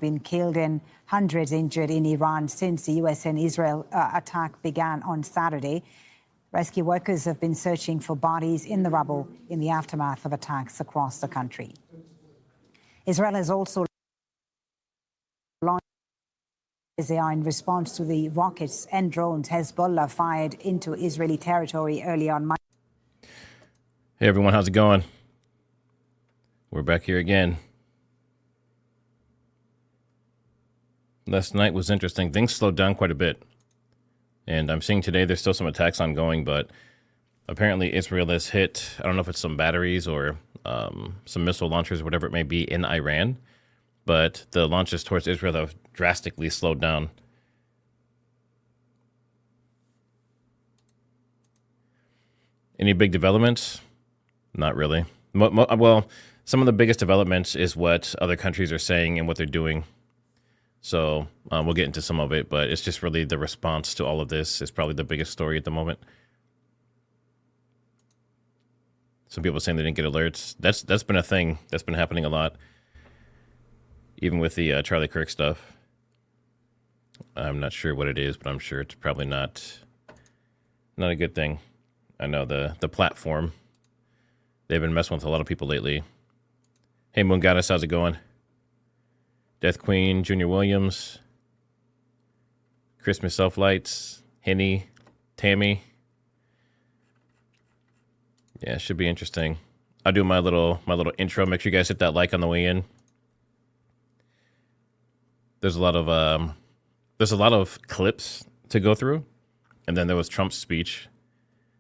been killed and hundreds injured in Iran since the US and Israel attack began on Saturday. Rescue workers have been searching for bodies in the rubble in the aftermath of attacks across the country. Israel has also launched in response to the rockets and drones Hezbollah fired into Israeli territory early on Monday. Hey everyone, how's it going? We're back here again. Last night was interesting. Things slowed down quite a bit. And I'm seeing today there's still some attacks ongoing, but apparently Israel has hit, I don't know if it's some batteries or some missile launchers or whatever it may be in Iran, but the launches towards Israel have drastically slowed down. Any big developments? Not really. Well, some of the biggest developments is what other countries are saying and what they're doing. So we'll get into some of it, but it's just really the response to all of this is probably the biggest story at the moment. Some people saying they didn't get alerts. That's been a thing. That's been happening a lot. Even with the Charlie Kirk stuff. I'm not sure what it is, but I'm sure it's probably not a good thing. I know the platform. They've been messing with a lot of people lately. Hey, Moon Goddess, how's it going? Death Queen, Junior Williams, Christmas Self-Lights, Henny, Tammy. Yeah, it should be interesting. I'll do my little intro. Make sure you guys hit that like on the way in. There's a lot of clips to go through, and then there was Trump's speech.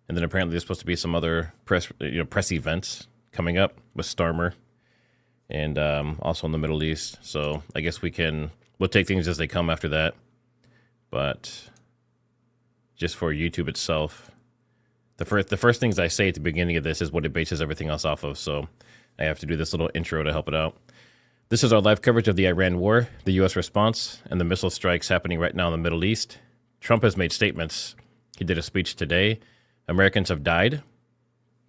And then apparently there's supposed to be some other press events coming up with Starmer and also in the Middle East. So I guess we'll take things as they come after that. But just for YouTube itself, the first things I say at the beginning of this is what it bases everything else off of. So I have to do this little intro to help it out. This is our live coverage of the Iran war, the U.S. response, and the missile strikes happening right now in the Middle East. Trump has made statements. He did a speech today. Americans have died.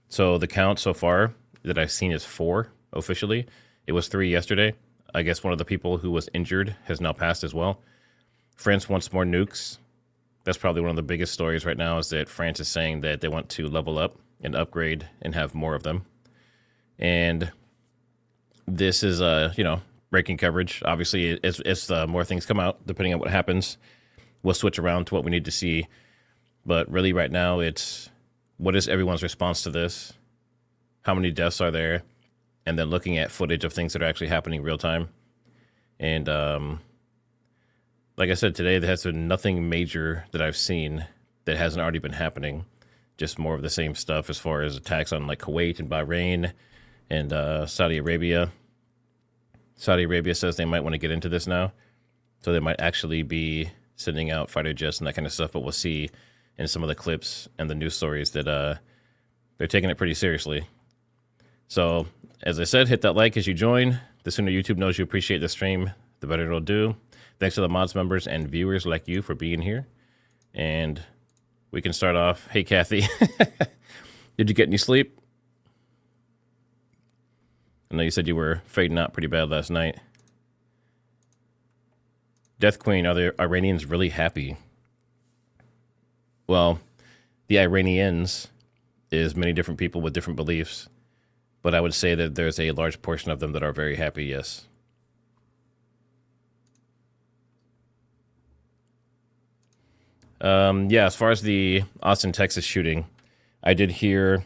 So the count so far that I've seen is 4 officially. It was 3 yesterday. I guess one of the people who was injured has now passed as well. France wants more nukes. That's probably one of the biggest stories right now is that France is saying that they want to level up and upgrade and have more of them. And this is, breaking coverage. Obviously, as more things come out, depending on what happens, we'll switch around to what we need to see. But really right now, it's what is everyone's response to this? How many deaths are there? And then looking at footage of things that are actually happening real time. And like I said, today there has been nothing major that I've seen that hasn't already been happening. Just more of the same stuff as far as attacks on like Kuwait and Bahrain and Saudi Arabia. Saudi Arabia says they might want to get into this now. So they might actually be sending out fighter jets and that kind of stuff. But we'll see in some of the clips and the news stories that they're taking it pretty seriously. So, as I said, hit that like as you join. The sooner YouTube knows you appreciate the stream, the better it'll do. Thanks to the mods members and viewers like you for being here. And we can start off. Hey, Kathy. Did you get any sleep? I know you said you were fading out pretty bad last night. Death Queen, are the Iranians really happy? Well, the Iranians is many different people with different beliefs, but I would say that there's a large portion of them that are very happy, yes. Yeah, as far as the Austin, Texas shooting, I did hear,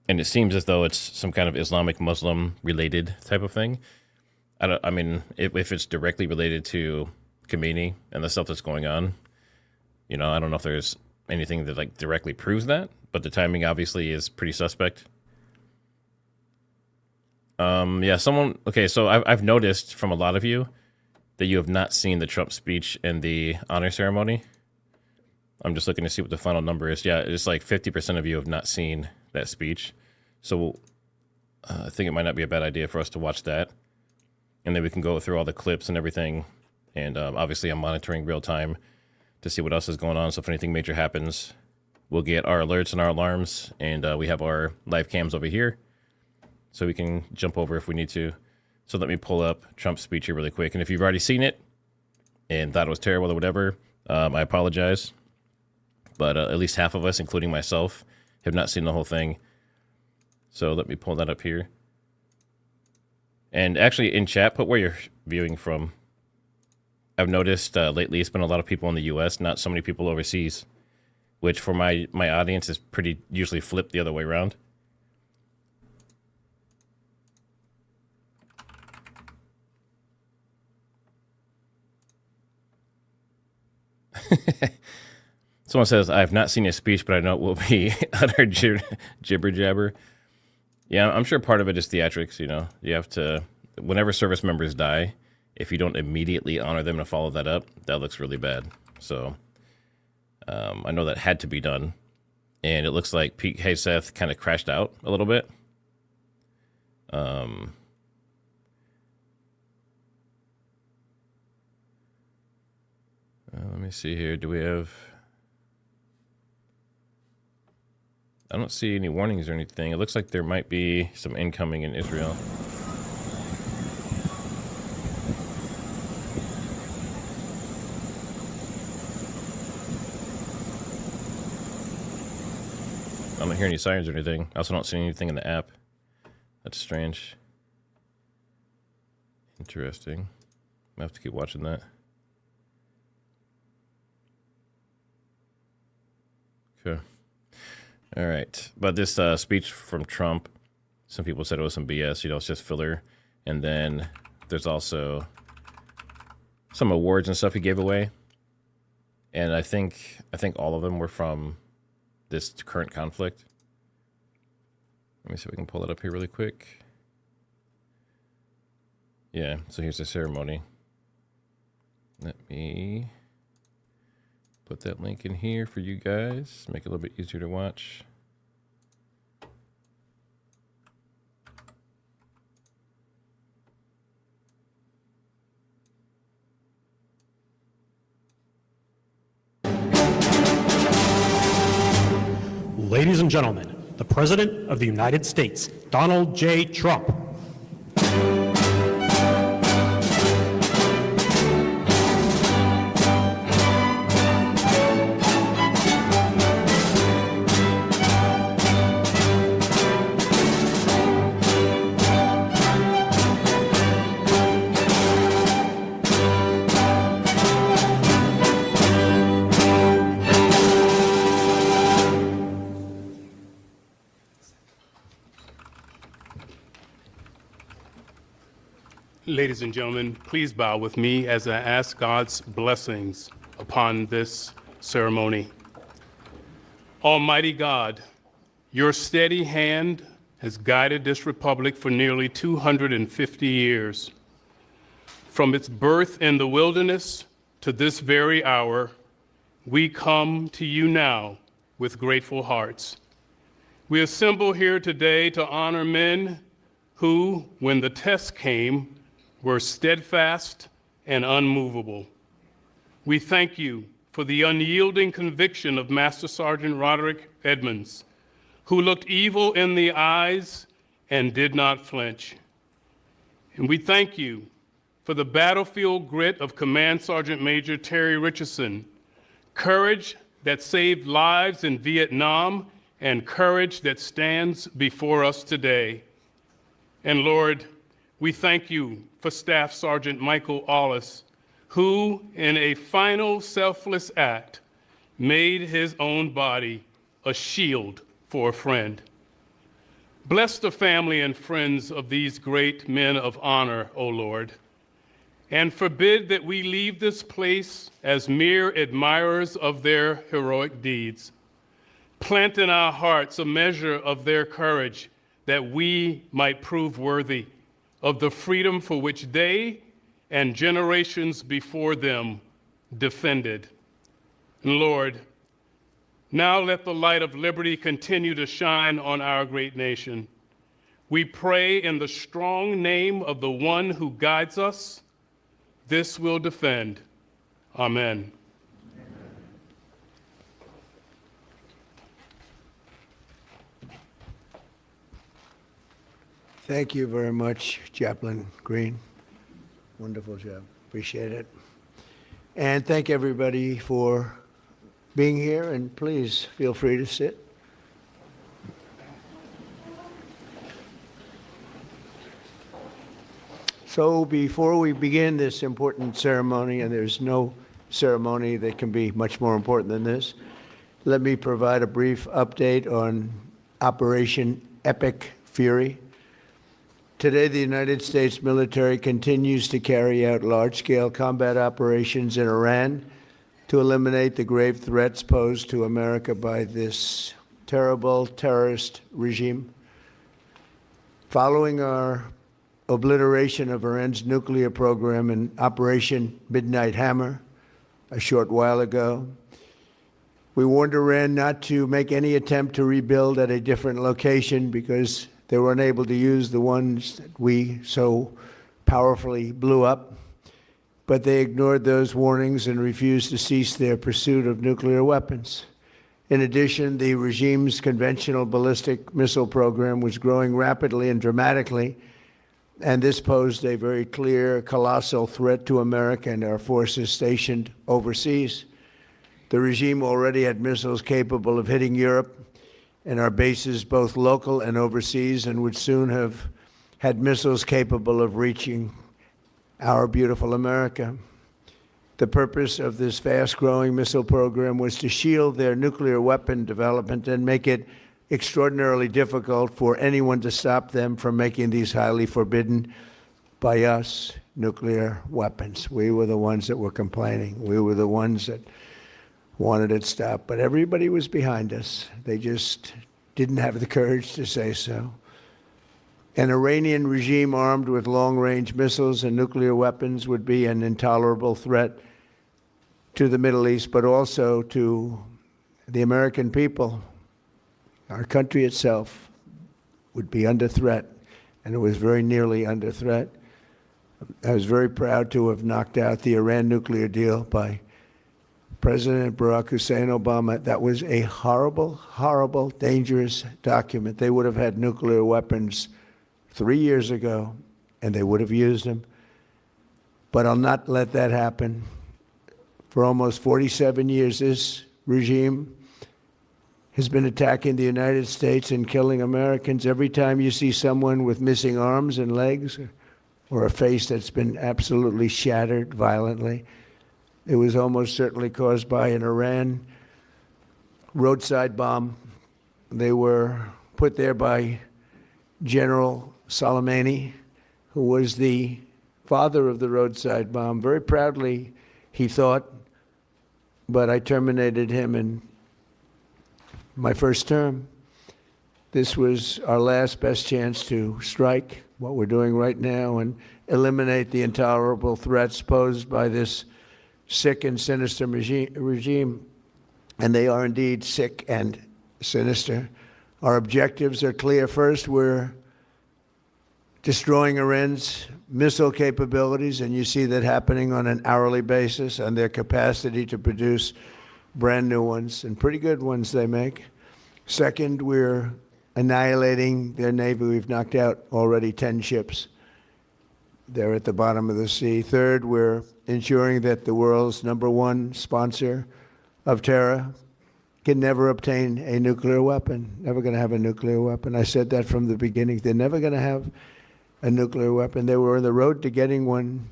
and it seems as though it's some kind of Islamic Muslim related type of thing. I mean, if it's directly related to Khomeini and the stuff that's going on, I don't know if there's anything that like directly proves that, but the timing obviously is pretty suspect. Yeah, so I've noticed from a lot of you that you have not seen the Trump speech and the honor ceremony. I'm just looking to see what the final number is. Yeah, it's like 50% of you have not seen that speech. So I think it might not be a bad idea for us to watch that. And then we can go through all the clips and everything. And obviously I'm monitoring real time to see what else is going on. So if anything major happens, we'll get our alerts and our alarms. And we have our live cams over here. So we can jump over if we need to. So let me pull up Trump's speech here really quick. And if you've already seen it and thought it was terrible or whatever, I apologize. But at least half of us, including myself, have not seen the whole thing. So let me pull that up here. And actually, in chat, put where you're viewing from. I've noticed lately it's been a lot of people in the U.S., not so many people overseas, which for my audience is pretty usually flipped the other way around. Someone says, I have not seen his speech, but I know it will be utter jibber jabber. Yeah, I'm sure part of it is theatrics, you know. You have to, whenever service members die, if you don't immediately honor them and follow that up, that looks really bad. So I know that had to be done. And it looks like Pete Hegseth kind of crashed out a little bit. Let me see here. Do we have... I don't see any warnings or anything. It looks like there might be some incoming in Israel. I don't hear any sirens or anything. I also don't see anything in the app. That's strange. Interesting. I have to keep watching that. Okay. All right. But this speech from Trump, some people said it was some BS. You know, it's just filler. And then there's also some awards and stuff he gave away. And I think all of them were from this current conflict. Let me see if we can pull it up here really quick. Yeah, so here's the ceremony. Let me put that link in here for you guys. Make it a little bit easier to watch. Ladies and gentlemen, the President of the United States, Donald J. Trump. Ladies and gentlemen, please bow with me as I ask God's blessings upon this ceremony. Almighty God, your steady hand has guided this republic for nearly 250 years. From its birth in the wilderness to this very hour, we come to you now with grateful hearts. We assemble here today to honor men who, when the test came, were steadfast and unmovable. We thank you for the unyielding conviction of Master Sergeant Roderick Edmonds, who looked evil in the eyes and did not flinch. And we thank you for the battlefield grit of Command Sergeant Major Terry Richardson, courage that saved lives in Vietnam and courage that stands before us today. And Lord, we thank you for Staff Sergeant Michael Allis, who, in a final selfless act, made his own body a shield for a friend. Bless the family and friends of these great men of honor, O Lord, and forbid that we leave this place as mere admirers of their heroic deeds. Plant in our hearts a measure of their courage that we might prove worthy of the freedom for which they and generations before them defended. And Lord, now let the light of liberty continue to shine on our great nation. We pray in the strong name of the one who guides us. This will defend. Amen. Thank you very much, Chaplain Green. Wonderful job. Appreciate it. And thank everybody for being here, and please feel free to sit. So before we begin this important ceremony, and there's no ceremony that can be much more important than this, let me provide a brief update on Operation Epic Fury. Today, the United States military continues to carry out large-scale combat operations in Iran to eliminate the grave threats posed to America by this terrible terrorist regime. Following our obliteration of Iran's nuclear program in Operation Midnight Hammer a short while ago, we warned Iran not to make any attempt to rebuild at a different location because they were unable to use the ones that we so powerfully blew up. But they ignored those warnings and refused to cease their pursuit of nuclear weapons. In addition, the regime's conventional ballistic missile program was growing rapidly and dramatically, and this posed a very clear, colossal threat to America and our forces stationed overseas. The regime already had missiles capable of hitting Europe and our bases, both local and overseas, and would soon have had missiles capable of reaching our beautiful America. The purpose of this fast-growing missile program was to shield their nuclear weapon development and make it extraordinarily difficult for anyone to stop them from making these highly forbidden by us nuclear weapons. We were the ones that were complaining. We were the ones that wanted it stopped. But everybody was behind us. They just didn't have the courage to say so. An Iranian regime armed with long-range missiles and nuclear weapons would be an intolerable threat to the Middle East, but also to the American people. Our country itself would be under threat, and it was very nearly under threat. I was very proud to have knocked out the Iran nuclear deal by President Barack Hussein Obama. That was a horrible, horrible, dangerous document. They would have had nuclear weapons 3 years ago, and they would have used them. But I'll not let that happen. For almost 47 years, this regime has been attacking the United States and killing Americans. Every time you see someone with missing arms and legs or a face that's been absolutely shattered violently, it was almost certainly caused by an Iran roadside bomb. They were put there by General Soleimani, who was the father of the roadside bomb. Very proudly, he thought, but I terminated him in my first term. This was our last best chance to strike what we're doing right now and eliminate the intolerable threats posed by this sick and sinister regime. And they are indeed sick and sinister. Our objectives are clear. First, we're destroying Iran's missile capabilities, and you see that happening on an hourly basis, and their capacity to produce brand new ones, and pretty good ones they make. Second, we're annihilating their Navy. We've knocked out already 10 ships. They're at the bottom of the sea. Third, we're ensuring that the world's #1 sponsor of terror can never obtain a nuclear weapon, never going to have a nuclear weapon. I said that from the beginning. They're never going to have a nuclear weapon. They were on the road to getting one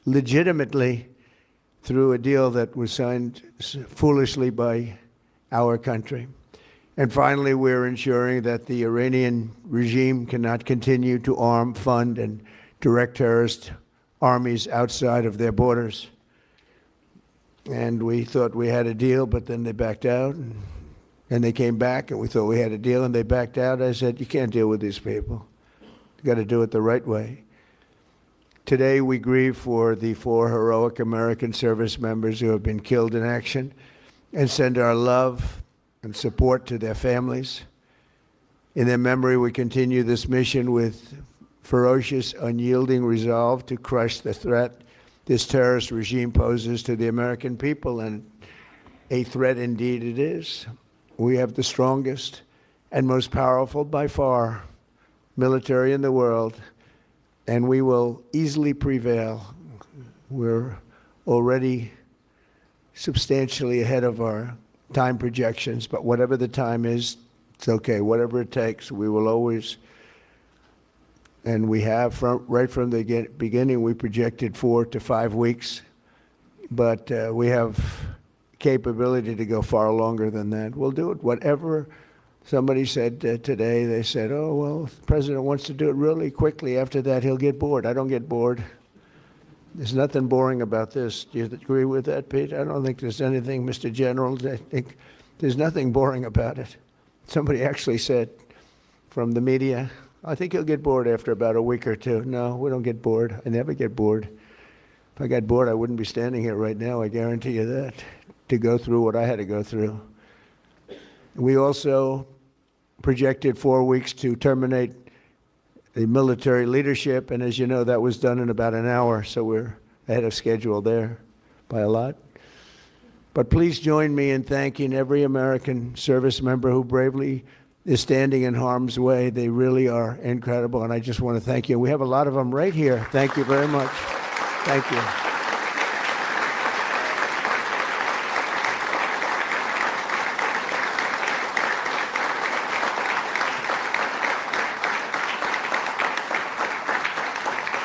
legitimately through a deal that was signed foolishly by our country. And finally, we're ensuring that the Iranian regime cannot continue to arm, fund, and direct terrorist armies outside of their borders. And we thought we had a deal, but then they backed out. And they came back, and we thought we had a deal, and they backed out. I said, you can't deal with these people. You've got to do it the right way. Today, we grieve for the 4 heroic American service members who have been killed in action and send our love and support to their families. In their memory, we continue this mission with ferocious, unyielding resolve to crush the threat this terrorist regime poses to the American people, and a threat indeed it is. We have the strongest and most powerful, by far, military in the world, and we will easily prevail. We're already substantially ahead of our time projections, but whatever the time is, it's okay. Whatever it takes, we will always, and we have right from the beginning, we projected 4 to 5 weeks, but we have capability to go far longer than that. We'll do it. Whatever somebody said today, they said, oh, well, if the president wants to do it really quickly, after that he'll get bored. I don't get bored. There's nothing boring about this. Do you agree with that, Pete? I don't think there's anything, Mr. General. I think there's nothing boring about it. Somebody actually said from the media, I think he'll get bored after about a week or two. No, we don't get bored. I never get bored. If I got bored, I wouldn't be standing here right now, I guarantee you that, to go through what I had to go through. We also projected 4 weeks to terminate the military leadership, and as you know, that was done in about an hour, so we're ahead of schedule there by a lot. But please join me in thanking every American service member who bravely is standing in harm's way. They really are incredible, and I just want to thank you. We have a lot of them right here. Thank you very much. Thank you.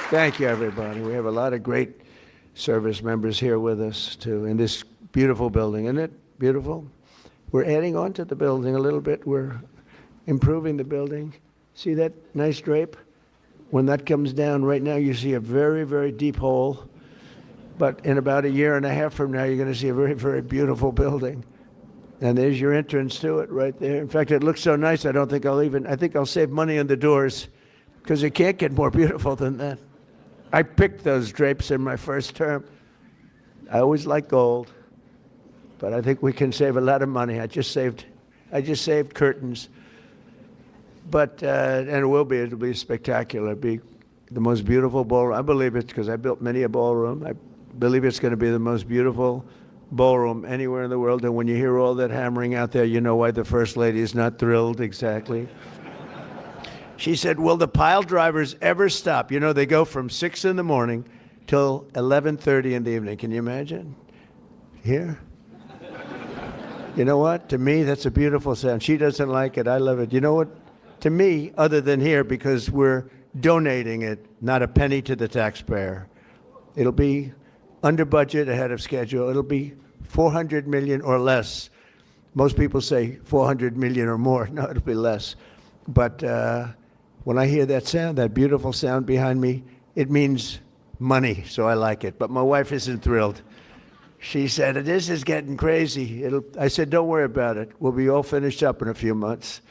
Thank you, everybody. We have a lot of great service members here with us, too, in this beautiful building. Isn't it beautiful? We're adding on to the building a little bit. We're improving the building. See that nice drape? When that comes down, right now you see a very, very deep hole. But in about 1.5 years from now, you're going to see a very, very beautiful building. And there's your entrance to it right there. In fact, it looks so nice, I think I'll save money on the doors, because it can't get more beautiful than that. I picked those drapes in my first term. I always like gold, but I think we can save a lot of money. I just saved curtains. But and it'll be spectacular. It'll be the most beautiful ballroom. I believe it, because I built many a ballroom. I believe it's going to be the most beautiful ballroom anywhere in the world. And when you hear all that hammering out there, you know why the First Lady is not thrilled exactly. She said, will the pile drivers ever stop? You know, they go from 6 in the morning till 11:30 in the evening. Can you imagine? Here? You know what? To me, that's a beautiful sound. She doesn't like it. I love it. You know what? To me, other than here, because we're donating it, not a penny to the taxpayer. It'll be under budget, ahead of schedule. It'll be $400 million or less. Most people say $400 million or more. No, it'll be less. But when I hear that sound, that beautiful sound behind me, it means money, so I like it. But my wife isn't thrilled. She said, this is getting crazy. I said, don't worry about it. We'll be all finished up in a few months.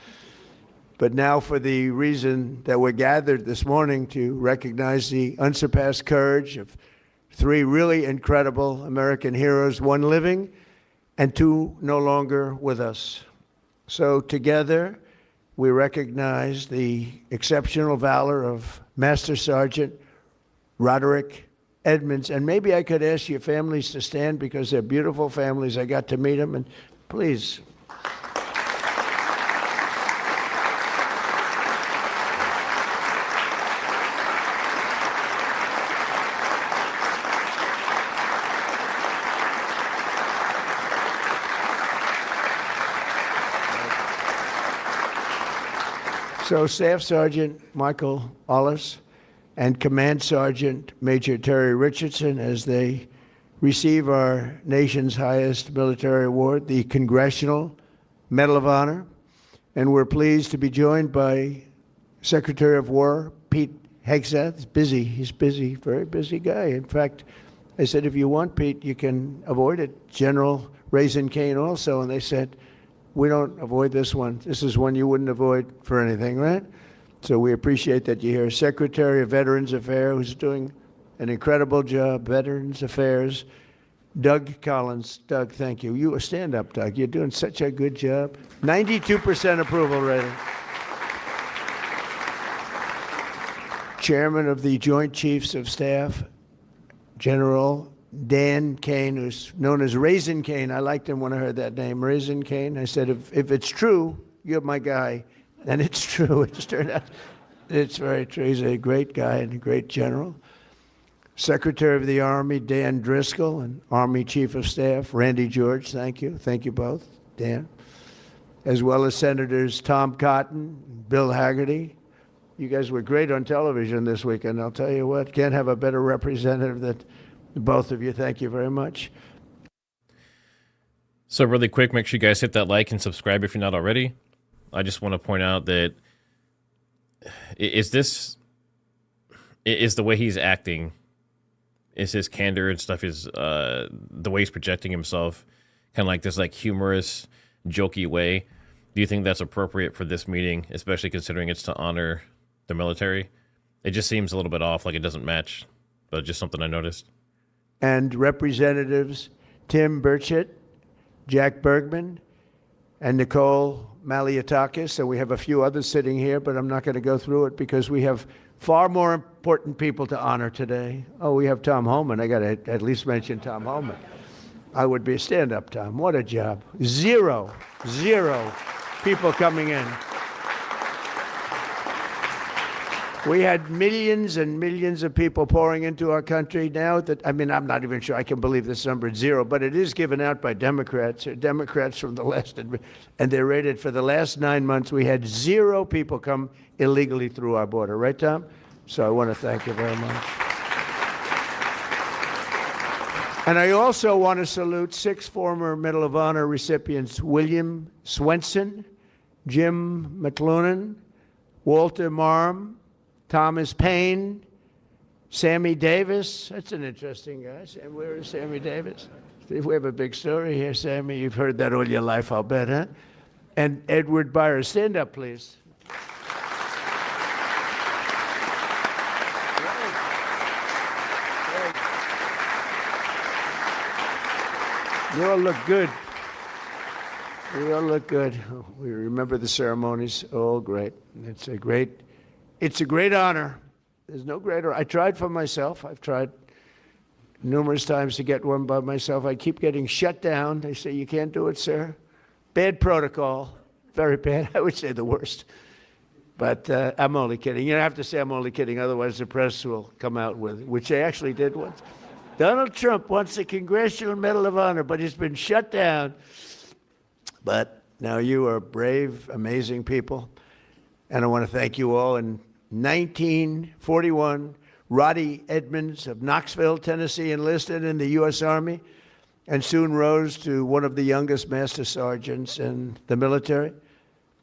But now, for the reason that we're gathered this morning, to recognize the unsurpassed courage of 3 really incredible American heroes, 1 living and 2 no longer with us. So together, we recognize the exceptional valor of Master Sergeant Roderick Edmonds. And maybe I could ask your families to stand, because they're beautiful families. I got to meet them, and please. So Staff Sergeant Michael Ollis and Command Sergeant Major Terry Richardson, as they receive our nation's highest military award, the Congressional Medal of Honor. And we're pleased to be joined by Secretary of War Pete Hegseth. He's busy, very busy guy. In fact, I said, if you want, Pete, you can avoid it. General Raisin Kane also, and they said, we don't avoid this one. This is one you wouldn't avoid for anything, right? So we appreciate that you're here. Secretary of Veterans Affairs, who's doing an incredible job, Veterans Affairs, Doug Collins. Doug, thank you. You stand up, Doug. You're doing such a good job. 92% approval rating. Chairman of the Joint Chiefs of Staff, General Dan Kane, who's known as Raisin Kane. I liked him when I heard that name, Raisin Kane. I said, if it's true, you're my guy. And it's true. It just turned out It's very true. He's a great guy and a great general. Secretary of the Army, Dan Driscoll, and Army Chief of Staff, Randy George, thank you. Thank you both, Dan. As well as Senators Tom Cotton, Bill Hagerty. You guys were great on television this weekend. I'll tell you what, can't have a better representative than both of you. Thank you very much. So really quick, make sure you guys hit that like and subscribe if you're not already. I just want to point out that is the way he's acting, is his candor and stuff, is the way he's projecting himself, kind of like this like humorous, jokey way. Do you think that's appropriate for this meeting, especially considering it's to honor the military? It just seems a little bit off, like it doesn't match, but just something I noticed. And Representatives Tim Burchett, Jack Bergman, and Nicole Maliotakis. And we have a few others sitting here, but I'm not going to go through it because we have far more important people to honor today. Oh, we have Tom Homan. I got to at least mention Tom Homan. I would be a stand-up, Tom. What a job. Zero people coming in. We had millions and millions of people pouring into our country now that, I mean, I'm not even sure I can believe this number is zero, but it is given out by Democrats. Democrats from the last, and they're rated for the last 9 months. We had 0 people come illegally through our border. Right, Tom? So I want to thank you very much. And I also want to salute 6 former Medal of Honor recipients: William Swenson, Jim McLuhan, Walter Marm, Thomas Paine, Sammy Davis. That's an interesting guy. Where is Sammy Davis? We have a big story here, Sammy. You've heard that all your life, I'll bet, huh? And Edward Byers. Stand up, please. You all look good. You all look good. We remember the ceremonies. All great. It's a great honor. There's no greater. I tried for myself. I've tried numerous times to get one by myself. I keep getting shut down. They say, you can't do it, sir. Bad protocol. Very bad. I would say the worst. But I'm only kidding. You don't have to say I'm only kidding. Otherwise, the press will come out with it, which they actually did once. Donald Trump wants a Congressional Medal of Honor, but he's been shut down. But now you are brave, amazing people. And I want to thank you all. In 1941, Roddy Edmonds of Knoxville, Tennessee, enlisted in the U.S. Army and soon rose to one of the youngest master sergeants in the military.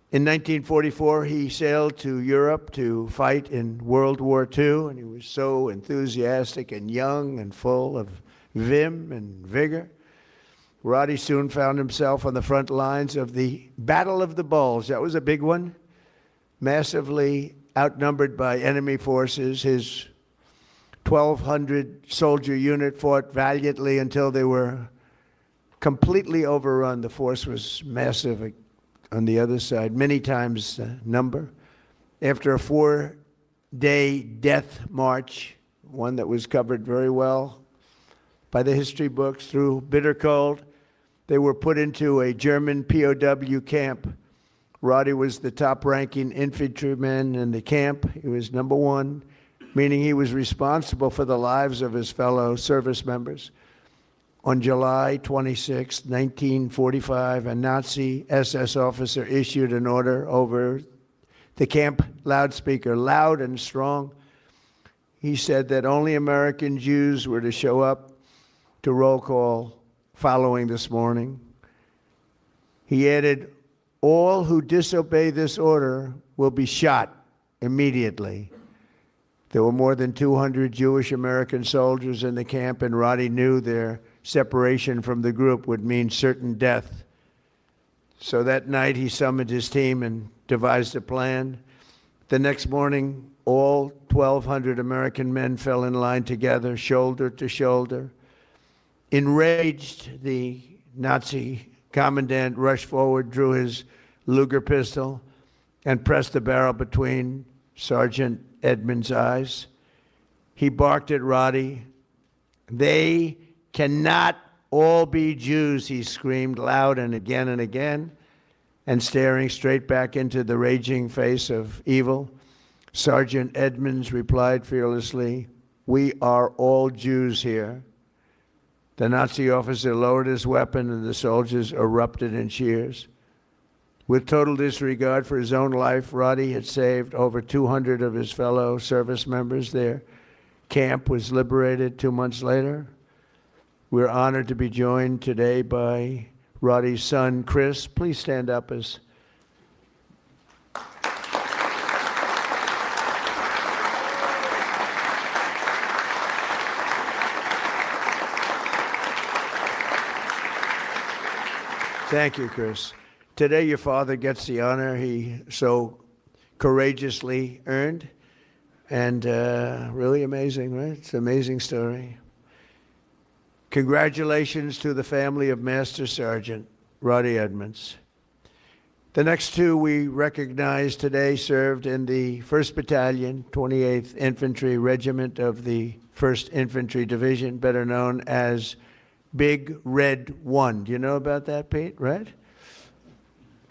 In 1944, he sailed to Europe to fight in World War II, and he was so enthusiastic and young and full of vim and vigor. Roddy soon found himself on the front lines of the Battle of the Bulge. That was a big one. Massively outnumbered by enemy forces, his 1,200 soldier unit fought valiantly until they were completely overrun. The force was massive on the other side, many times the number. After a 4-day death march, one that was covered very well by the history books, through bitter cold, they were put into a German POW camp. Roddy was the top-ranking infantryman in the camp. He was number 1, meaning he was responsible for the lives of his fellow service members. On July 26, 1945, a Nazi SS officer issued an order over the camp loudspeaker, loud and strong. He said that only American Jews were to show up to roll call following this morning. He added, all who disobey this order will be shot immediately. There were more than 200 Jewish American soldiers in the camp, and Roddy knew their separation from the group would mean certain death. So that night he summoned his team and devised a plan. The next morning, all 1,200 American men fell in line together, shoulder to shoulder. Enraged, the Nazi commandant rushed forward, drew his Luger pistol, and pressed the barrel between Sergeant Edmonds' eyes. He barked at Roddy. They cannot all be Jews, he screamed loud and again, and staring straight back into the raging face of evil. Sergeant Edmonds replied fearlessly, "We are all Jews here." The Nazi officer lowered his weapon and the soldiers erupted in cheers. With total disregard for his own life, Roddy had saved over 200 of his fellow service members. Their camp was liberated 2 months later. We're honored to be joined today by Roddy's son, Chris. Please stand up as Thank you, Chris. Today, your father gets the honor he so courageously earned. And really amazing, right? It's an amazing story. Congratulations to the family of Master Sergeant Roddy Edmonds. The next two we recognize today served in the 1st Battalion, 28th Infantry Regiment of the 1st Infantry Division, better known as Big Red 1. Do you know about that, Pete? Right?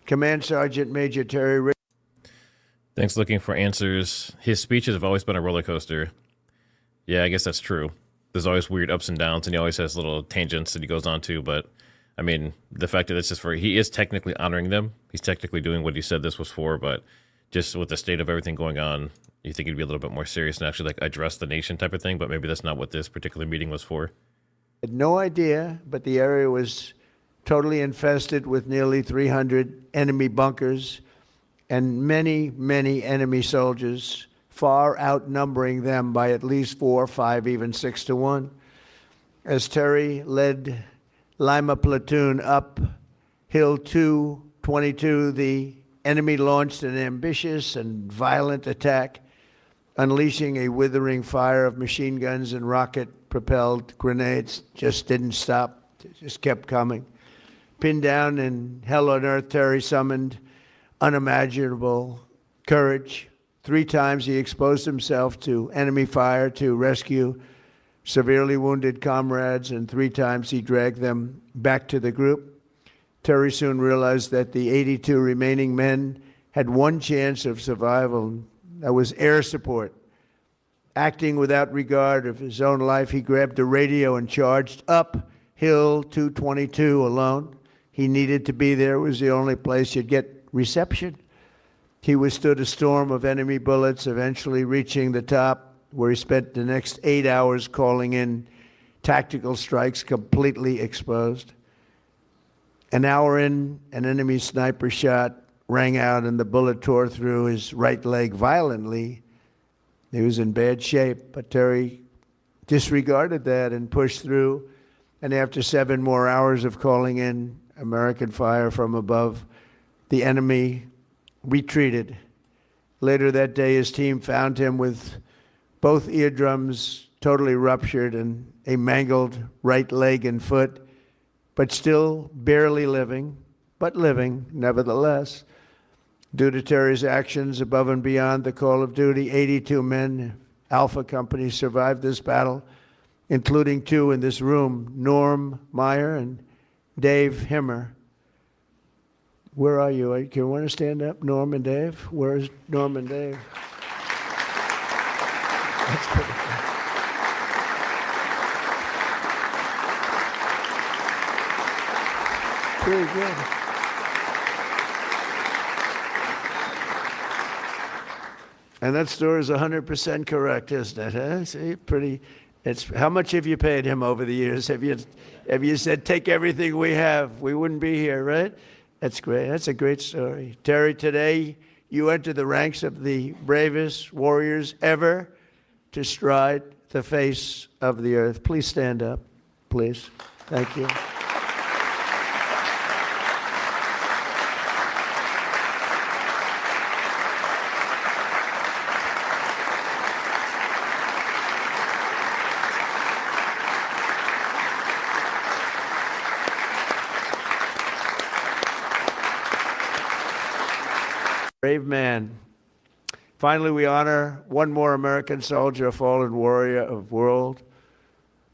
Command Sergeant Major Terry. Thanks, looking for answers. His speeches have always been a roller coaster. Yeah, I guess that's true. There's always weird ups and downs, and he always has little tangents that he goes on to. But, I mean, the fact that it's just he is technically honoring them. He's technically doing what he said this was for, but just with the state of everything going on, you think he'd be a little bit more serious and actually, address the nation type of thing, but maybe that's not what this particular meeting was for. Had no idea, but the area was totally infested with nearly 300 enemy bunkers and many, many enemy soldiers, far outnumbering them by at least 4, 5, even 6 to 1. As Terry led Lima platoon up Hill 222, the enemy launched an ambitious and violent attack, unleashing a withering fire of machine guns and rocket-propelled grenades. Just didn't stop, just kept coming. Pinned down in hell on earth, Terry summoned unimaginable courage. 3 times he exposed himself to enemy fire to rescue severely wounded comrades, and 3 times he dragged them back to the group. Terry soon realized that the 82 remaining men had one chance of survival. That was air support. Acting without regard of his own life, he grabbed a radio and charged up Hill 222 alone. He needed to be there. It was the only place you'd get reception. He withstood a storm of enemy bullets, eventually reaching the top, where he spent the next 8 hours calling in tactical strikes, completely exposed. An hour in, an enemy sniper shot rang out and the bullet tore through his right leg violently. He was in bad shape, but Terry disregarded that and pushed through. And after 7 more hours of calling in American fire from above, the enemy retreated. Later that day, his team found him with both eardrums totally ruptured and a mangled right leg and foot, but still barely living, but living nevertheless. Due to Terry's actions above and beyond the call of duty, 82 men, Alpha Company, survived this battle, including 2 in this room, Norm Meyer and Dave Himmer. Where are you? Do you want to stand up, Norm and Dave? Where's Norm and Dave? That's pretty good. Pretty good. And that story is 100% correct, isn't it? Huh? See, pretty. It's how much have you paid him over the years? Have you said take everything we have? We wouldn't be here, right? That's great. That's a great story, Terry. Today you enter the ranks of the bravest warriors ever to stride the face of the earth. Please stand up, please. Thank you. Brave man. Finally, we honor one more American soldier, a fallen warrior of world,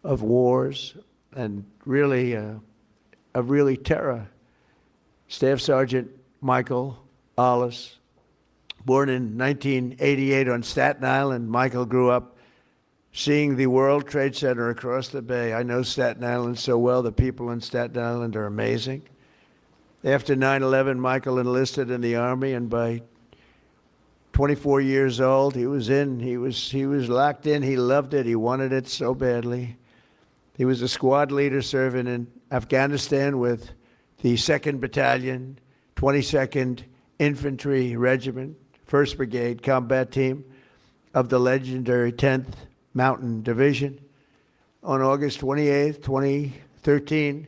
of wars, and really, of really terror. Staff Sergeant Michael Ollis Born in 1988 on Staten Island, Michael grew up seeing the World Trade Center across the bay. I know Staten Island so well. The people in Staten Island are amazing. After 9/11, Michael enlisted in the Army, and by 24 years old, he was locked in. He loved it. He wanted it so badly. He was a squad leader serving in Afghanistan with the 2nd Battalion, 22nd Infantry Regiment, 1st Brigade Combat Team of the legendary 10th Mountain Division. On August 28, 2013,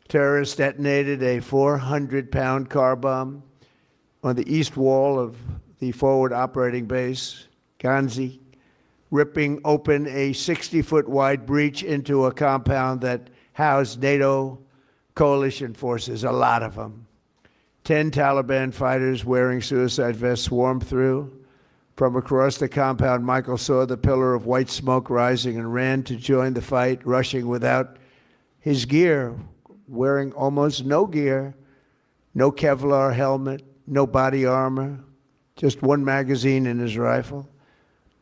terrorists detonated a 400-pound car bomb on the east wall of the forward operating base, Ganzi, ripping open a 60-foot wide breach into a compound that housed NATO coalition forces, a lot of them. 10 Taliban fighters wearing suicide vests swarmed through. From across the compound, Michael saw the pillar of white smoke rising and ran to join the fight, rushing without his gear, wearing almost no gear, no Kevlar helmet, no body armor, just one magazine in his rifle.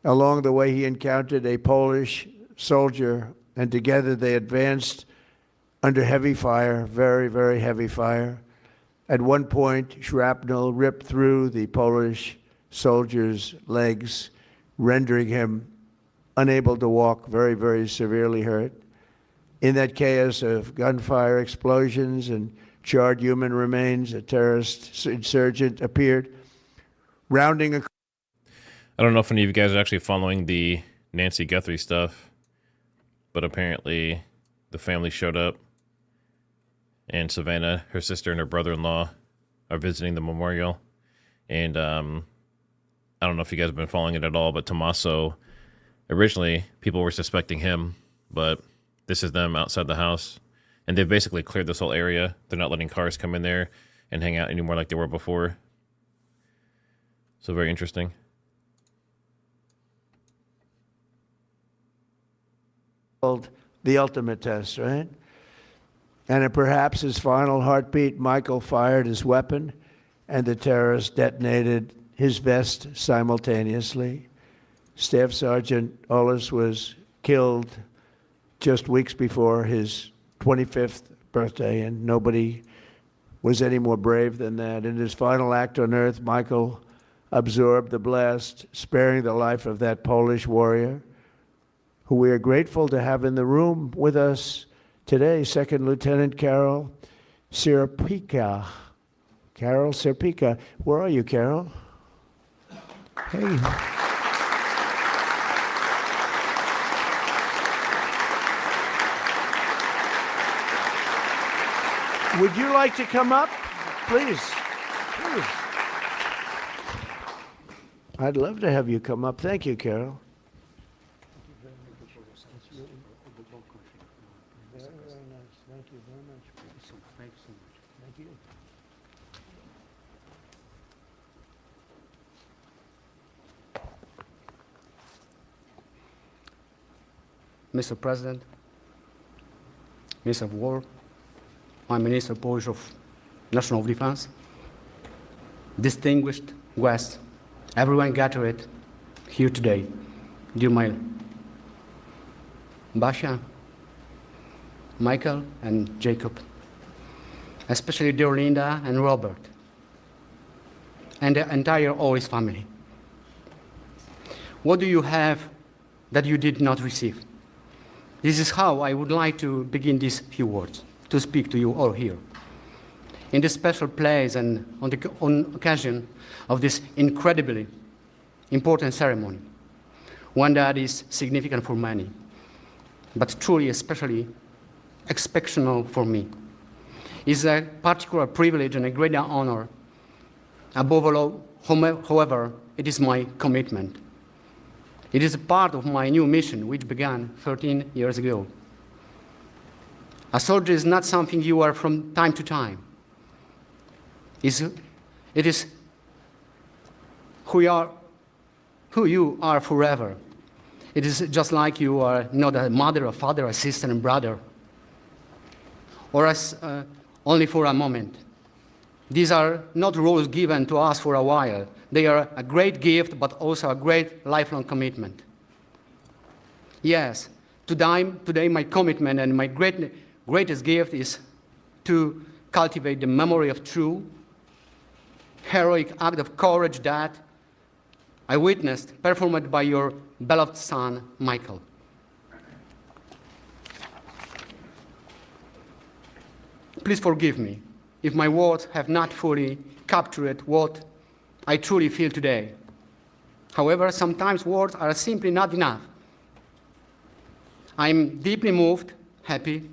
Along the way, he encountered a Polish soldier, and together they advanced under heavy fire, very, very heavy fire. At one point, shrapnel ripped through the Polish soldier's legs, rendering him unable to walk, very, very severely hurt. In that chaos of gunfire, explosions, and charred human remains, a terrorist insurgent appeared, rounding a... I don't know if any of you guys are actually following the Nancy Guthrie stuff, but apparently the family showed up, and Savannah, her sister, and her brother-in-law are visiting the memorial. And I don't know if you guys have been following it at all, but Tommaso, originally people were suspecting him, but this is them outside the house, and they've basically cleared this whole area. They're not letting cars come in there and hang out anymore like they were before. So very interesting. The ultimate test, right? And at perhaps his final heartbeat, Michael fired his weapon, and the terrorist detonated his vest simultaneously. Staff Sergeant Ollis was killed just weeks before his 25th birthday, and nobody was any more brave than that. In his final act on earth, Michael absorbed the blast, sparing the life of that Polish warrior, who we are grateful to have in the room with us today, Second Lieutenant Carol Sierpika. Carol Sierpika. Where are you, Carol? Hey. Would you like to come up? Please. Please. I'd love to have you come up. Thank you, Carol. Mr. President, Minister of War, my Minister Polish of National Defense, distinguished guests, everyone gathered here today, dear my Basia, Michael, and Jacob, especially dear Linda and Robert, and the entire Ollis family. What do you have that you did not receive? This is how I would like to begin these few words, to speak to you all here. In this special place and on occasion of this incredibly important ceremony, one that is significant for many, but truly especially exceptional for me, is a particular privilege and a great honor. Above all, however, it is my commitment. It is a part of my new mission, which began 13 years ago. A soldier is not something you are from time to time. It is who you are forever. It is just like you are not a mother, a father, a sister, and brother, or as only for a moment. These are not roles given to us for a while. They are a great gift, but also a great lifelong commitment. Yes, today my commitment and my greatest gift is to cultivate the memory of true, heroic act of courage that I witnessed performed by your beloved son, Michael. Please forgive me if my words have not fully captured what I truly feel today. However, sometimes words are simply not enough. I'm deeply moved, happy,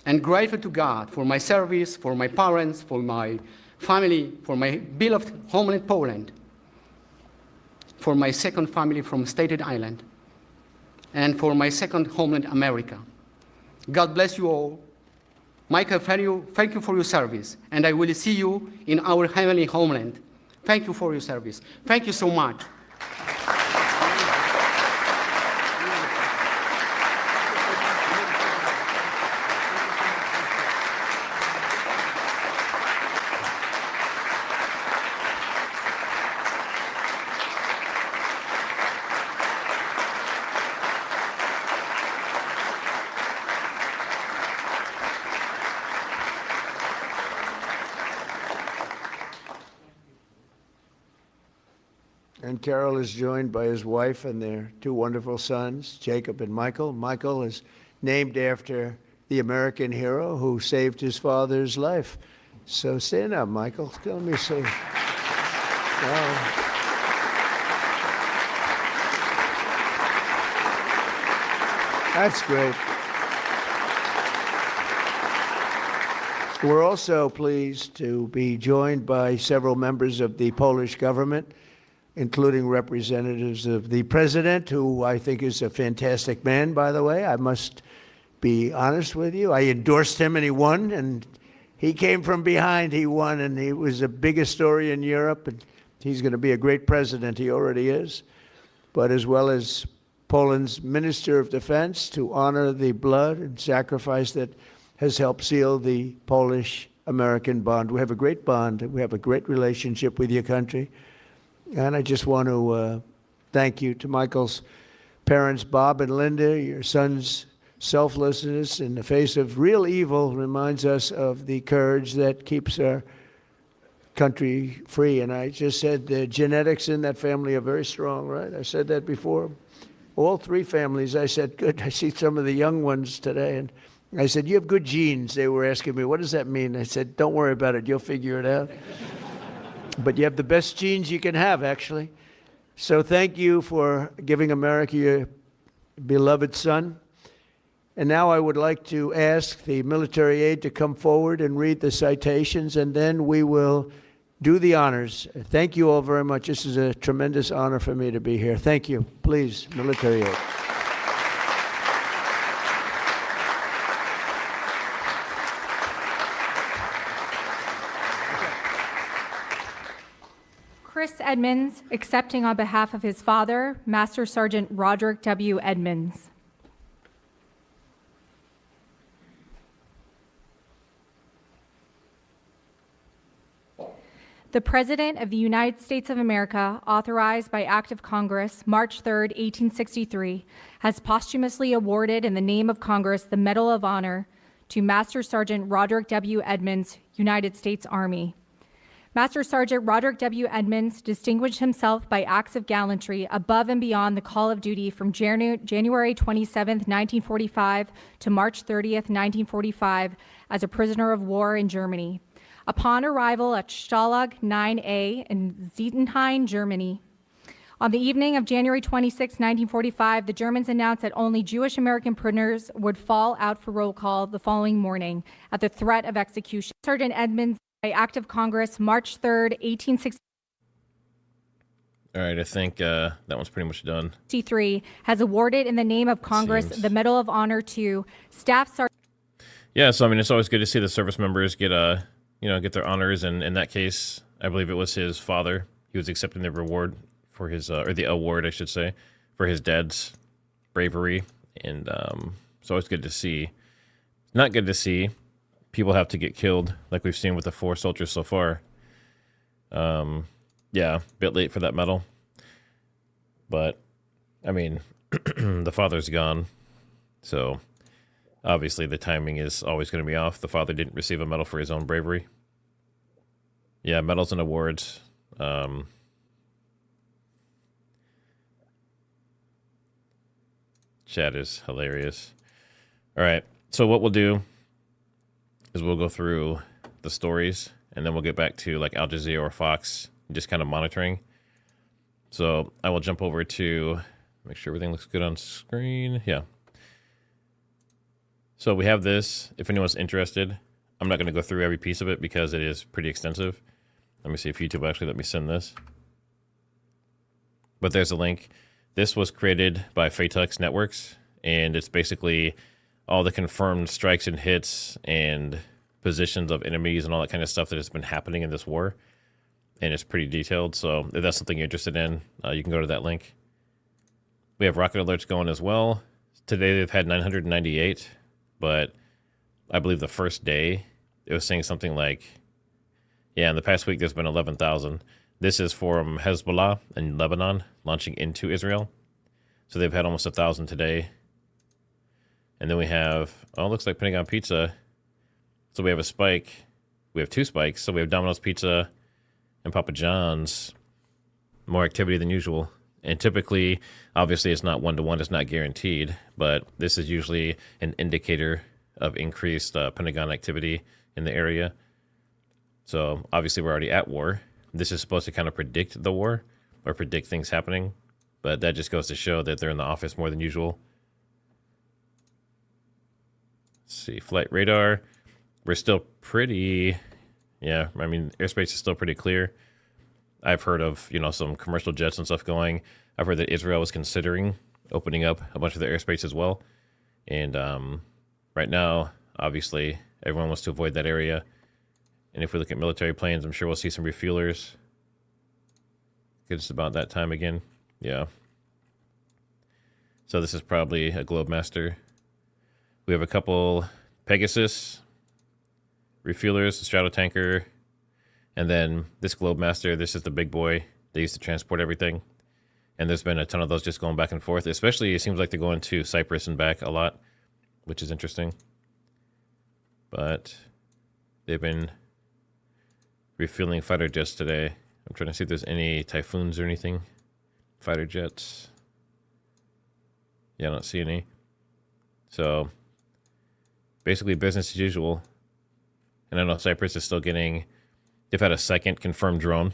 and grateful to God for my service, for my parents, for my family, for my beloved homeland Poland, for my second family from Staten Island, and for my second homeland America. God bless you all. Michael, thank you for your service, and I will see you in our heavenly homeland. Thank you for your service. Thank you so much. And Carol is joined by his wife and their two wonderful sons, Jacob and Michael. Michael is named after the American hero who saved his father's life. So stand up, Michael. Let me see. That's great. We're also pleased to be joined by several members of the Polish government, including representatives of the president, who I think is a fantastic man, by the way. I must be honest with you. I endorsed him and he won, and he came from behind. He won, and he was the biggest story in Europe, and he's going to be a great president. He already is. But as well as Poland's Minister of Defense, to honor the blood and sacrifice that has helped seal the Polish-American bond. We have a great bond. We have a great relationship with your country. And I just want to thank you to Michael's parents, Bob and Linda. Your son's selflessness in the face of real evil reminds us of the courage that keeps our country free. And I just said the genetics in that family are very strong, right? I said that before. All three families, I said, good. I see some of the young ones today. And I said, you have good genes. They were asking me, what does that mean? I said, don't worry about it. You'll figure it out. But you have the best genes you can have, actually. So thank you for giving America your beloved son. And now I would like to ask the military aide to come forward and read the citations, and then we will do the honors. Thank you all very much. This is a tremendous honor for me to be here. Thank you. Please, military aide. Chris Edmonds, accepting on behalf of his father, Master Sergeant Roderick W. Edmonds. The President of the United States of America, authorized by Act of Congress, March 3, 1863, has posthumously awarded in the name of Congress the Medal of Honor to Master Sergeant Roderick W. Edmonds, United States Army. Master Sergeant Roderick W. Edmonds distinguished himself by acts of gallantry above and beyond the call of duty from January 27, 1945 to March 30, 1945 as a prisoner of war in Germany. Upon arrival at Stalag 9A in Zietenhain, Germany, on the evening of January 26, 1945, the Germans announced that only Jewish American prisoners would fall out for roll call the following morning at the threat of execution. Sergeant Edmonds, by Act of Congress, March 3rd, 1863. All right, I think that one's pretty much done. 63 has awarded in the name of Congress the Medal of Honor to Staff Sergeant. Yeah, so I mean, it's always good to see the service members get get their honors, and in that case, I believe it was his father. He was accepting the reward for his, or the award, I should say, for his dad's bravery, and it's always good to see. Not good to see people have to get killed, like we've seen with the 4 soldiers so far. Yeah, a bit late for that medal. But, I mean, the father's gone. So, obviously, the timing is always going to be off. The father didn't receive a medal for his own bravery. Yeah, medals and awards. Chat is hilarious. All right, so what we'll do is we'll go through the stories, and then we'll get back to like Al Jazeera or Fox, just kind of monitoring. So I will jump over to make sure everything looks good on screen. Yeah. So we have this. If anyone's interested, I'm not going to go through every piece of it because it is pretty extensive. Let me see if YouTube will actually let me send this. But there's a link. This was created by Phaetux Networks, and it's basically all the confirmed strikes and hits and positions of enemies and all that kind of stuff that has been happening in this war. And it's pretty detailed, so if that's something you're interested in, you can go to that link. We have rocket alerts going as well. Today they've had 998, but I believe the first day it was saying something like, yeah, in the past week there's been 11,000. This is from Hezbollah in Lebanon launching into Israel. So they've had almost 1,000 today. And then we have, oh, it looks like Pentagon Pizza. So we have a spike. We have 2 spikes. So we have Domino's Pizza and Papa John's. More activity than usual. And typically, obviously, it's not one-to-one. It's not guaranteed. But this is usually an indicator of increased Pentagon activity in the area. So obviously, we're already at war. This is supposed to kind of predict the war or predict things happening. But that just goes to show that they're in the office more than usual. Let's see, flight radar. We're still pretty, yeah, I mean, airspace is still pretty clear. I've heard of, you know, some commercial jets and stuff going. I've heard that Israel was considering opening up a bunch of their airspace as well. And right now, obviously, everyone wants to avoid that area. And if we look at military planes, I'm sure we'll see some refuelers. It's about that time again. Yeah. So this is probably a Globemaster. We have a couple Pegasus refuelers, a Stratotanker, and then this Globemaster. This is the big boy. They used to transport everything. And there's been a ton of those just going back and forth. Especially, it seems like they're going to Cyprus and back a lot, which is interesting. But they've been refueling fighter jets today. I'm trying to see if there's any Typhoons or anything. Fighter jets. Yeah, I don't see any. So, basically business as usual. And I know Cyprus is still getting, they've had a second confirmed drone.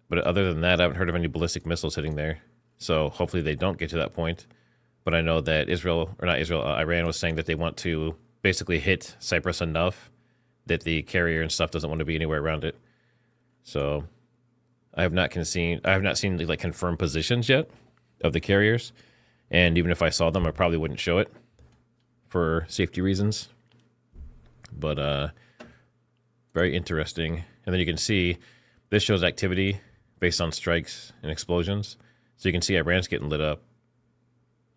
But other than that, I haven't heard of any ballistic missiles hitting there. So hopefully they don't get to that point. But I know that Iran was saying that they want to basically hit Cyprus enough that the carrier and stuff doesn't want to be anywhere around it. So I have not seen like confirmed positions yet of the carriers. And even if I saw them, I probably wouldn't show it for safety reasons. But very interesting. And then you can see this shows activity based on strikes and explosions. So you can see Iran's getting lit up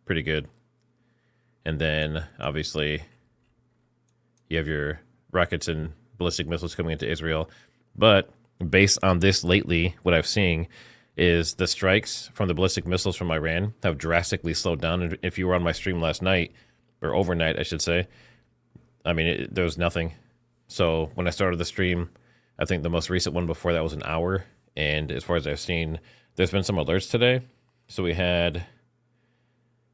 pretty good. And then obviously you have your rockets and ballistic missiles coming into Israel. But based on this lately, what I've seen is the strikes from the ballistic missiles from Iran have drastically slowed down. And if you were on my stream last night, or overnight, I should say, I mean, there was nothing. So when I started the stream, I think the most recent one before that was an hour. And as far as I've seen, there's been some alerts today. So we had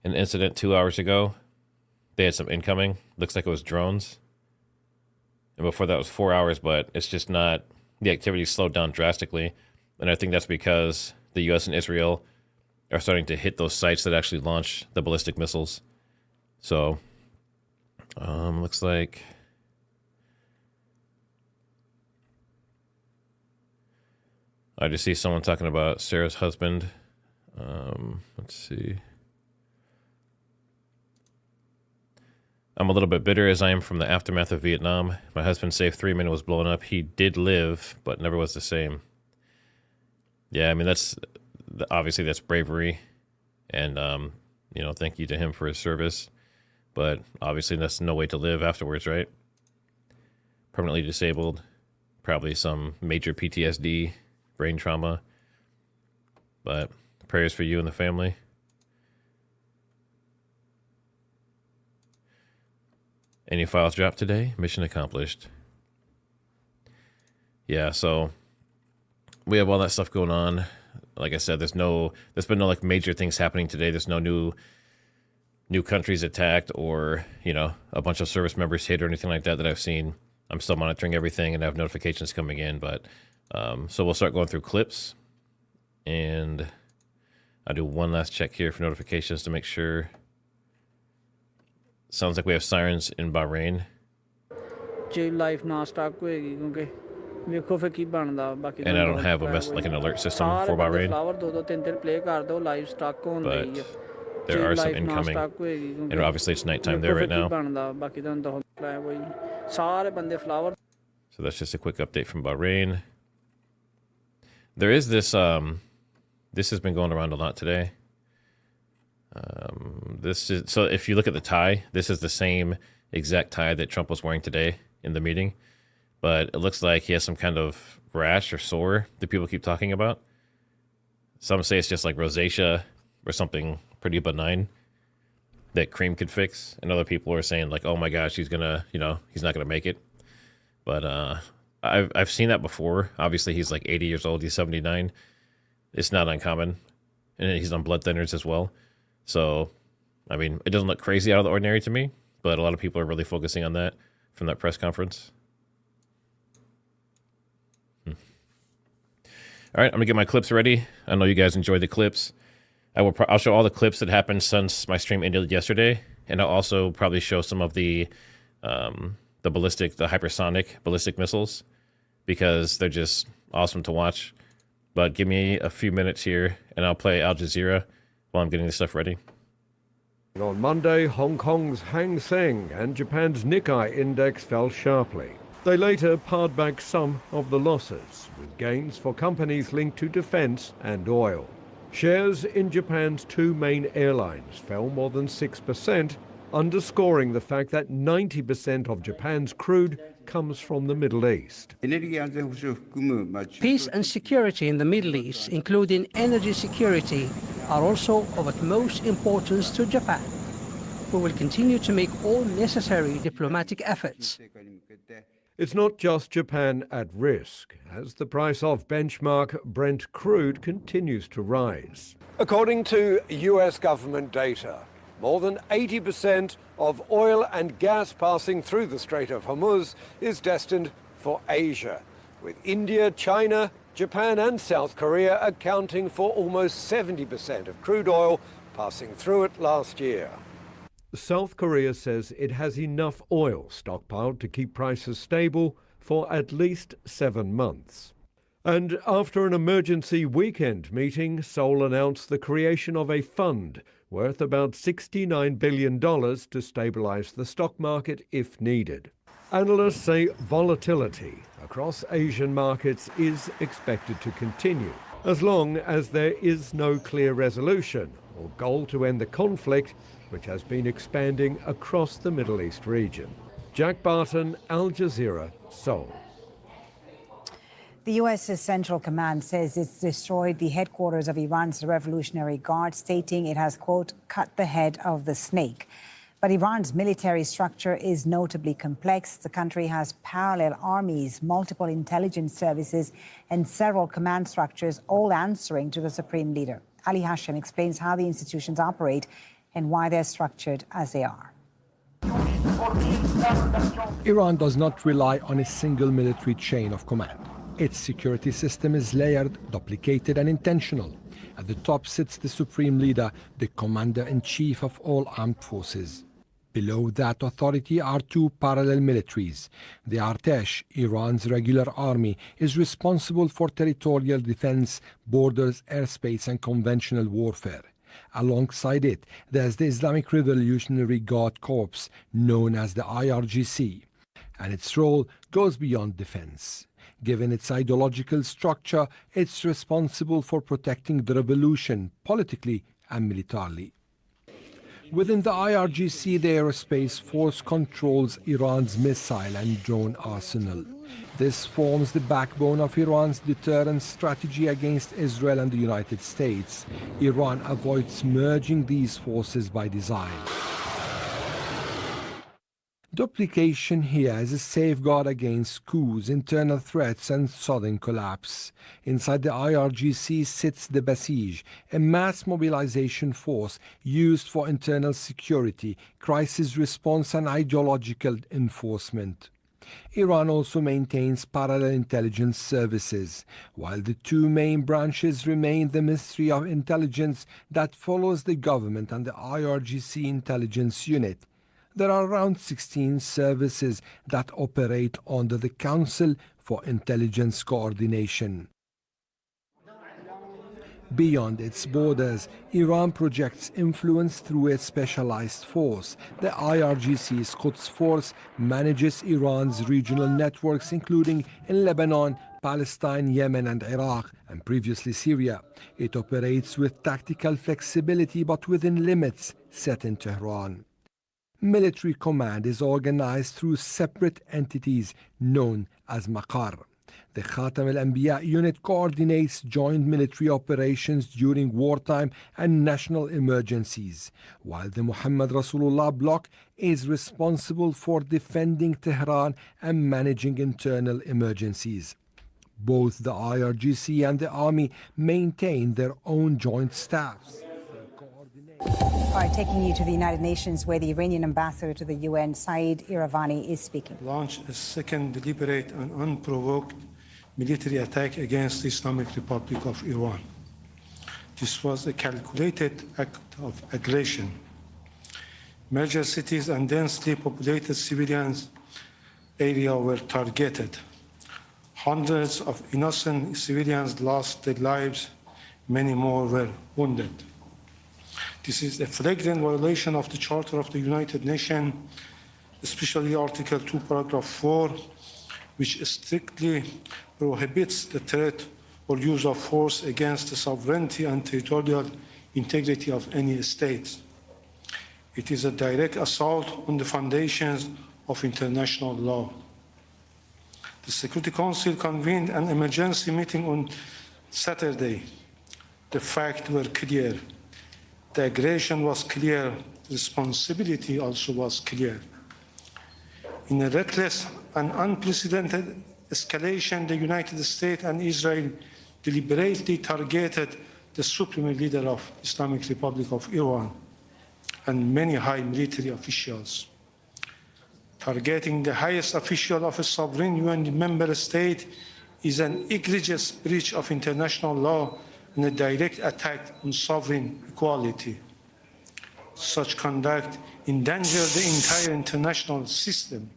an incident 2 hours ago. They had some incoming. Looks like it was drones. And before that was 4 hours, but it's just not, the activity slowed down drastically. And I think that's because the U.S. and Israel are starting to hit those sites that actually launch the ballistic missiles. So, looks like I just see someone talking about Sarah's husband. Let's see. I'm a little bit bitter as I am from the aftermath of Vietnam. My husband saved 3 men and was blown up. He did live, but never was the same. Yeah, I mean, obviously that's bravery. And, thank you to him for his service. But obviously that's no way to live afterwards, right? permanently disabled, probably some major PTSD, brain trauma. But prayers for you and the family. Any files dropped today? Mission accomplished. Yeah, so we have all that stuff going on. Like I said, there's been no like major things happening today. There's no new countries attacked or, you know, a bunch of service members hit or anything like that I've seen. I'm still monitoring everything and I have notifications coming in, but so we'll start going through clips, and I'll do one last check here for notifications to make sure. Sounds like we have sirens in Bahrain. And I don't have like an alert system for Bahrain, but there are some incoming. And obviously it's nighttime there right now. So that's just a quick update from Bahrain. There is this, this has been going around a lot today. So if you look at the tie, this is the same exact tie that Trump was wearing today in the meeting. But it looks like he has some kind of rash or sore that people keep talking about. Some say it's just like rosacea or something pretty benign that cream could fix. And other people are saying like, oh my gosh, he's not gonna make it. But I've seen that before. Obviously he's like 80 years old, he's 79. It's not uncommon. And he's on blood thinners as well. So, I mean, it doesn't look crazy out of the ordinary to me, but a lot of people are really focusing on that from that press conference. All right, I'm gonna get my clips ready. I know you guys enjoyed the clips. I'll show all the clips that happened since my stream ended yesterday, and I'll also probably show some of the hypersonic ballistic missiles, because they're just awesome to watch. But give me a few minutes here, and I'll play Al Jazeera while I'm getting this stuff ready. On Monday, Hong Kong's Hang Seng and Japan's Nikkei index fell sharply. They later pared back some of the losses, with gains for companies linked to defense and oil. Shares in Japan's two main airlines fell more than 6%, underscoring the fact that 90% of Japan's crude comes from the Middle East. Peace and security in the Middle East, including energy security, are also of utmost importance to Japan. We will continue to make all necessary diplomatic efforts. It's not just Japan at risk, as the price of benchmark Brent crude continues to rise. According to US government data, more than 80% of oil and gas passing through the Strait of Hormuz is destined for Asia, with India, China, Japan and South Korea accounting for almost 70% of crude oil passing through it last year. South Korea says it has enough oil stockpiled to keep prices stable for at least 7 months. And after an emergency weekend meeting, Seoul announced the creation of a fund worth about $69 billion to stabilize the stock market if needed. Analysts say volatility across Asian markets is expected to continue, as long as there is no clear resolution or goal to end the conflict, which has been expanding across the Middle East region. Jack Barton, Al Jazeera, Seoul. The U.S.'s Central Command says it's destroyed the headquarters of Iran's Revolutionary Guard, stating it has, quote, cut the head of the snake. But Iran's military structure is notably complex. The country has parallel armies, multiple intelligence services, and several command structures, all answering to the supreme leader. Ali Hashem explains how the institutions operate and why they're structured as they are. Iran does not rely on a single military chain of command. Its security system is layered, duplicated, and intentional. At the top sits the supreme leader, the commander-in-chief of all armed forces. Below that authority are two parallel militaries. The Artesh, Iran's regular army, is responsible for territorial defense, borders, airspace, and conventional warfare. Alongside it, there's the Islamic Revolutionary Guard Corps, known as the IRGC, and its role goes beyond defense. Given its ideological structure, it's responsible for protecting the revolution politically and militarily. Within the IRGC, the Aerospace Force controls Iran's missile and drone arsenal. This forms the backbone of Iran's deterrence strategy against Israel and the United States. Iran avoids merging these forces by design. Duplication here is a safeguard against coups, internal threats, and sudden collapse. Inside the IRGC sits the Basij, a mass mobilization force used for internal security, crisis response, and ideological enforcement. Iran also maintains parallel intelligence services, while the two main branches remain the Ministry of Intelligence that follows the government and the IRGC intelligence unit. There are around 16 services that operate under the Council for Intelligence Coordination. Beyond its borders, Iran projects influence through a specialized force. The IRGC's Quds Force manages Iran's regional networks, including in Lebanon, Palestine, Yemen, and Iraq, and previously Syria. It operates with tactical flexibility but within limits set in Tehran. Military command is organized through separate entities known as Maqar. The Khatam al-Anbiya unit coordinates joint military operations during wartime and national emergencies, while the Muhammad Rasulullah bloc is responsible for defending Tehran and managing internal emergencies. Both the IRGC and the army maintain their own joint staffs. All right, taking you to the United Nations, where the Iranian ambassador to the UN, Saeed Iravani, is speaking. Launched a second deliberate and unprovoked military attack against the Islamic Republic of Iran. This was a calculated act of aggression. Major cities and densely populated civilians areas were targeted. Hundreds of innocent civilians lost their lives, many more were wounded. This is a flagrant violation of the Charter of the United Nations, especially Article 2, Paragraph 4, which strictly prohibits the threat or use of force against the sovereignty and territorial integrity of any state. It is a direct assault on the foundations of international law. The Security Council convened an emergency meeting on Saturday. The facts were clear. The aggression was clear. The responsibility also was clear. In a reckless and unprecedented escalation, the United States and Israel deliberately targeted the supreme leader of the Islamic Republic of Iran and many high military officials. Targeting the highest official of a sovereign UN member state is an egregious breach of international law and a direct attack on sovereign equality. Such conduct endangers the entire international system.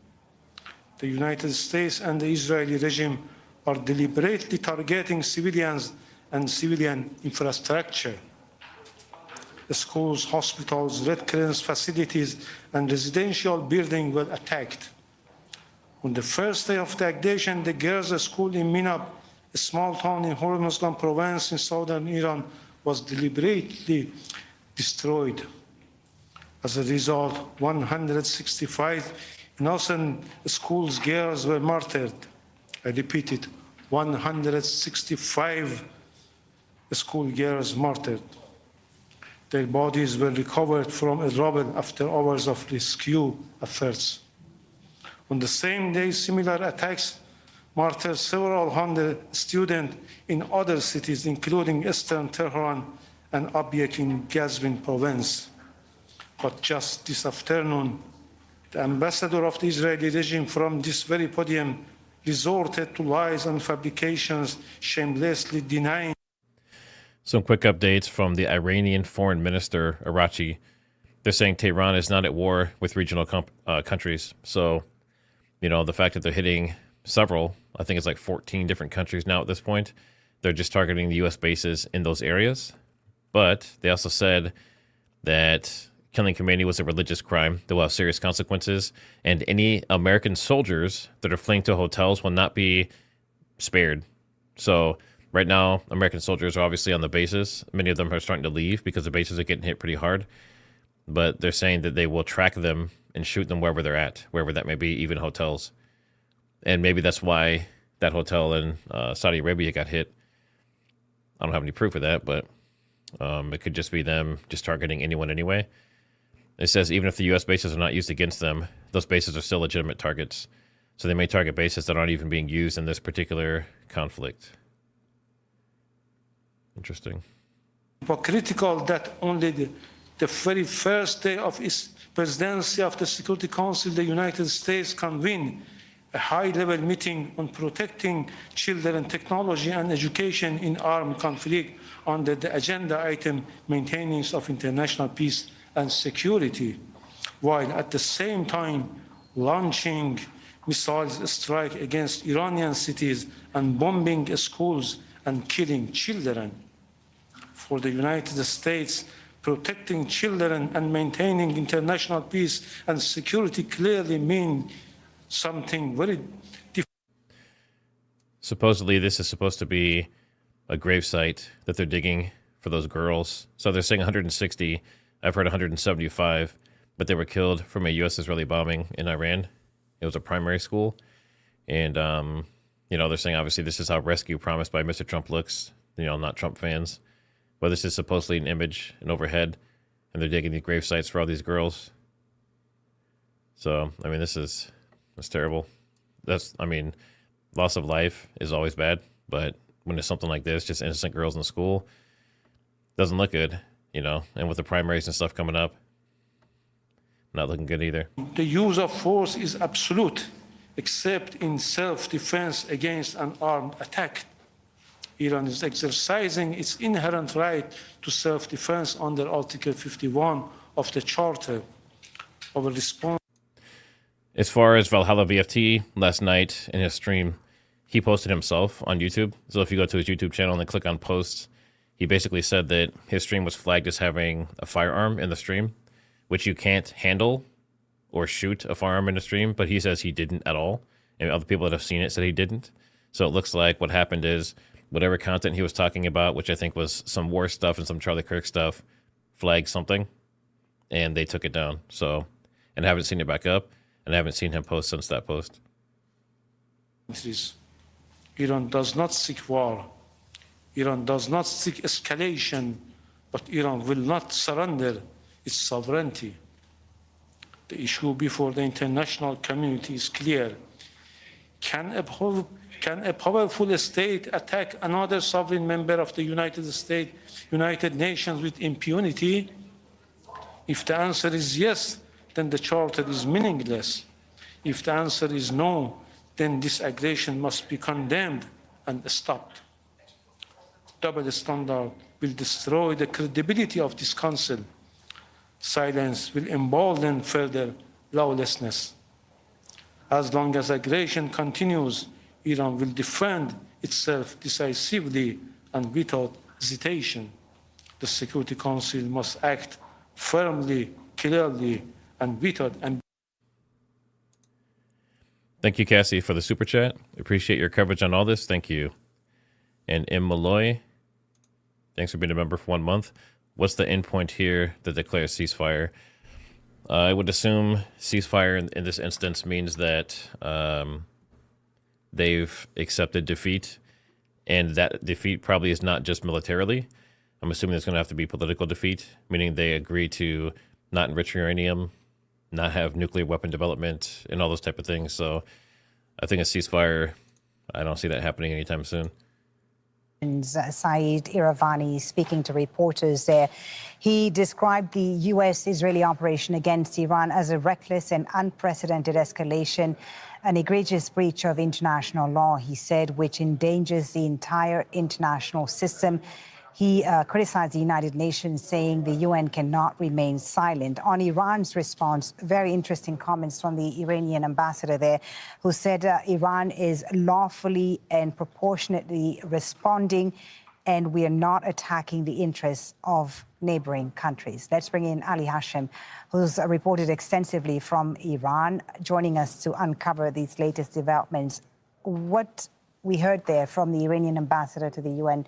The United States and the Israeli regime are deliberately targeting civilians and civilian infrastructure. The schools, hospitals, Red Cross facilities, and residential buildings were attacked. On the first day of the aggression, the girls' school in Minab, a small town in Hormozgan province in southern Iran, was deliberately destroyed. As a result, 165 innocent school girls were martyred. I repeat it, 165 school girls martyred. Their bodies were recovered from a rubble after hours of rescue efforts. On the same day, similar attacks martyred several hundred students in other cities, including eastern Tehran and Abyek in Gazvin province. But just this afternoon, the ambassador of the Israeli regime from this very podium resorted to lies and fabrications, shamelessly denying. Some quick updates from the Iranian foreign minister, Arachi. They're saying Tehran is not at war with regional countries. So, you know, the fact that they're hitting several, I think it's like 14 different countries now at this point, they're just targeting the U.S. bases in those areas. But they also said that killing Khomeini was a religious crime that will have serious consequences, and any American soldiers that are fleeing to hotels will not be spared. So right now, American soldiers are obviously on the bases. Many of them are starting to leave because the bases are getting hit pretty hard. but they're saying that they will track them and shoot them wherever they're at, wherever that may be, even hotels. And maybe that's why that hotel in Saudi Arabia got hit. I don't have any proof of that, but it could just be them just targeting anyone anyway. It says even if the U.S. bases are not used against them, those bases are still legitimate targets. So they may target bases that aren't even being used in this particular conflict. Interesting. Hypocritical that only the very first day of its presidency of the Security Council, the United States convened a high-level meeting on protecting children, technology, and education in armed conflict under the agenda item maintenance of international peace and security, while at the same time launching missiles strike against Iranian cities and bombing schools and killing children. For the United States, protecting children and maintaining international peace and security clearly mean something very different. Supposedly, this is supposed to be a gravesite that they're digging for those girls. So they're saying 160. I've heard 175, but they were killed from a U.S.-Israeli bombing in Iran. It was a primary school. And, they're saying, obviously, this is how rescue promised by Mr. Trump looks. Not Trump fans. But this is supposedly an image, an overhead, and they're digging these grave sites for all these girls. So, that's terrible. Loss of life is always bad, but when it's something like this, just innocent girls in school, doesn't look good, and with the primaries and stuff coming up, not looking good either. The use of force is absolute, except in self-defense against an armed attack. Iran is exercising its inherent right to self-defense under Article 51 of the Charter. Our response. As far as Valhalla VFT, last night in his stream, he posted himself on YouTube. So if you go to his YouTube channel and then click on posts, he basically said that his stream was flagged as having a firearm in the stream, which you can't handle or shoot a firearm in the stream, but he says he didn't at all. And other people that have seen it said he didn't. So it looks like what happened is whatever content he was talking about, which I think was some war stuff and some Charlie Kirk stuff, flagged something, and they took it down. So, and I haven't seen it back up, and I haven't seen him post since that post. Iran does not seek war. Iran does not seek escalation, but Iran will not surrender its sovereignty. The issue before the international community is clear. Can a powerful state attack another sovereign member of the United Nations with impunity? If the answer is yes, then the Charter is meaningless. If the answer is no, then this aggression must be condemned and stopped. Double standard will destroy the credibility of this Council. Silence will embolden further lawlessness. As long as aggression continues, Iran will defend itself decisively and without hesitation. The Security Council must act firmly, clearly, and without ambiguity. Thank you, Cassie, for the super chat. Appreciate your coverage on all this. Thank you. And M. Malloy, thanks for being a member for 1 month. What's the end point here that declares ceasefire? I would assume ceasefire in this instance means that they've accepted defeat, and that defeat probably is not just militarily. I'm assuming there's going to have to be political defeat, meaning they agree to not enrich uranium, not have nuclear weapon development, and all those type of things. So I think a ceasefire, I don't see that happening anytime soon. Saeed Iravani speaking to reporters there. He described the U.S.-Israeli operation against Iran as a reckless and unprecedented escalation, an egregious breach of international law, he said, which endangers the entire international system. He criticized the United Nations, saying the UN cannot remain silent. On Iran's response, very interesting comments from the Iranian ambassador there, who said Iran is lawfully and proportionately responding, and we are not attacking the interests of neighboring countries. Let's bring in Ali Hashim, who's reported extensively from Iran, joining us to uncover these latest developments. What we heard there from the Iranian ambassador to the UN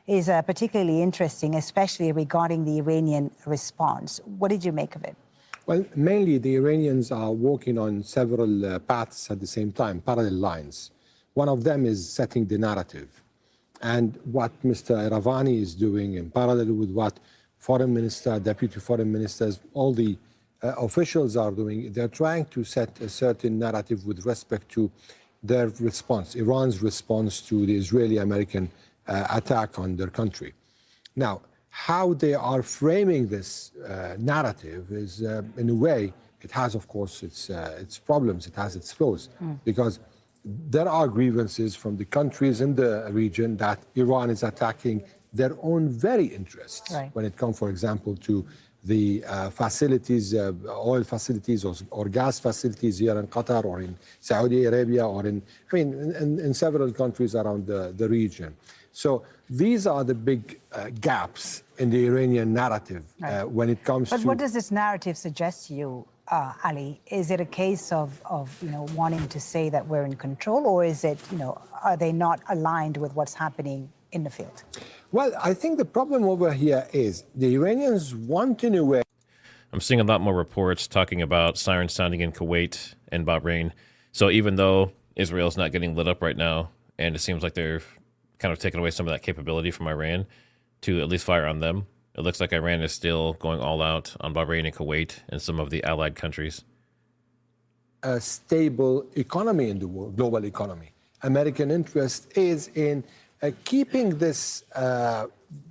is particularly interesting, especially regarding the Iranian response. What did you make of it? Well, mainly the Iranians are working on several paths at the same time, parallel lines. One of them is setting the narrative. And what Mr. Iravani is doing in parallel with what foreign minister, deputy foreign ministers, all the officials are doing, they're trying to set a certain narrative with respect to their response, Iran's response to the Israeli-American attack on their country. Now, how they are framing this narrative is, in a way, it has, of course, its problems, it has its flaws, because there are grievances from the countries in the region that Iran is attacking their own very interests when it comes, for example, to the facilities, oil facilities or gas facilities here in Qatar or in Saudi Arabia or in several countries around the region. So these are the big gaps in the Iranian narrative when it comes to... But what does this narrative suggest to you, Ali? Is it a case of wanting to say that we're in control, or is it, are they not aligned with what's happening in the field? Well, I think the problem over here is the Iranians want in a way... I'm seeing a lot more reports talking about sirens sounding in Kuwait and Bahrain. So even though Israel's not getting lit up right now, and it seems like they're kind of taking away some of that capability from Iran to at least fire on them, it looks like Iran is still going all out on Bahrain and Kuwait and some of the allied countries. A stable economy in the world, global economy. American interest is in keeping this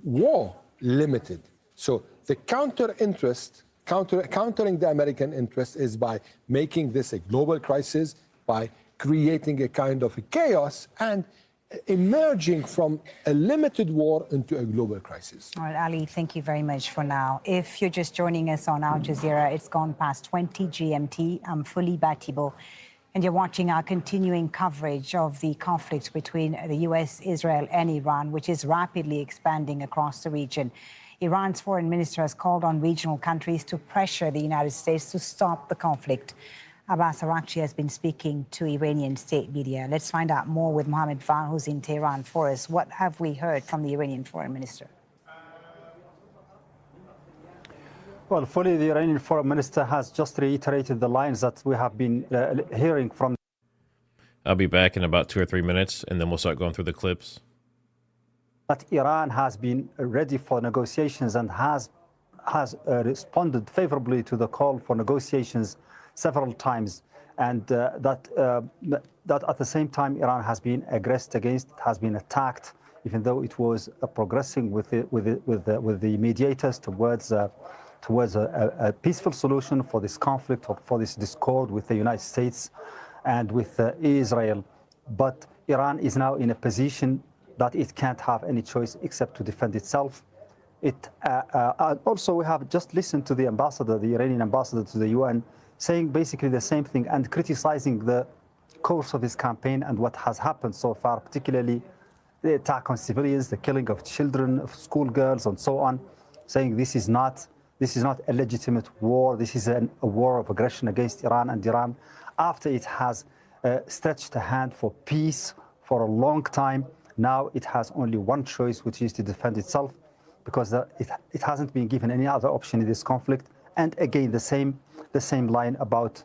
war limited. So the countering the American interest is by making this a global crisis, by creating a kind of a chaos and emerging from a limited war into a global crisis. All right, Ali, thank you very much for now. If you're just joining us on Al Jazeera, it's gone past 20 GMT. I'm Fuli Batibo, and you're watching our continuing coverage of the conflict between the US, Israel, and Iran, which is rapidly expanding across the region. Iran's foreign minister has called on regional countries to pressure the United States to stop the conflict. Abbas Araghchi has been speaking to Iranian state media. Let's find out more with Mohammed Van, who's in Tehran for us. What have we heard from the Iranian foreign minister? Well, fully, the Iranian foreign minister has just reiterated the lines that we have been hearing from. I'll be back in about 2 or 3 minutes, and then we'll start going through the clips. That Iran has been ready for negotiations and has responded favorably to the call for negotiations several times, and that at the same time Iran has been aggressed against, has been attacked, even though it was progressing with the mediators towards a peaceful solution for this conflict or for this discord with the United States and with Israel. But Iran is now in a position that it can't have any choice except to defend itself. Also, we have just listened to the ambassador, the Iranian ambassador to the UN, saying basically the same thing and criticizing the course of his campaign and what has happened so far, particularly the attack on civilians, the killing of children, of schoolgirls, and so on, saying this is not a legitimate war. This is a war of aggression against Iran, and Iran, after it has stretched a hand for peace for a long time, now it has only one choice, which is to defend itself, because it hasn't been given any other option in this conflict. And again, the same line about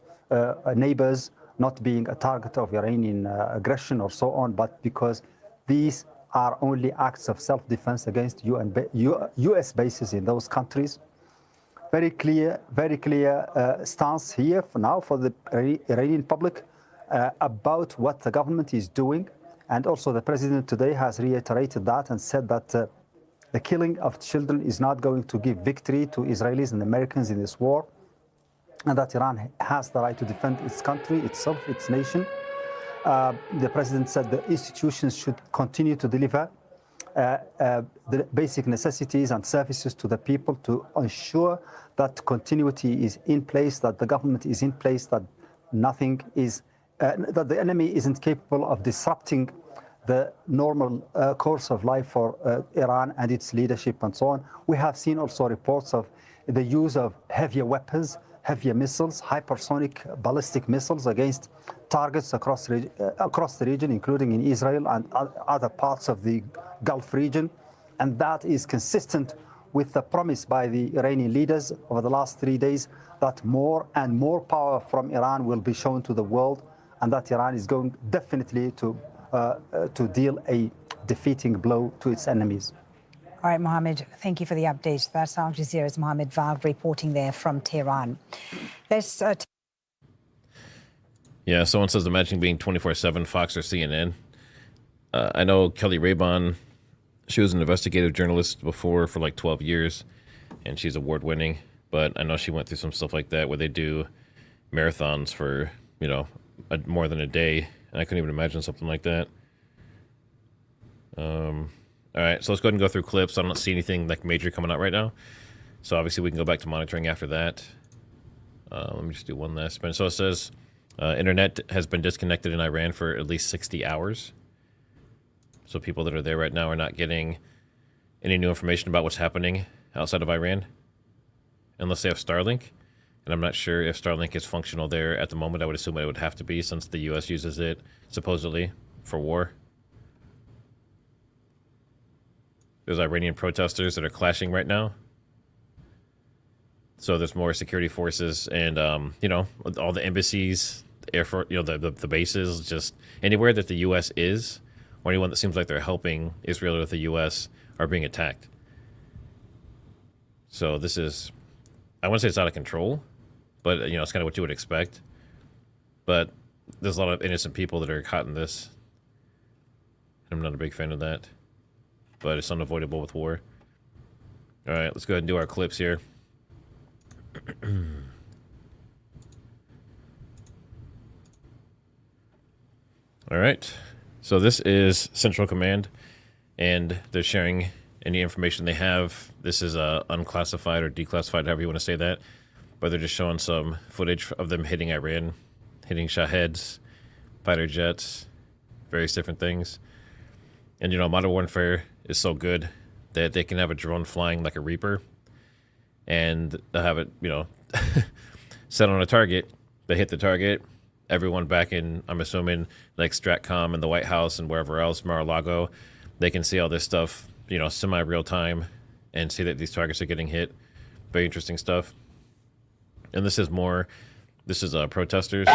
neighbors not being a target of Iranian aggression or so on, but because these are only acts of self-defense against US bases in those countries. Very clear stance here for now for the Iranian public about what the government is doing. And also the president today has reiterated that and said that the killing of children is not going to give victory to Israelis and Americans in this war, and that Iran has the right to defend its country, itself, its nation. The president said the institutions should continue to deliver the basic necessities and services to the people to ensure that continuity is in place, that the government is in place, that nothing is, that the enemy isn't capable of disrupting the normal course of life for Iran and its leadership and so on. We have seen also reports of the use of heavier weapons, heavier missiles, hypersonic ballistic missiles against targets across the region, including in Israel and other parts of the Gulf region. And that is consistent with the promise by the Iranian leaders over the last 3 days that more and more power from Iran will be shown to the world, and that Iran is going definitely to deal a defeating blow to its enemies. All right, Mohammed, thank you for the update. That's Al Jazeera's Mohammed Vaag reporting there from Tehran. Yeah, someone says imagine being 24/7 Fox or CNN. I know Kelly Raybon, she was an investigative journalist before for like 12 years, and she's award-winning. But I know she went through some stuff like that where they do marathons for, you know, more than a day, and I couldn't even imagine something like that. All right, so let's go ahead and go through clips. I don't see anything like major coming out right now, so obviously we can go back to monitoring after that. Let me just do one last spin. So it says internet has been disconnected in Iran for at least 60 hours. So people that are there right now are not getting any new information about what's happening outside of Iran, unless they have Starlink. And I'm not sure if Starlink is functional there at the moment. I would assume it would have to be, since the U.S. uses it, supposedly, for war. There's Iranian protesters that are clashing right now. So there's more security forces and, you know, all the embassies, air force, you know, the bases, just anywhere that the U.S. is, or anyone that seems like they're helping Israel or the U.S. are being attacked. So this is, I wouldn't say it's out of control, but, you know, it's kind of what you would expect. But there's a lot of innocent people that are caught in this. I'm not a big fan of that, but it's unavoidable with war. All right, let's go ahead and do our clips here. All right, so this is Central Command, and they're sharing any information they have. This is unclassified or declassified, however you want to say that, but they're just showing some footage of them hitting Iran, hitting Shaheds, fighter jets, various different things. And, you know, modern warfare is so good that they can have a drone flying like a Reaper, and they'll have it, you know, set on a target. They hit the target. Everyone back in, I'm assuming, like Stratcom and the White House and wherever else, Mar-a-Lago, they can see all this stuff, you know, semi-real time, and see that these targets are getting hit. Very interesting stuff. And this is more, this is protesters.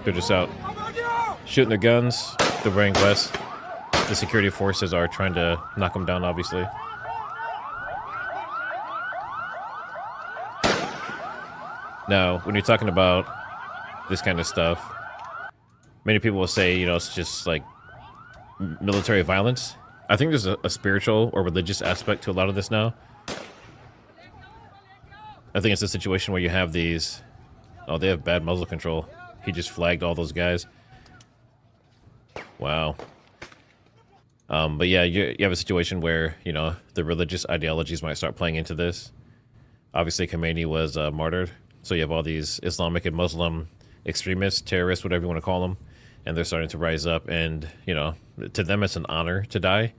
They're just out shooting their guns. They're wearing vests. The security forces are trying to knock them down, obviously. Now, when you're talking about this kind of stuff, many people will say, you know, it's just like military violence. I think there's a spiritual or religious aspect to a lot of this now. I think it's a situation where you have these, oh, they have bad muzzle control. He just flagged all those guys. Wow. But yeah, you have a situation where, you know, the religious ideologies might start playing into this. Obviously, Khomeini was martyred. So you have all these Islamic and Muslim extremists, terrorists, whatever you want to call them. And they're starting to rise up. And, you know, to them, it's an honor to die.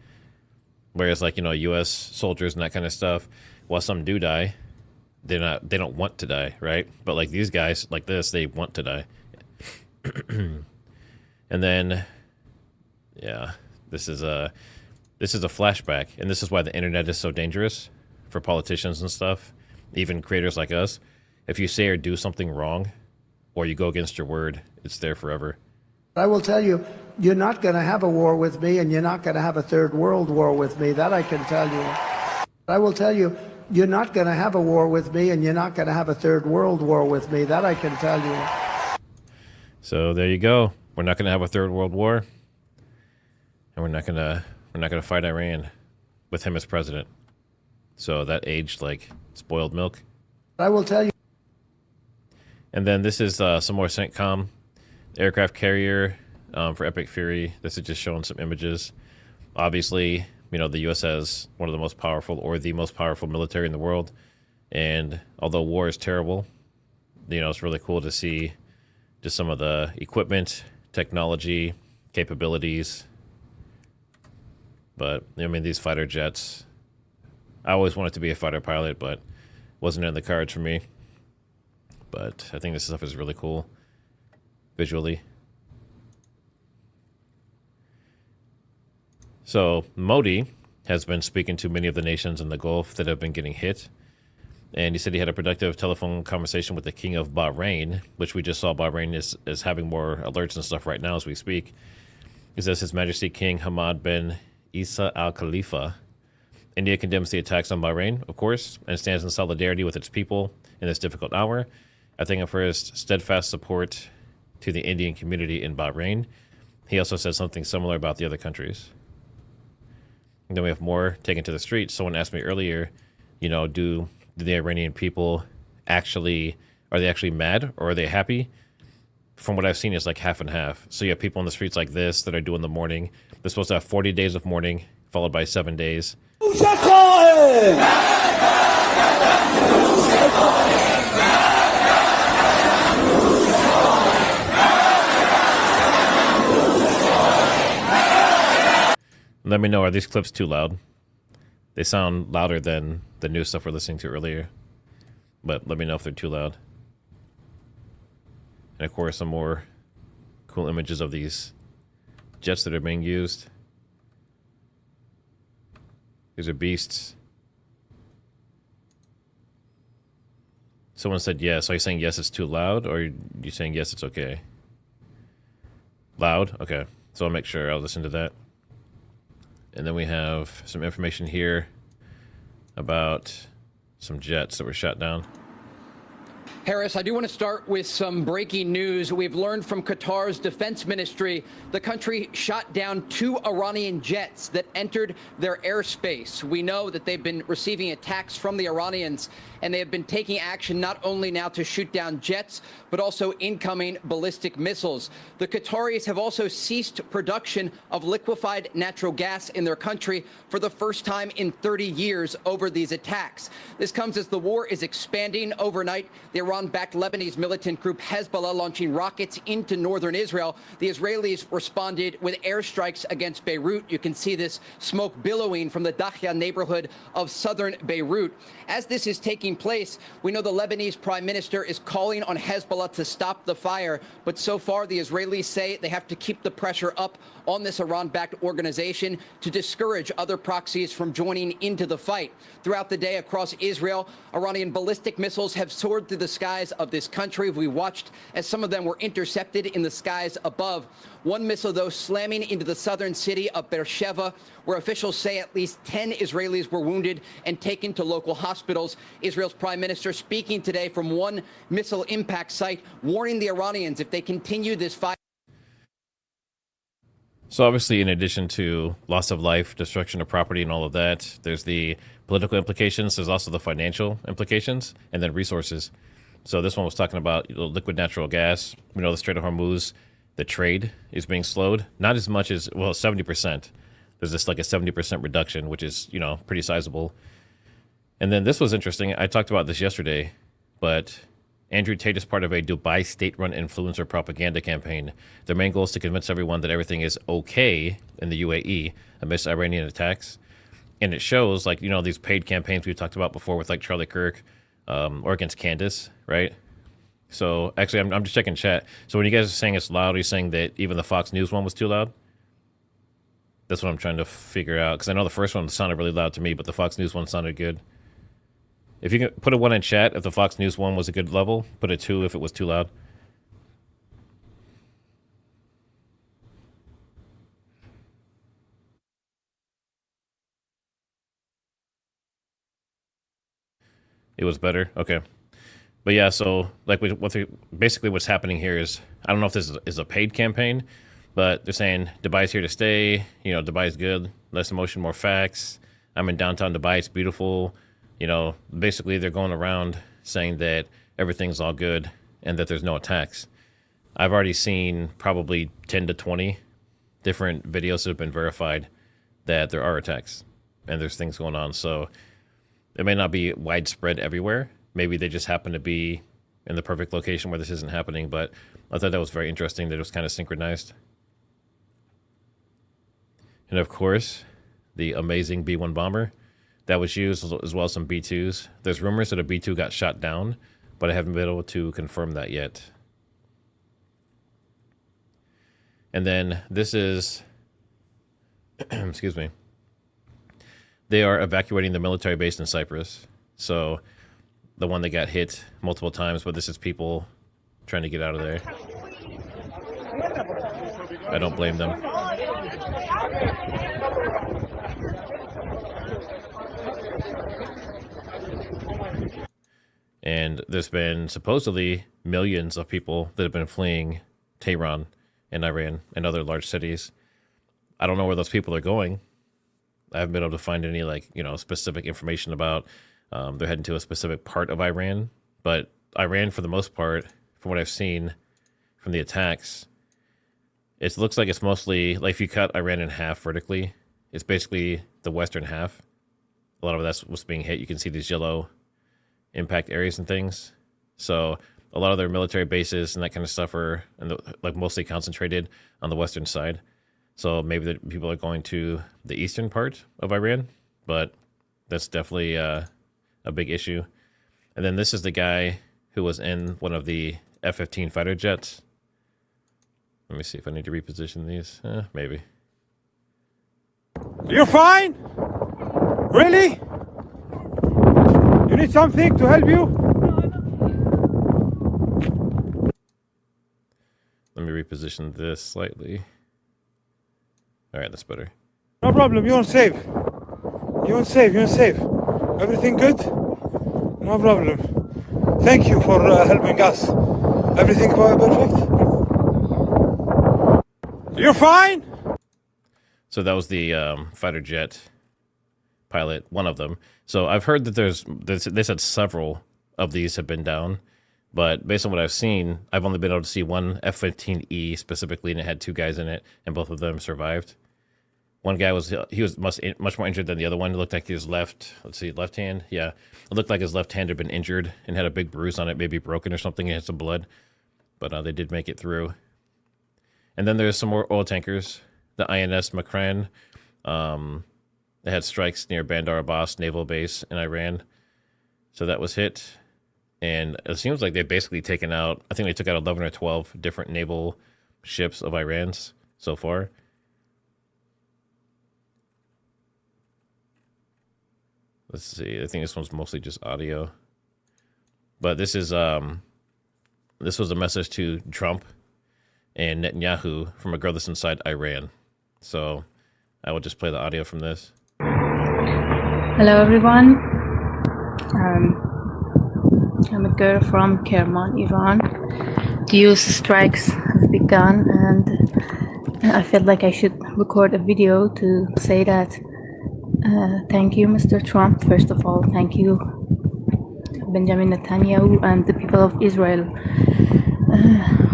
Whereas, like, you know, U.S. soldiers and that kind of stuff, while some do die, they don't want to die, right? But like these guys, like this, they want to die. And then, yeah, this is a flashback, and this is why the internet is so dangerous for politicians and stuff, even creators like us. If you say or do something wrong, or you go against your word, it's there forever. I will tell you, you're not going to have a war with me, and you're not going to have a third world war with me. That I can tell you. I will tell you, you're not going to have a war with me, and you're not going to have a third world war with me. That I can tell you. So there you go. We're not going to have a third world war, and we're not gonna fight Iran with him as president. So that aged like spoiled milk. I will tell you. And then this is some more CENTCOM aircraft carrier for Epic Fury. This is just showing some images. Obviously, you know, the U.S. has one of the most powerful or the most powerful military in the world. And although war is terrible, you know, it's really cool to see just some of the equipment, technology, capabilities. But, I mean, these fighter jets, I always wanted to be a fighter pilot, but wasn't in the cards for me. But I think this stuff is really cool. visually. So Modi has been speaking to many of the nations in the Gulf that have been getting hit. And he said he had a productive telephone conversation with the king of Bahrain, which we just saw Bahrain is having more alerts and stuff right now as we speak. He says His Majesty King Hamad bin Isa Al Khalifa. India condemns the attacks on Bahrain, of course, and stands in solidarity with its people in this difficult hour. I thank him for his steadfast support to the Indian community in Bahrain. He also said something similar about the other countries. And then we have more taken to the streets. Someone asked me earlier, you know, do the Iranian people are they actually mad or are they happy? From what I've seen, it's like half and half. So you have people on the streets like this that are doing the mourning. They're supposed to have 40 days of mourning, followed by 7 days. Let me know, are these clips too loud? They sound louder than the new stuff we're listening to earlier. But let me know if they're too loud. And of course, some more cool images of these jets that are being used. These are beasts. Someone said yes. Are you saying yes, it's too loud? Or are you saying yes, it's okay? Loud? Okay. So I'll make sure I'll listen to that. And then we have some information here about some jets that were shot down. Harris, I do want to start with some breaking news. We've learned from Qatar's defense ministry the country shot down 2 Iranian jets that entered their airspace. We know that they've been receiving attacks from the Iranians, and they have been taking action not only now to shoot down jets, but also incoming ballistic missiles. The Qataris have also ceased production of liquefied natural gas in their country for the first time in 30 years over these attacks. This comes as the war is expanding overnight. The Iran-backed Lebanese militant group Hezbollah launching rockets into northern Israel. The Israelis responded with airstrikes against Beirut. You can see this smoke billowing from the Dahya neighborhood of southern Beirut. As this is taking place, we know the Lebanese prime minister is calling on Hezbollah to stop the fire. But so far, the Israelis say they have to keep the pressure up on this Iran-backed organization to discourage other proxies from joining into the fight. Throughout the day across Israel, Iranian ballistic missiles have soared through the skies of this country. We watched as some of them were intercepted in the skies above. One missile, though, slamming into the southern city of Beersheba, where officials say at least 10 Israelis were wounded and taken to local hospitals. Israel's prime minister speaking today from one missile impact site, warning the Iranians if they continue this fight. So obviously, in addition to loss of life, destruction of property, and all of that, there's the political implications. There's also the financial implications, and then resources. So this one was talking about liquid natural gas. We know the Strait of Hormuz, the trade is being slowed. Not as much as, well, 70%. There's just like a 70% reduction, which is, you know, pretty sizable. And then this was interesting. I talked about this yesterday, but Andrew Tate is part of a Dubai state-run influencer propaganda campaign. Their main goal is to convince everyone that everything is okay in the UAE amidst Iranian attacks. And it shows, like, you know, these paid campaigns we talked about before with, like, Charlie Kirk or against Candace, right? So, actually, I'm just checking chat. So when you guys are saying it's loud, are you saying that even the Fox News one was too loud? That's what I'm trying to figure out, because I know the first one sounded really loud to me, but the Fox News one sounded good. If you can put a 1 in chat, if the Fox News one was a good level, put a 2 if it was too loud. It was better? Okay. But yeah, so like basically what's happening here is, I don't know if this is a paid campaign, but they're saying Dubai's here to stay. You know, Dubai's good. Less emotion, more facts. I'm in downtown Dubai. It's beautiful. You know, basically they're going around saying that everything's all good and that there's no attacks. I've already seen probably 10 to 20 different videos that have been verified that there are attacks and there's things going on. So it may not be widespread everywhere. Maybe they just happen to be in the perfect location where this isn't happening. But I thought that was very interesting that it was kind of synchronized. And of course, the amazing B-1 bomber that was used, as well as some B-2s. There's rumors that a B-2 got shot down, but I haven't been able to confirm that yet. And then this is, excuse me, they are evacuating the military base in Cyprus. So the one that got hit multiple times, but this is people trying to get out of there. I don't blame them. And there's been supposedly millions of people that have been fleeing Tehran and Iran and other large cities. I don't know where those people are going. I haven't been able to find any specific information about they're heading to a specific part of Iran. But Iran, for the most part, from what I've seen from the attacks, it looks like it's mostly, like if you cut Iran in half vertically, it's basically the western half. A lot of that's what's being hit. You can see these yellow impact areas and things. So a lot of their military bases and that kind of stuff are mostly concentrated on the western side. So maybe the people are going to the eastern part of Iran, but that's definitely a big issue. And then this is the guy who was in one of the F-15 fighter jets. Let me see if I need to reposition these. Maybe. You're fine? Really? You need something to help you? Let me reposition this slightly. All right, that's better. No problem, you're safe. You're safe, you're safe. Everything good? No problem. Thank you for helping us. Everything perfect? You're fine? So that was the fighter jet pilot, one of them. So I've heard that they said several of these have been down, but based on what I've seen, I've only been able to see one F-15E specifically, and it had two guys in it, and both of them survived. One guy was much more injured than the other one. It looked like his left hand. Yeah, it looked like his left hand had been injured and had a big bruise on it, maybe broken or something, and had some blood. But they did make it through. And then there's some more oil tankers. The INS Makran, they had strikes near Bandar Abbas naval base in Iran. So that was hit. And it seems like they've basically taken out, I think they took out 11 or 12 different naval ships of Iran's so far. Let's see. I think this one's mostly just audio. But this was a message to Trump and Netanyahu from a girl that's inside Iran. So I will just play the audio from this. Hello everyone. I'm a girl from Kerman, Iran. The US strikes have begun, and I felt like I should record a video to say that thank you, Mr. Trump. First of all, thank you, Benjamin Netanyahu, and the people of Israel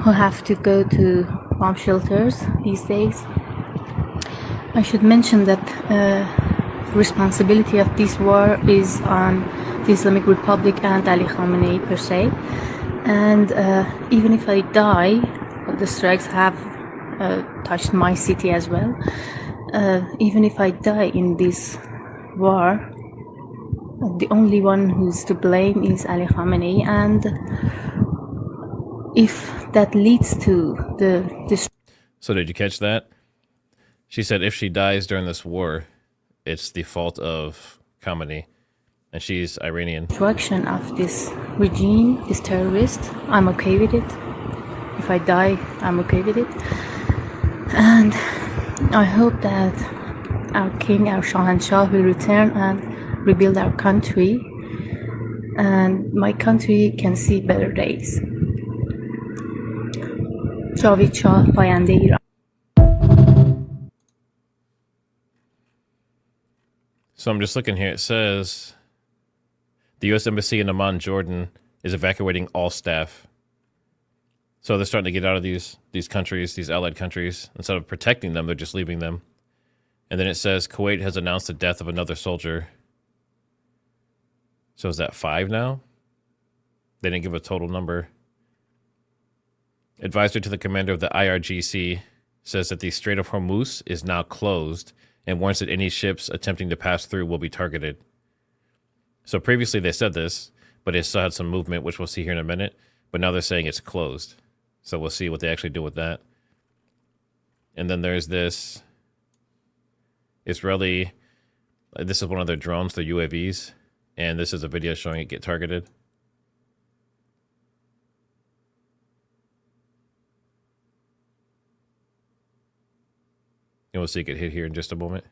who have to go to bomb shelters these days. I should mention that responsibility of this war is on the Islamic Republic and Ali Khamenei per se. And even if I die, the strikes have touched my city as well. Even if I die in this war, the only one who's to blame is Ali Khamenei. And if that leads to the So did you catch that? She said if she dies during this war, it's the fault of Khamenei, and she's Iranian. Destruction of this regime, this terrorist, I'm okay with it. If I die, I'm okay with it. And I hope that our king, our Shahanshah, will return and rebuild our country, and my country can see better days. Javid Shah, Payande Iran. So I'm just looking here. It says the U.S. Embassy in Amman, Jordan, is evacuating all staff. So they're starting to get out of these countries, these allied countries. Instead of protecting them, they're just leaving them. And then it says Kuwait has announced the death of another soldier. So is that 5 now? They didn't give a total number. Advisor to the commander of the IRGC says that the Strait of Hormuz is now closed and warns that any ships attempting to pass through will be targeted. So previously they said this, but they still had some movement, which we'll see here in a minute. But now they're saying it's closed. So we'll see what they actually do with that. And then there's this Israeli, this is one of their drones, their UAVs, and this is a video showing it get targeted. And we'll see it get hit here in just a moment.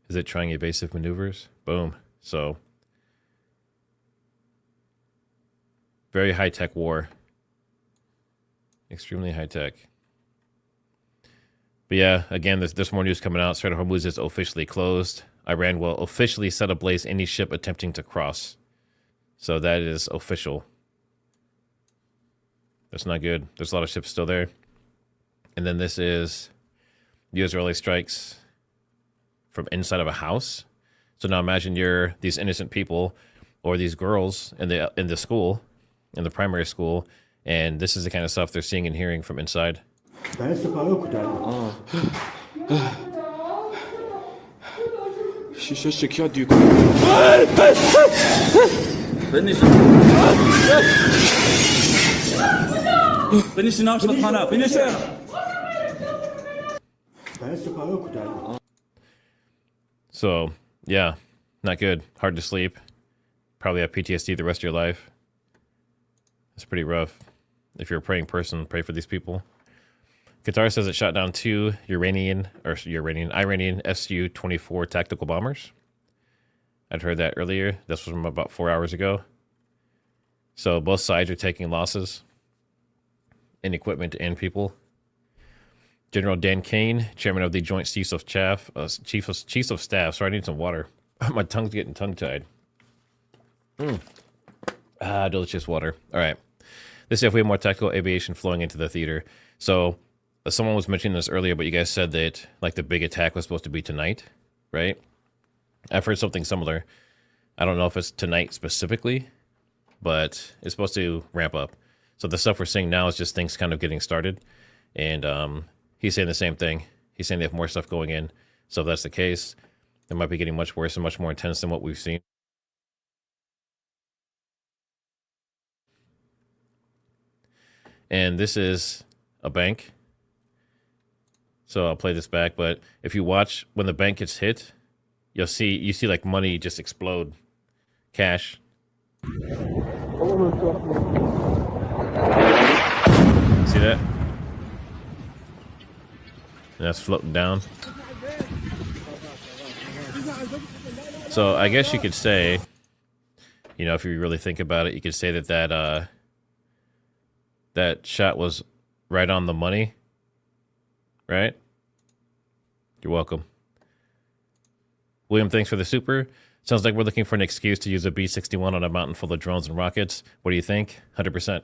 Is it trying evasive maneuvers? Boom. So, very high-tech war. Extremely high-tech. But yeah, again, there's more news coming out. Strait of Hormuz is officially closed. Iran will officially set ablaze any ship attempting to cross. So that is official. That's not good. There's a lot of ships still there. And then this is the Israeli strikes from inside of a house. So now imagine you're these innocent people or these girls in the school, in the primary school, and this is the kind of stuff they're seeing and hearing from inside. So, yeah, not good. Hard to sleep. Probably have PTSD the rest of your life. It's pretty rough. If you're a praying person, pray for these people. Qatar says it shot down 2 Iranian Su-24 tactical bombers. I'd heard that earlier. This was from about 4 hours ago. So both sides are taking losses in equipment and people. General Dan Kane, chairman of the Joint Chiefs of Staff. Sorry, I need some water. My tongue's getting tongue-tied. Delicious water. All right. This is if we have more tactical aviation flowing into the theater. So someone was mentioning this earlier, but you guys said that like the big attack was supposed to be tonight, right? I've heard something similar. I don't know if it's tonight specifically, but it's supposed to ramp up. So the stuff we're seeing now is just things kind of getting started. And he's saying the same thing. He's saying they have more stuff going in. So if that's the case, it might be getting much worse and much more intense than what we've seen. And this is a bank. So I'll play this back. But if you watch when the bank gets hit, you see like money just explode. Cash. See that? And that's floating down. So I guess you could say, you know, if you really think about it, you could say that that shot was right on the money, right? You're welcome. William, thanks for the super. Sounds like we're looking for an excuse to use a B-61 on a mountain full of drones and rockets. What do you think? 100%.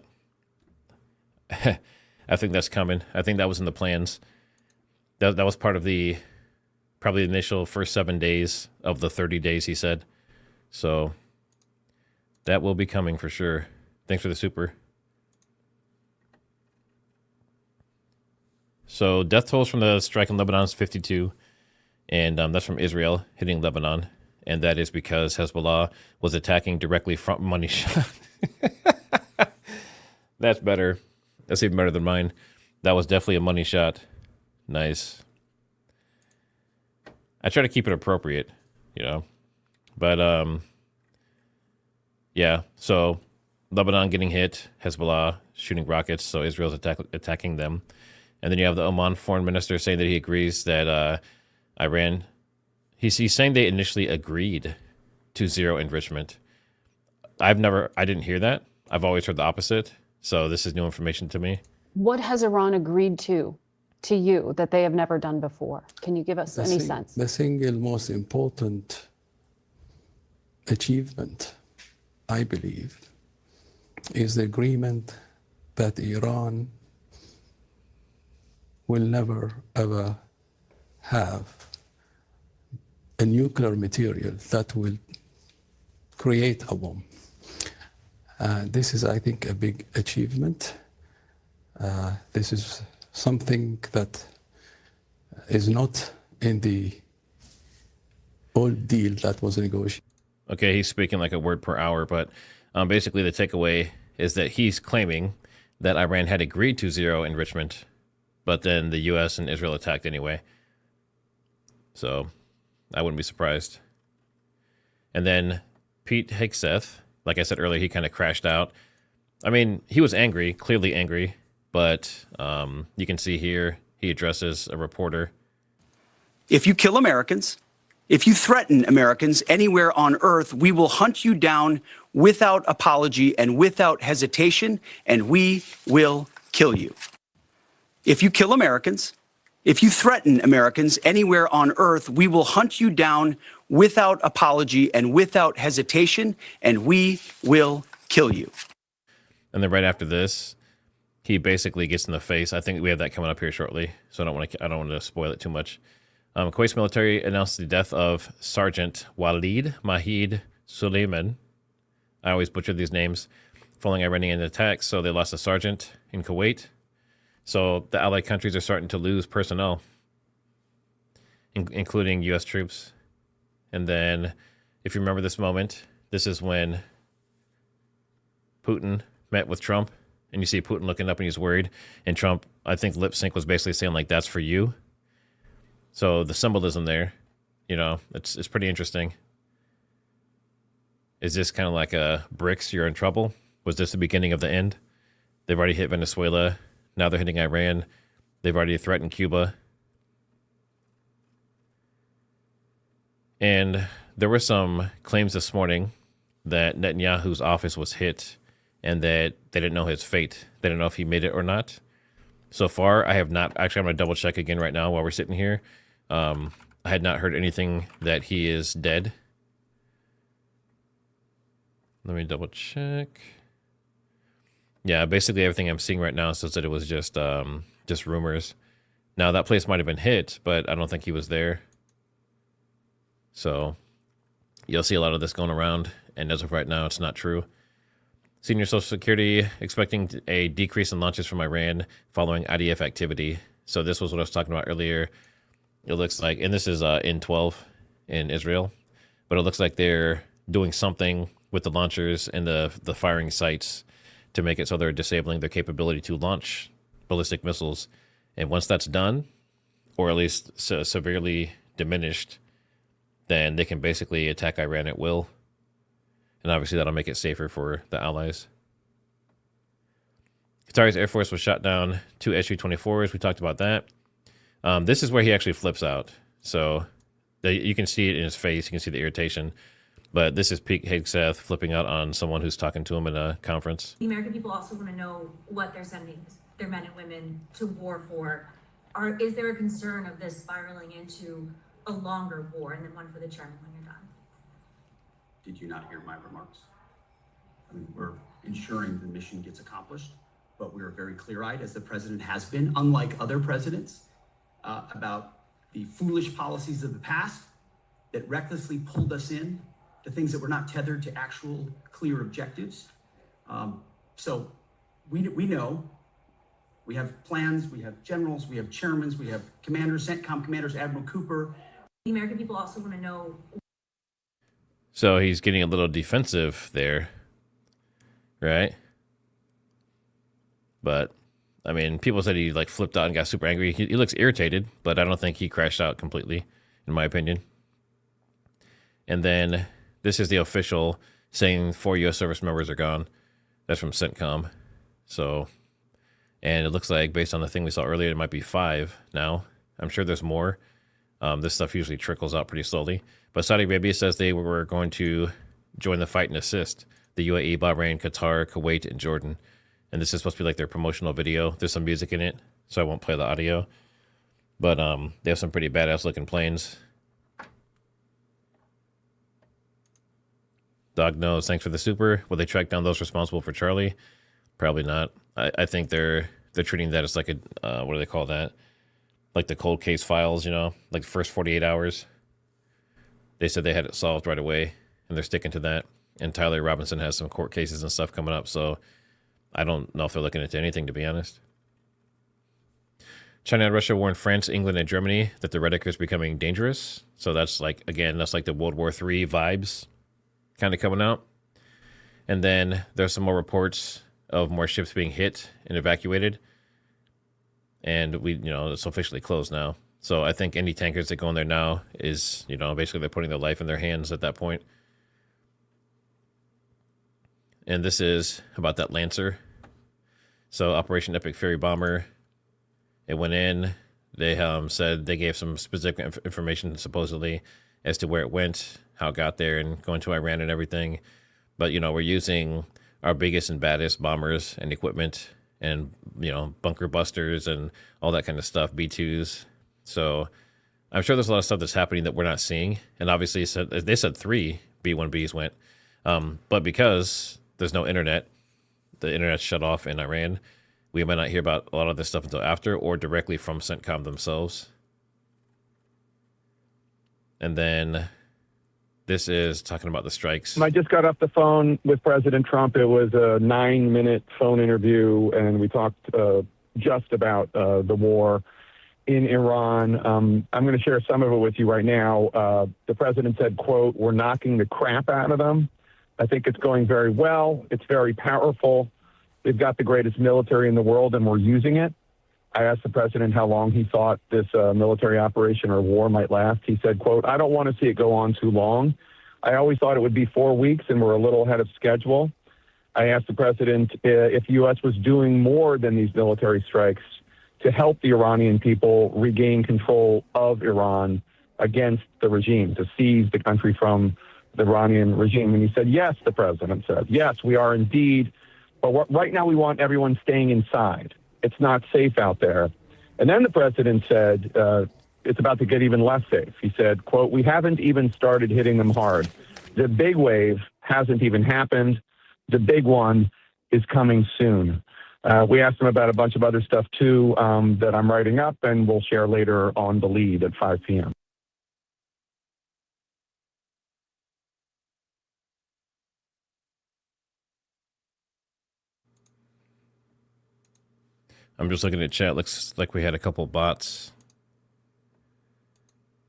I think that's coming. I think that was in the plans. That was part of the probably the initial first 7 days of the 30 days, he said. So that will be coming for sure. Thanks for the super. So death tolls from the strike in Lebanon is 52, and that's from Israel hitting Lebanon, and that is because Hezbollah was attacking directly from money shot. That's better. That's even better than mine. That was definitely a money shot. Nice. I try to keep it appropriate, you know, but yeah. So Lebanon getting hit, Hezbollah shooting rockets, so Israel's attacking them. And then you have the Oman foreign minister saying that he agrees that Iran, he's saying they initially agreed to zero enrichment. I didn't hear that. I've always heard the opposite. So this is new information to me. What has Iran agreed to you that they have never done before? Can you give us any sense? The single most important achievement, I believe, is the agreement that Iran will never, ever have a nuclear material that will create a bomb. This is, I think, a big achievement. This is something that is not in the old deal that was negotiated. Okay, he's speaking like a word per hour, but basically the takeaway is that he's claiming that Iran had agreed to zero enrichment, but then the U.S. and Israel attacked anyway. So I wouldn't be surprised. And then Pete Hegseth, like I said earlier, he kind of crashed out. I mean, he was angry, clearly angry, but you can see here he addresses a reporter. If you kill Americans, if you threaten Americans anywhere on earth, we will hunt you down without apology and without hesitation, and we will kill you. If you kill Americans, if you threaten Americans anywhere on earth, we will hunt you down without apology and without hesitation, and we will kill you. And then right after this, he basically gets in the face. I think we have that coming up here shortly, so I don't want to spoil it too much. Kuwait's military announced the death of Sergeant Walid Mahid Suleiman. I always butcher these names. Following Iranian attacks, so they lost a sergeant in Kuwait. So the allied countries are starting to lose personnel, including U.S. troops. And then, if you remember this moment, this is when Putin met with Trump, and you see Putin looking up and he's worried. And Trump, I think lip sync was basically saying, like, that's for you. So the symbolism there, you know, it's pretty interesting. Is this kind of like a BRICS, you're in trouble? Was this the beginning of the end? They've already hit Venezuela. Now they're hitting Iran. They've already threatened Cuba. And there were some claims this morning that Netanyahu's office was hit and that they didn't know his fate. They didn't know if he made it or not. So far, I have not. Actually, I'm going to double check again right now while we're sitting here. I had not heard anything that he is dead. Let me double check. Yeah, basically everything I'm seeing right now says that it was just rumors. Now, that place might have been hit, but I don't think he was there. So you'll see a lot of this going around, and as of right now, it's not true. Senior Social Security expecting a decrease in launches from Iran following IDF activity. So this was what I was talking about earlier. It looks like, and this is N12 in Israel, but it looks like they're doing something with the launchers and the firing sites to make it so they're disabling their capability to launch ballistic missiles. And once that's done, or at least severely diminished, then they can basically attack Iran at will. And obviously that'll make it safer for the allies. Qatar's Air Force was shot down 2 Su-24s. We talked about that. This is where he actually flips out. So you can see it in his face. You can see the irritation. But this is Pete Hegseth flipping out on someone who's talking to him in a conference. The American people also want to know what they're sending their men and women to war for. Is there a concern of this spiraling into a longer war and then one for the chairman when you're done? Did you not hear my remarks? I mean, we're ensuring the mission gets accomplished, but we are very clear-eyed, as the president has been, unlike other presidents, about the foolish policies of the past that recklessly pulled us in to things that were not tethered to actual clear objectives. So we know, we have plans, we have generals, we have chairmans, we have commanders, CENTCOM commanders, Admiral Cooper. The American people also want to know. So he's getting a little defensive there, right? But, I mean, people said he like flipped out and got super angry. He looks irritated, but I don't think he crashed out completely, in my opinion. And then this is the official saying 4 U.S. service members are gone. That's from CENTCOM. So, and it looks like based on the thing we saw earlier, it might be 5 now. I'm sure there's more. This stuff usually trickles out pretty slowly. But Saudi Arabia says they were going to join the fight and assist the UAE, Bahrain, Qatar, Kuwait, and Jordan. And this is supposed to be like their promotional video. There's some music in it, so I won't play the audio. But they have some pretty badass looking planes. Dog knows, thanks for the super. Will they track down those responsible for Charlie? Probably not. I think they're treating that as like a, what do they call that? Like the cold case files, you know, like the first 48 hours. They said they had it solved right away, and they're sticking to that. And Tyler Robinson has some court cases and stuff coming up, so I don't know if they're looking into anything, to be honest. China and Russia warned France, England, and Germany that the rhetoric is becoming dangerous. So that's like, again, that's like the World War III vibes kind of coming out. And then there's some more reports of more ships being hit and evacuated. And it's officially closed now. So I think any tankers that go in there now is, basically they're putting their life in their hands at that point. And this is about that Lancer. So Operation Epic Ferry Bomber, it went in. They said they gave some specific information, supposedly, as to where it went, how it got there, and going to Iran and everything. But, we're using our biggest and baddest bombers and equipment and, bunker busters and all that kind of stuff, B-2s. So I'm sure there's a lot of stuff that's happening that we're not seeing. And obviously, they said 3 B-1Bs went. But because there's no internet, the internet's shut off in Iran, we might not hear about a lot of this stuff until after or directly from CENTCOM themselves. And then this is talking about the strikes. I just got off the phone with President Trump. It was a 9-minute phone interview, and we talked just about the war in Iran. I'm going to share some of it with you right now. The president said, quote, "We're knocking the crap out of them. I think it's going very well. It's very powerful. They've got the greatest military in the world, and we're using it." I asked the president how long he thought this military operation or war might last. He said, quote, "I don't want to see it go on too long. I always thought it would be 4 weeks, and we're a little ahead of schedule." I asked the president if the U.S. was doing more than these military strikes to help the Iranian people regain control of Iran against the regime, to seize the country from the Iranian regime. And he said, yes, the president said, yes, we are indeed. But right now we want everyone staying inside. It's not safe out there. And then the president said, it's about to get even less safe. He said, quote, "We haven't even started hitting them hard. The big wave hasn't even happened. The big one is coming soon." We asked him about a bunch of other stuff, too, that I'm writing up, and we'll share later on The Lead at 5 p.m. I'm just looking at chat. Looks like we had a couple bots.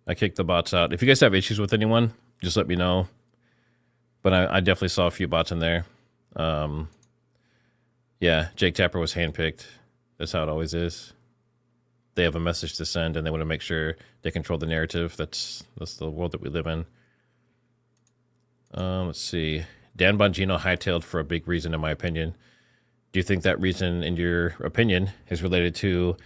I kicked the bots out. If you guys have issues with anyone, just let me know. But I definitely saw a few bots in there. Yeah, Jake Tapper was handpicked. That's how it always is. They have a message to send, and they want to make sure they control the narrative. That's the world that we live in. Let's see. Dan Bongino hightailed for a big reason, in my opinion. Do you think that reason, in your opinion, is related to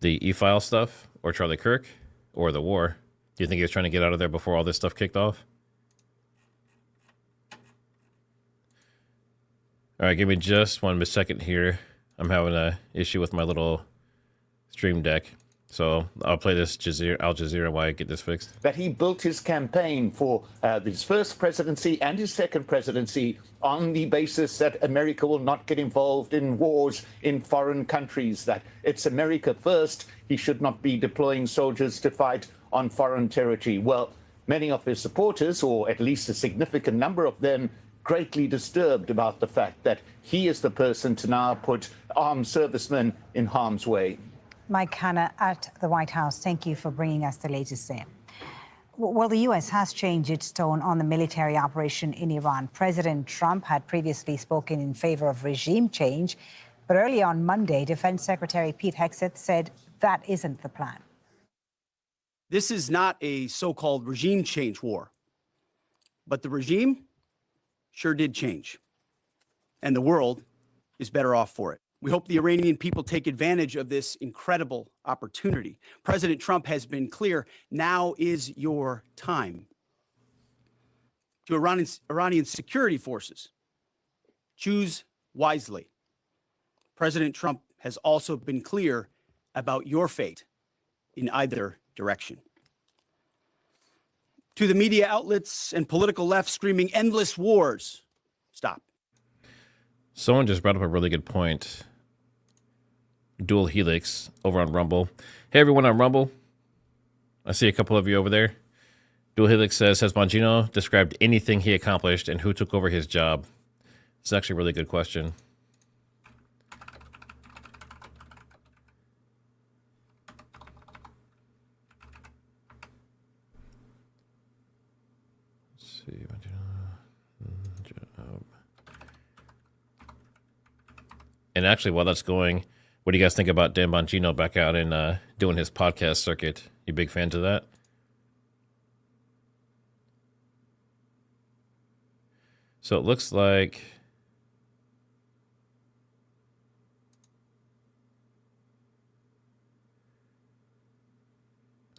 the E-file stuff, or Charlie Kirk, or the war? Do you think he was trying to get out of there before all this stuff kicked off? All right, give me just 1 second here. I'm having an issue with my little stream deck. So I'll play this Al Jazeera while I get this fixed. That he built his campaign for his first presidency and his second presidency on the basis that America will not get involved in wars in foreign countries, that it's America first. He should not be deploying soldiers to fight on foreign territory. Well, many of his supporters, or at least a significant number of them, greatly disturbed about the fact that he is the person to now put armed servicemen in harm's way. Mike Hanna at the White House, thank you for bringing us the latest there. Well, the U.S. has changed its tone on the military operation in Iran. President Trump had previously spoken in favor of regime change, but early on Monday, Defense Secretary Pete Hegseth said that isn't the plan. This is not a so-called regime change war, but the regime sure did change, and the world is better off for it. We hope the Iranian people take advantage of this incredible opportunity. President Trump has been clear, now is your time. To Iranian security forces, choose wisely. President Trump has also been clear about your fate in either direction. To the media outlets and political left screaming endless wars, stop. Someone just brought up a really good point. Dual Helix over on Rumble. Hey, everyone on Rumble. I see a couple of you over there. Dual Helix says, has Bongino described anything he accomplished and who took over his job? It's actually a really good question. Let's see. Job. And actually, while that's going, what do you guys think about Dan Bongino back out and doing his podcast circuit? You big fans of that? So it looks like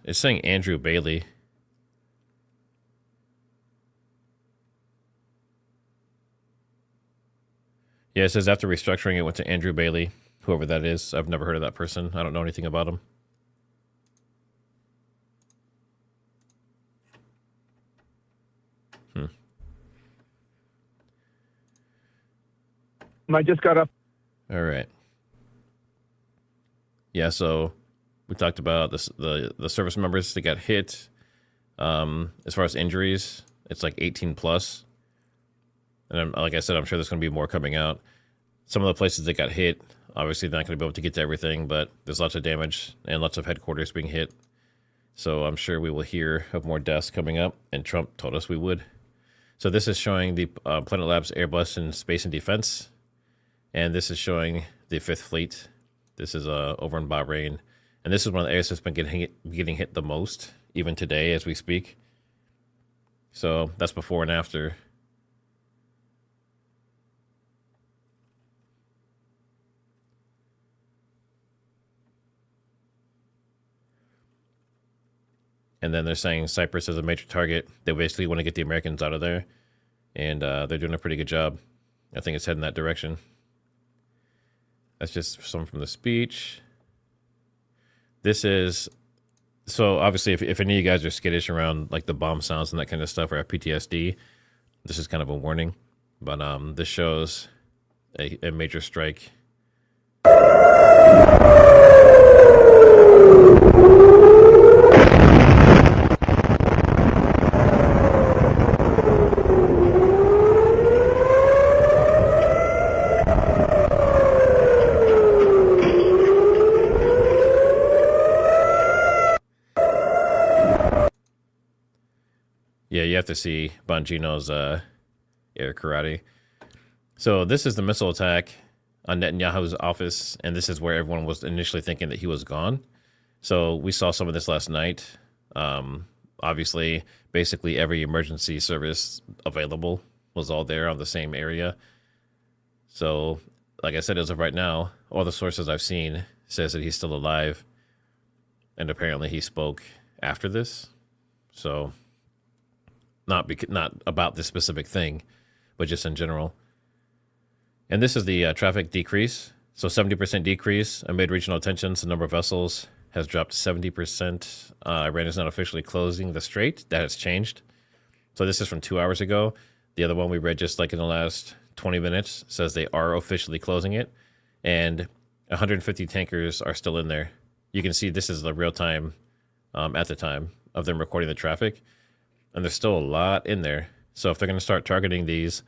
it's saying Andrew Bailey. Yeah, it says after restructuring, it went to Andrew Bailey, whoever that is. I've never heard of that person. I don't know anything about him. I just got up. All right. Yeah, so we talked about this, the service members that got hit. As far as injuries, it's like 18 plus. And like I said, I'm sure there's going to be more coming out. Some of the places that got hit, obviously they're not going to be able to get to everything, but there's lots of damage and lots of headquarters being hit. So I'm sure we will hear of more deaths coming up, and Trump told us we would. So this is showing the Planet Labs Airbus in Space and Defense. And this is showing the Fifth Fleet. This is over in Bahrain. And this is one of the areas that's been getting hit the most, even today as we speak. So that's before and after. And then they're saying Cyprus is a major target. They basically want to get the Americans out of there. And they're doing a pretty good job. I think it's heading that direction. That's just some from the speech. This is, so obviously if any of you guys are skittish around like the bomb sounds and that kind of stuff or have PTSD, this is kind of a warning. But this shows a major strike. Yeah, you have to see Bongino's air karate. So this is the missile attack on Netanyahu's office, and this is where everyone was initially thinking that he was gone. So we saw some of this last night. Obviously, basically every emergency service available was all there on the same area. So, like I said, as of right now, all the sources I've seen says that he's still alive, and apparently he spoke after this. So not about this specific thing, but just in general. And this is the traffic decrease. So 70% decrease amid regional tensions. The number of vessels has dropped 70%. Iran is not officially closing the strait. That has changed. So this is from 2 hours ago. The other one we read just like in the last 20 minutes says they are officially closing it. And 150 tankers are still in there. You can see this is the real time at the time of them recording the traffic. And there's still a lot in there. So if they're going to start targeting these,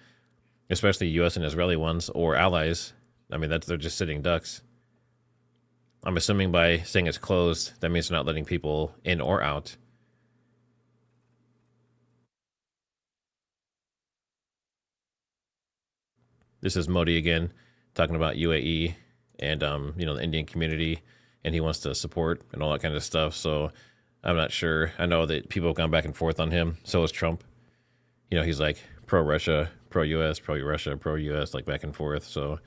especially U.S. and Israeli ones or allies, I mean, they're just sitting ducks. I'm assuming by saying it's closed, that means they're not letting people in or out. This is Modi again, talking about UAE and, the Indian community, and he wants to support and all that kind of stuff. So I'm not sure. I know that people have gone back and forth on him. So is Trump. He's like pro-Russia, pro-US, pro-Russia, pro-US, like back and forth. So,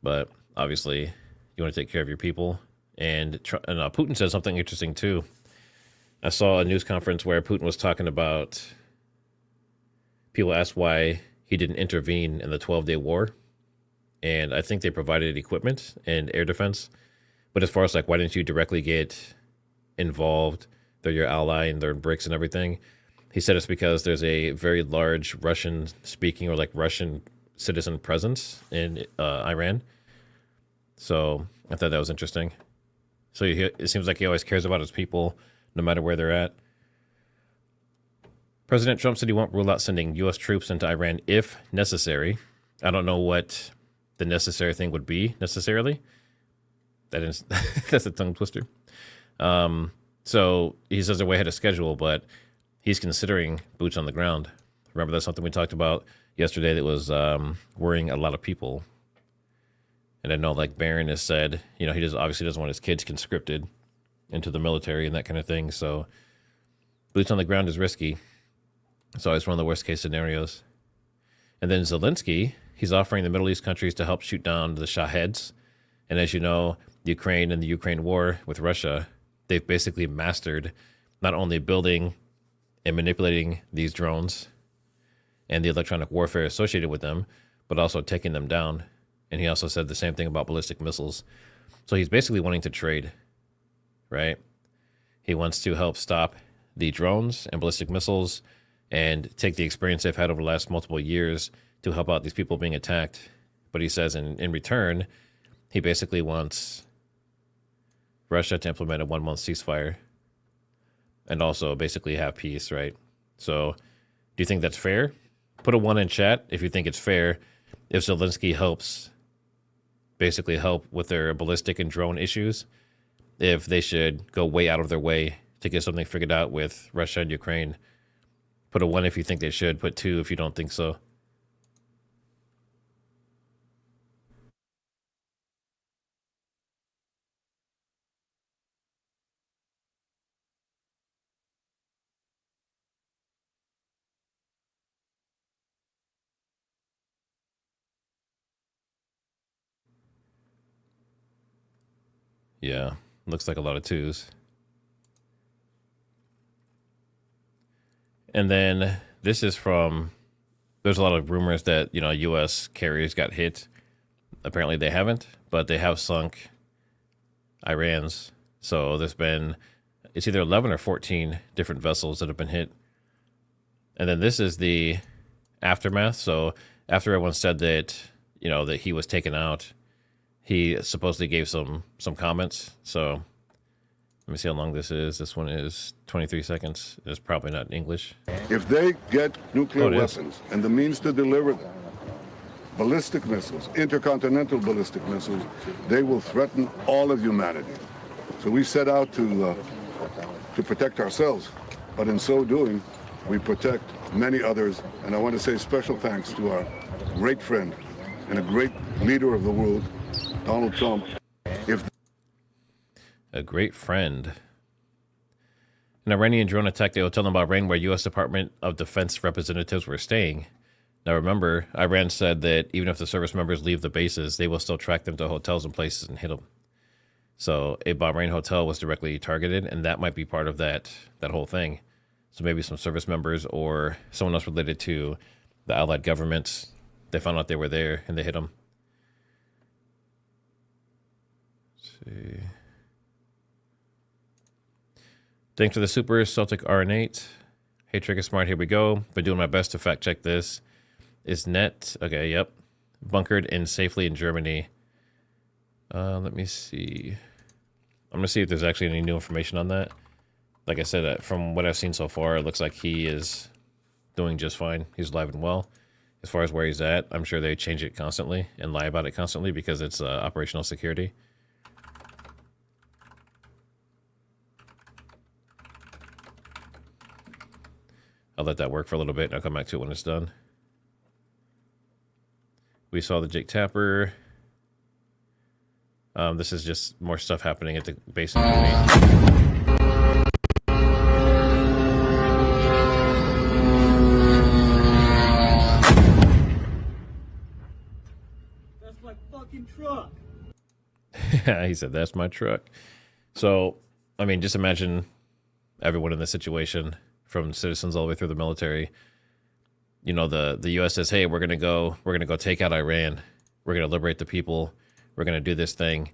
but obviously you want to take care of your people. And Putin said something interesting too. I saw a news conference where Putin was talking about, people asked why he didn't intervene in the 12-day war. And I think they provided equipment and air defense. But as far as like, why didn't you directly get involved? They're your ally and they're in BRICS and everything. He said it's because there's a very large Russian speaking or like Russian citizen presence in Iran. So I thought that was interesting. So it seems like he always cares about his people, no matter where they're at. President Trump said he won't rule out sending U.S. troops into Iran if necessary. I don't know what the necessary thing would be necessarily. That's a tongue twister. So he says they're way ahead of schedule, but he's considering boots on the ground. Remember, that's something we talked about yesterday that was worrying a lot of people. And I know like Barron has said, he obviously doesn't want his kids conscripted into the military and that kind of thing. So boots on the ground is risky. It's always one of the worst case scenarios. And then Zelensky, he's offering the Middle East countries to help shoot down the Shaheds. And as you know, Ukraine and the Ukraine war with Russia, they've basically mastered not only building and manipulating these drones and the electronic warfare associated with them, but also taking them down. And he also said the same thing about ballistic missiles. So he's basically wanting to trade, right? He wants to help stop the drones and ballistic missiles and take the experience they've had over the last multiple years to help out these people being attacked. But he says in return, he basically wants Russia to implement a 1-month ceasefire and also basically have peace, right? So do you think that's fair? Put a 1 in chat if you think it's fair if Zelensky basically help with their ballistic and drone issues, if they should go way out of their way to get something figured out with Russia and Ukraine. Put a 1 if you think they should, put 2 if you don't think so. Yeah, looks like a lot of 2s. And then this is there's a lot of rumors that, U.S. carriers got hit. Apparently they haven't, but they have sunk Iran's. So it's either 11 or 14 different vessels that have been hit. And then this is the aftermath. So after everyone said that, that he was taken out, he supposedly gave some comments. So let me see how long this is. This one is 23 seconds. It's probably not in English. If they get nuclear weapons and the means to deliver them, ballistic missiles, intercontinental ballistic missiles, they will threaten all of humanity. So we set out to protect ourselves, but in so doing, we protect many others. And I want to say special thanks to our great friend and a great leader of the world, Donald Trump. A great friend. An Iranian drone attacked the hotel in Bahrain where U.S. Department of Defense representatives were staying. Now remember, Iran said that even if the service members leave the bases, they will still track them to hotels and places and hit them. So a Bahrain hotel was directly targeted, and that might be part of that whole thing. So maybe some service members or someone else related to the allied governments, they found out they were there and they hit them. Let's see. Thanks for the super Celtic RN8. Hey, TriggerSmart, here we go. Been doing my best to fact check this. Is net, okay, yep. Bunkered in safely in Germany. Let me see. I'm going to see if there's actually any new information on that. Like I said, from what I've seen so far, it looks like he is doing just fine. He's alive and well. As far as where he's at, I'm sure they change it constantly and lie about it constantly because it's operational security. I'll let that work for a little bit and I'll come back to it when it's done. We saw the Jake Tapper. This is just more stuff happening at the base in Kuwait. That's my fucking truck. He said, that's my truck. So, I mean, just imagine everyone in this situation, from citizens all the way through the military. You know, the U.S. says, hey, we're gonna go take out Iran. We're gonna liberate the people. We're gonna do this thing.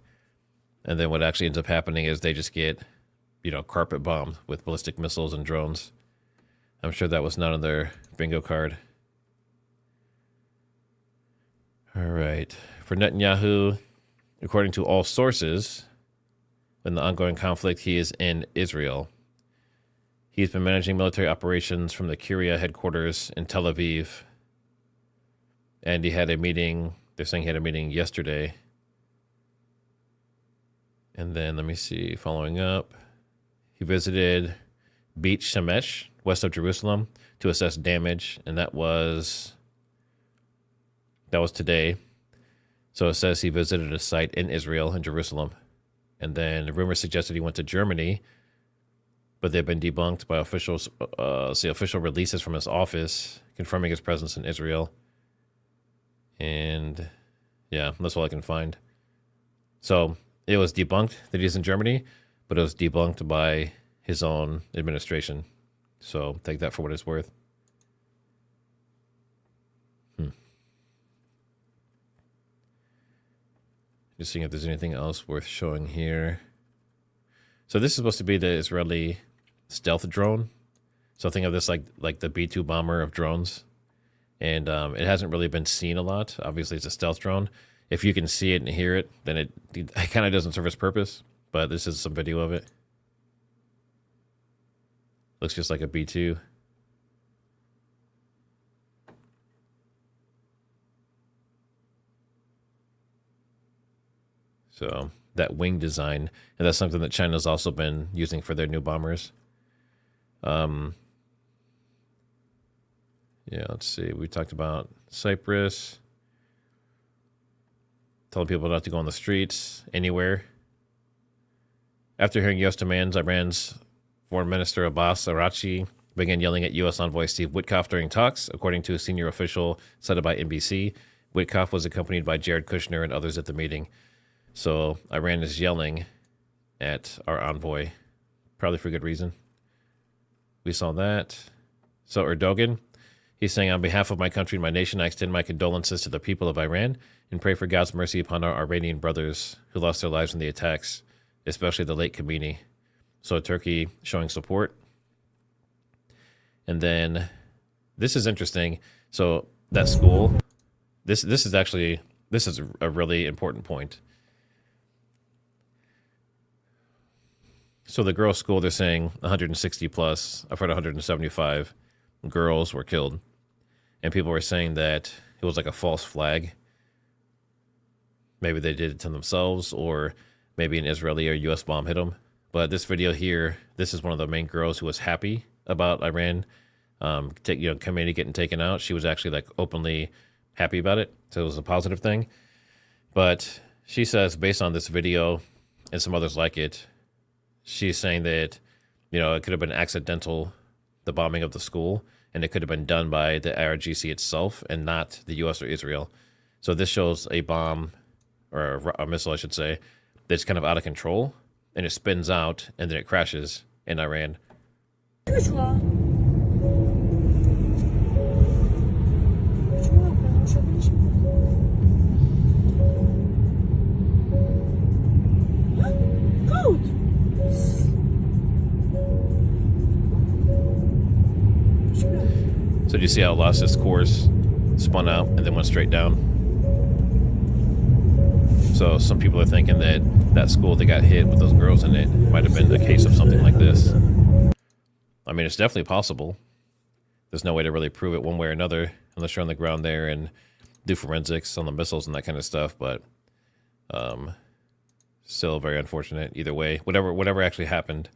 And then what actually ends up happening is they just get, carpet bombed with ballistic missiles and drones. I'm sure that was not on their bingo card. All right. For Netanyahu, according to all sources, in the ongoing conflict, he is in Israel. He's been managing military operations from the Curia headquarters in Tel Aviv. And he had a meeting, they're saying he had a meeting yesterday. And then, let me see, following up, he visited Beit Shemesh, west of Jerusalem, to assess damage. And that was today. So it says he visited a site in Israel, in Jerusalem. And then the rumor suggested he went to Germany, but they've been debunked by officials. Official releases from his office confirming his presence in Israel. And yeah, that's all I can find. So it was debunked that he's in Germany, but it was debunked by his own administration. So take that for what it's worth. Just seeing if there's anything else worth showing here. So this is supposed to be the Israeli stealth drone. So think of this like the B-2 bomber of drones. And it hasn't really been seen a lot. Obviously, it's a stealth drone. If you can see it and hear it, then it kind of doesn't serve its purpose. But this is some video of it. Looks just like a B-2. So that wing design, and that's something that China's also been using for their new bombers. Yeah, let's see. We talked about Cyprus. Telling people not to go on the streets anywhere. After hearing U.S. demands, Iran's Foreign Minister Abbas Araghchi began yelling at U.S. envoy Steve Witkoff during talks, according to a senior official cited by NBC. Witkoff was accompanied by Jared Kushner and others at the meeting. So Iran is yelling at our envoy, probably for good reason. We saw that. So Erdogan, he's saying, on behalf of my country and my nation, I extend my condolences to the people of Iran and pray for God's mercy upon our Iranian brothers who lost their lives in the attacks, especially the late Khamenei. So Turkey showing support. And then this is interesting. So that school, this is a really important point. So the girls' school, they're saying 160 plus, I've heard 175 girls were killed. And people were saying that it was like a false flag. Maybe they did it to themselves, or maybe an Israeli or U.S. bomb hit them. But this video here, this is one of the main girls who was happy about Iran, Khamenei getting taken out. She was actually like openly happy about it. So it was a positive thing. But she says, based on this video and some others like it, she's saying that, it could have been accidental, the bombing of the school, and it could have been done by the IRGC itself and not the U.S. or Israel. So this shows a bomb, or a missile, I should say, that's kind of out of control, and it spins out, and then it crashes in Iran. So do you see how it lost its course, spun out, and then went straight down? So some people are thinking that school that got hit with those girls in it might have been a case of something like this. I mean, it's definitely possible. There's no way to really prove it one way or another unless you're on the ground there and do forensics on the missiles and that kind of stuff. But still very unfortunate either way. Whatever actually happened,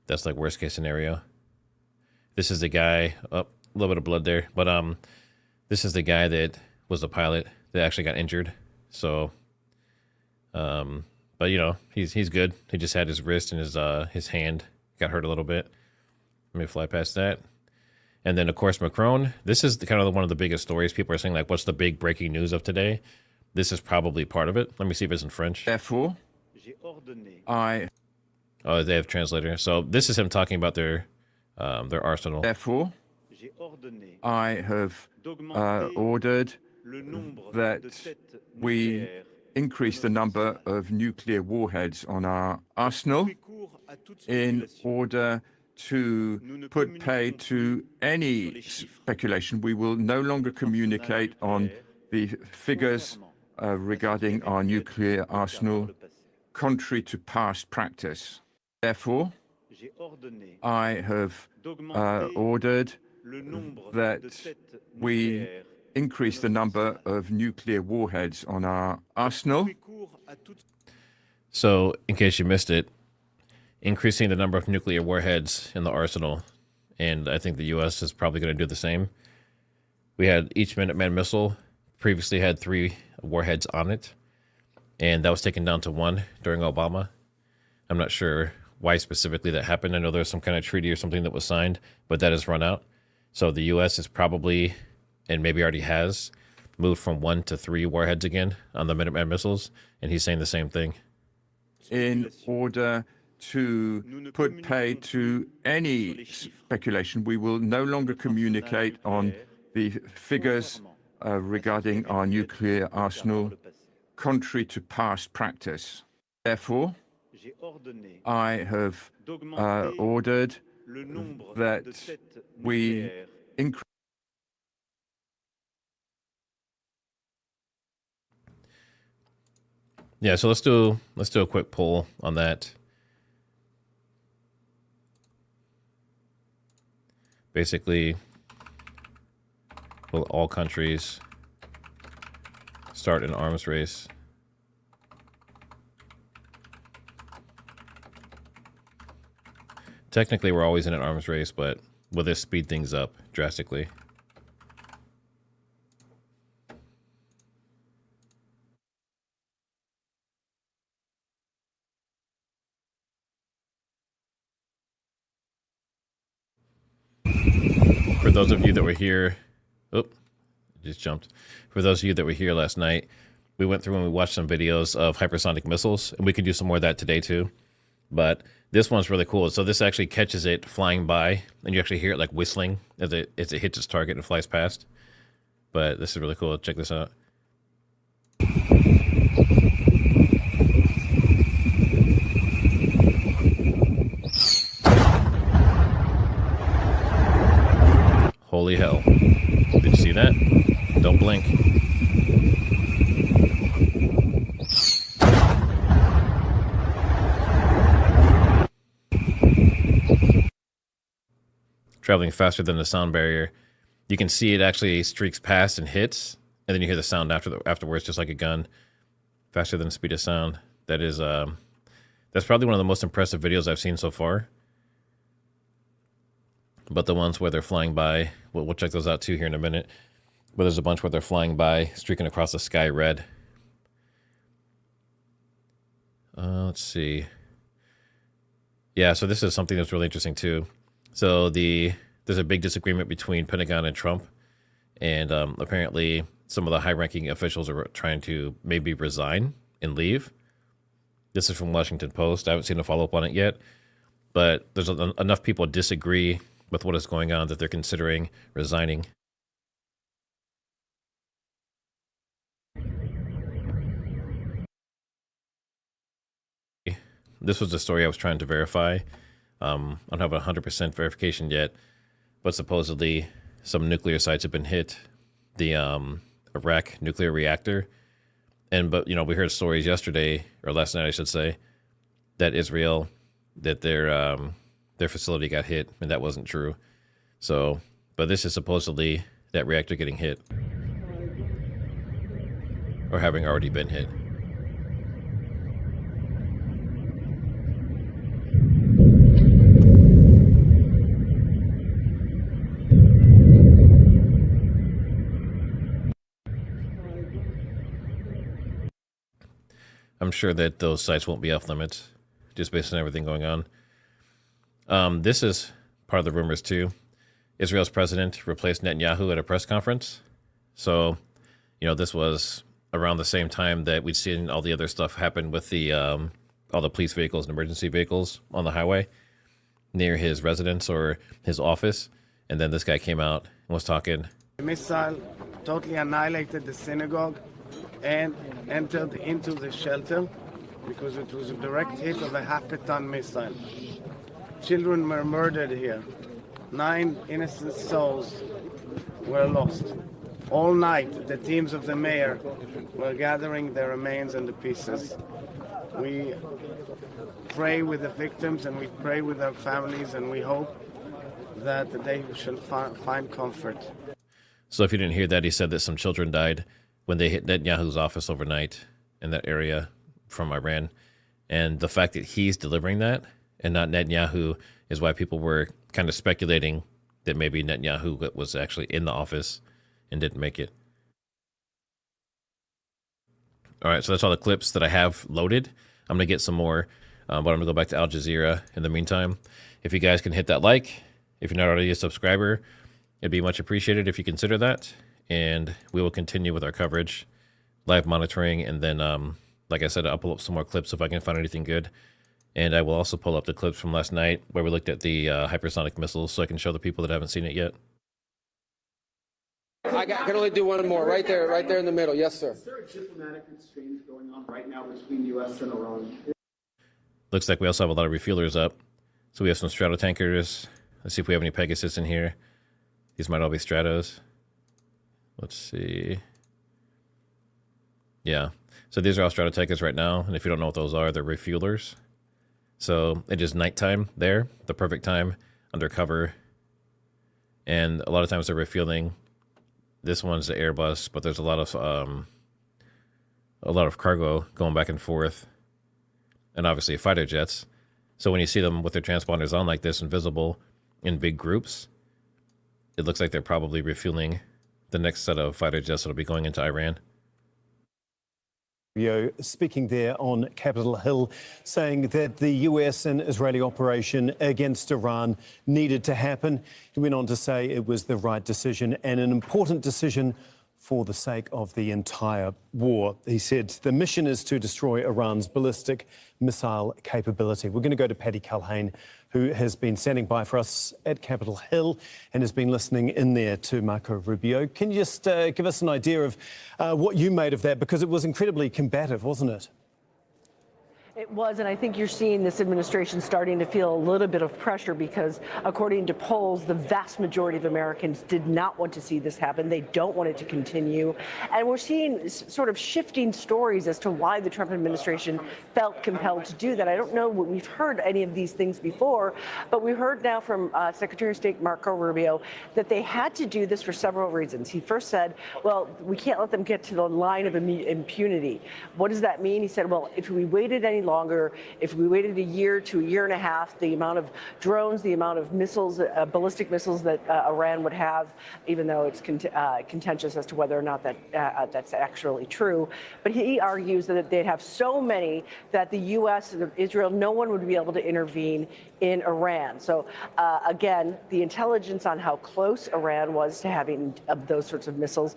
that's like worst case scenario. This is the guy, a little bit of blood there, but this is the guy that was the pilot that actually got injured. So, but he's good. He just had his wrist and his hand got hurt a little bit. Let me fly past that. And then of course Macron. This is kind of one of the biggest stories. People are saying like, what's the big breaking news of today? This is probably part of it. Let me see if it's in French. Therefore, Oh, they have translator. So this is him talking about their arsenal. Therefore, I have ordered that we increase the number of nuclear warheads on our arsenal in order to put pay to any speculation. We will no longer communicate on the figures regarding our nuclear arsenal, contrary to past practice. Therefore, I have ordered that we increase the number of nuclear warheads on our arsenal. So, in case you missed it, increasing the number of nuclear warheads in the arsenal, and I think the U.S. is probably going to do the same. We had each Minuteman missile previously had 3 warheads on it, and that was taken down to 1 during Obama. I'm not sure why specifically that happened. I know there's some kind of treaty or something that was signed, but that has run out. So the U.S. is probably, and maybe already has, moved from 1 to 3 warheads again on the Minuteman missiles, and he's saying the same thing. In order to put pay to any speculation, we will no longer communicate on the figures regarding our nuclear arsenal, contrary to past practice. Therefore, I have ordered that we increase. Yeah, so let's do a quick poll on that. Basically, will all countries start an arms race? Technically, we're always in an arms race, but will this speed things up drastically? For those of you that were here, just jumped. For those of you that were here last night, we went through and we watched some videos of hypersonic missiles, and we can do some more of that today too. But this one's really cool. So this actually catches it flying by, and you actually hear it like whistling as it hits its target and flies past. But this is really cool. Check this out. Holy hell. Did you see that? Don't blink. Traveling faster than the sound barrier. You can see it actually streaks past and hits, and then you hear the sound afterwards, just like a gun. Faster than the speed of sound. That is, that's probably one of the most impressive videos I've seen so far. But the ones where they're flying by, we'll check those out too here in a minute. But there's a bunch where they're flying by, streaking across the sky red. Let's see. Yeah, so this is something that's really interesting too. So there's a big disagreement between Pentagon and Trump, and apparently some of the high-ranking officials are trying to maybe resign and leave. This is from Washington Post. I haven't seen a follow-up on it yet, but there's enough people disagree with what is going on that they're considering resigning. This was the story I was trying to verify. I don't have 100% verification yet, but supposedly some nuclear sites have been hit. The Iraq nuclear reactor, but you know, we heard stories yesterday or last night, I should say, that Israel, that their facility got hit, and that wasn't true. So, but this is supposedly that reactor getting hit, or having already been hit. I'm sure that those sites won't be off limits, just based on everything going on. This is part of the rumors too. Israel's president replaced Netanyahu at a press conference. So, you know, this was around the same time that we'd seen all the other stuff happen with the all the police vehicles and emergency vehicles on the highway near his residence or his office. And then this guy came out and was talking. The missile totally annihilated the synagogue and entered into the shelter because it was a direct hit of a half-ton missile. Children were murdered here. 9 innocent souls were lost. All night, the teams of the mayor were gathering the remains and the pieces. We pray with the victims and we pray with their families, and we hope that they shall find comfort. So if you didn't hear that, he said that some children died when they hit Netanyahu's office overnight in that area from Iran. And the fact that he's delivering that and not Netanyahu is why people were kind of speculating that maybe Netanyahu was actually in the office and didn't make it. All right, so that's all the clips that I have loaded. I'm going to get some more, but I'm going to go back to Al Jazeera in the meantime. If you guys can hit that like, if you're not already a subscriber, it'd be much appreciated if you consider that. And we will continue with our coverage, live monitoring, and then, like I said, I'll pull up some more clips if I can find anything good. And I will also pull up the clips from last night where we looked at the hypersonic missiles so I can show the people that haven't seen it yet. I can only do one more, right there in the middle. Yes, sir. Is there a diplomatic exchange going on right now between U.S. and Iran? Looks like we also have a lot of refuelers up. So we have some Stratotankers. Let's see if we have any Pegasus in here. These might all be Stratos. Let's see. Yeah. So these are all Stratotankers right now. And if you don't know what those are, they're refuelers. So it is nighttime there, the perfect time, undercover. And a lot of times they're refueling. This one's the Airbus, but there's a lot of cargo going back and forth, and obviously fighter jets. So when you see them with their transponders on like this, invisible in big groups, it looks like they're probably refueling the next set of fighter jets that'll be going into Iran. Speaking there on Capitol Hill, saying that the US and Israeli operation against Iran needed to happen. He went on to say it was the right decision and an important decision for the sake of the entire war. He said the mission is to destroy Iran's ballistic missile capability. We're going to go to Paddy Culhane, who has been standing by for us at Capitol Hill and has been listening in there to Marco Rubio. Can you just give us an idea of what you made of that? Because it was incredibly combative, wasn't it? It was, and I think you're seeing this administration starting to feel a little bit of pressure because, according to polls, the vast majority of Americans did not want to see this happen. They don't want it to continue. And we're seeing sort of shifting stories as to why the Trump administration felt compelled to do that. I don't know what we've heard any of these things before, but we heard now from Secretary of State Marco Rubio that they had to do this for several reasons. He first said, well, we can't let them get to the line of impunity. What does that mean? He said, well, if we waited any longer, if we waited a year to a year and a half, the amount of drones, the amount of missiles, ballistic missiles that Iran would have, even though it's contentious as to whether or not that's actually true. But he argues that they'd have so many that the U.S. and Israel, no one would be able to intervene in Iran. So again, the intelligence on how close Iran was to having those sorts of missiles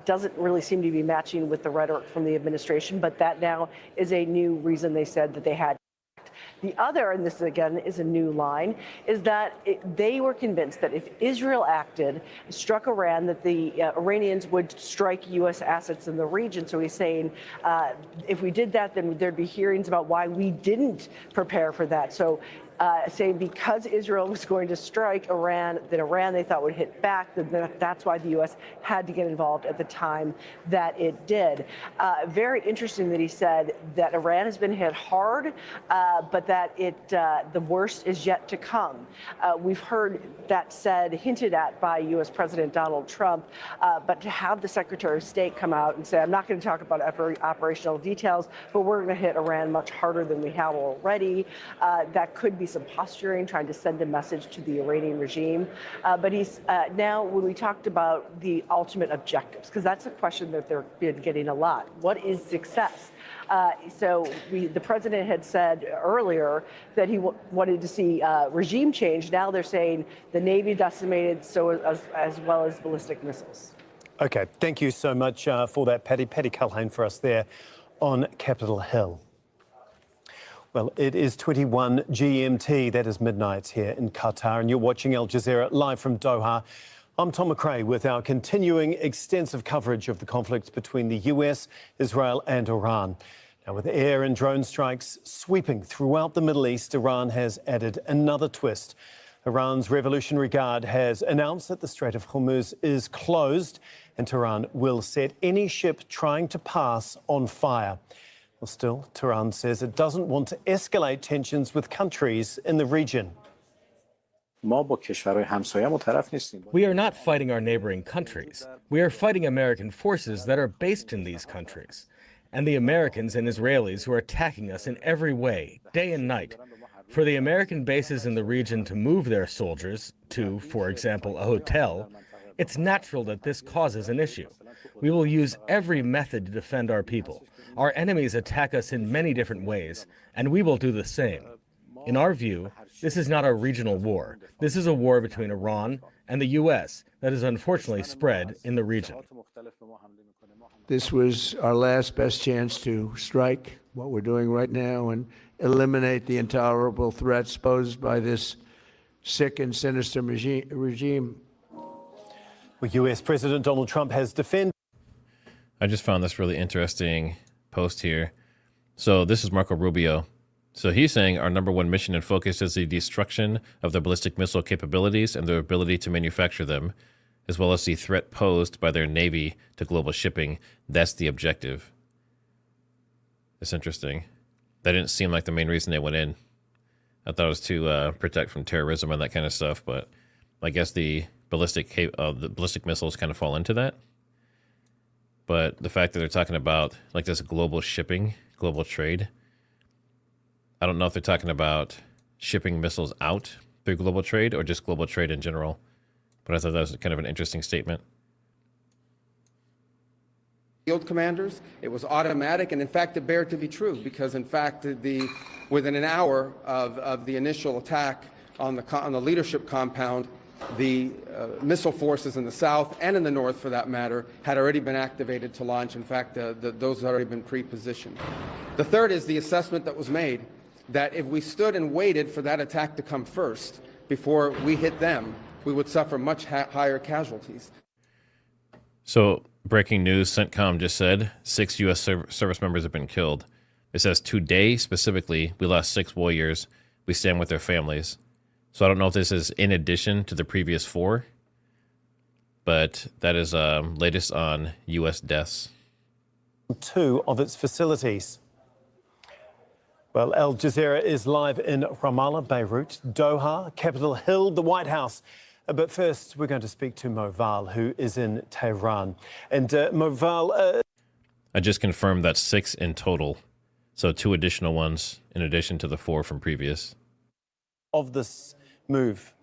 doesn't really seem to be matching with the rhetoric from the administration, but that now is a new reason they said that they had. The other, and this again is a new line, is that they were convinced that if Israel acted, struck Iran, that the Iranians would strike U.S. assets in the region. So he's saying if we did that, then there'd be hearings about why we didn't prepare for that. So saying because Israel was going to strike Iran, that Iran they thought would hit back, that's why the U.S. had to get involved at the time that it did. Very interesting that he said that Iran has been hit hard, but that the worst is yet to come. We've heard that said, hinted at by U.S. President Donald Trump, but to have the Secretary of State come out and say, I'm not going to talk about operational details, but we're going to hit Iran much harder than we have already, that could be some posturing, trying to send a message to the Iranian regime. But he's now, when we talked about the ultimate objectives, because that's a question that they're been getting a lot. What is success? So the president had said earlier that he wanted to see regime change. Now they're saying the Navy decimated, so as well as ballistic missiles. Okay, thank you so much for that, Paddy. Paddy Culhane for us there on Capitol Hill. Well, it is 21 GMT, that is midnight here in Qatar, and you're watching Al Jazeera live from Doha. I'm Tom McRae with our continuing extensive coverage of the conflict between the US, Israel and Iran. Now, with air and drone strikes sweeping throughout the Middle East, Iran has added another twist. Iran's Revolutionary Guard has announced that the Strait of Hormuz is closed and Tehran will set any ship trying to pass on fire. Well, still, Tehran says it doesn't want to escalate tensions with countries in the region. We are not fighting our neighboring countries. We are fighting American forces that are based in these countries, and the Americans and Israelis who are attacking us in every way, day and night. For the American bases in the region to move their soldiers to, for example, a hotel, It's natural that this causes an issue. We will use every method to defend our people. Our enemies attack us in many different ways, and we will do the same. In our view, this is not a regional war. This is a war between Iran and the U.S. that is unfortunately spread in the region. This was our last best chance to strike what we're doing right now and eliminate the intolerable threats posed by this sick and sinister regime. Well, U.S. President Donald Trump has defended. I just found this really interesting post here. So this is Marco Rubio. So he's saying our number one mission and focus is the destruction of the ballistic missile capabilities and their ability to manufacture them, as well as the threat posed by their Navy to global shipping. That's the objective. It's interesting. That didn't seem like the main reason they went in. I thought it was to protect from terrorism and that kind of stuff, but I guess the ballistic missiles kind of fall into that. But the fact that they're talking about like this global shipping, global trade, I don't know if they're talking about shipping missiles out through global trade or just global trade in general. But I thought that was kind of an interesting statement. Field commanders, it was automatic, and in fact it bared to be true, because in fact within an hour of the initial attack on the leadership compound, the missile forces in the south and in the north, for that matter, had already been activated to launch. In fact, those had already been pre-positioned. The third is the assessment that was made that if we stood and waited for that attack to come first before we hit them, we would suffer much higher casualties. So, breaking news, CENTCOM just said 6 U.S. service members have been killed. It says today, specifically, we lost 6 warriors. We stand with their families. So I don't know if this is in addition to the previous 4, but that is latest on U.S. deaths. 2 of its facilities. Well, Al Jazeera is live in Ramallah, Beirut, Doha, Capitol Hill, the White House. But first, we're going to speak to Moval, who is in Tehran. And Moval... I just confirmed that's 6 in total. So 2 additional ones in addition to the 4 from previous. Of this move.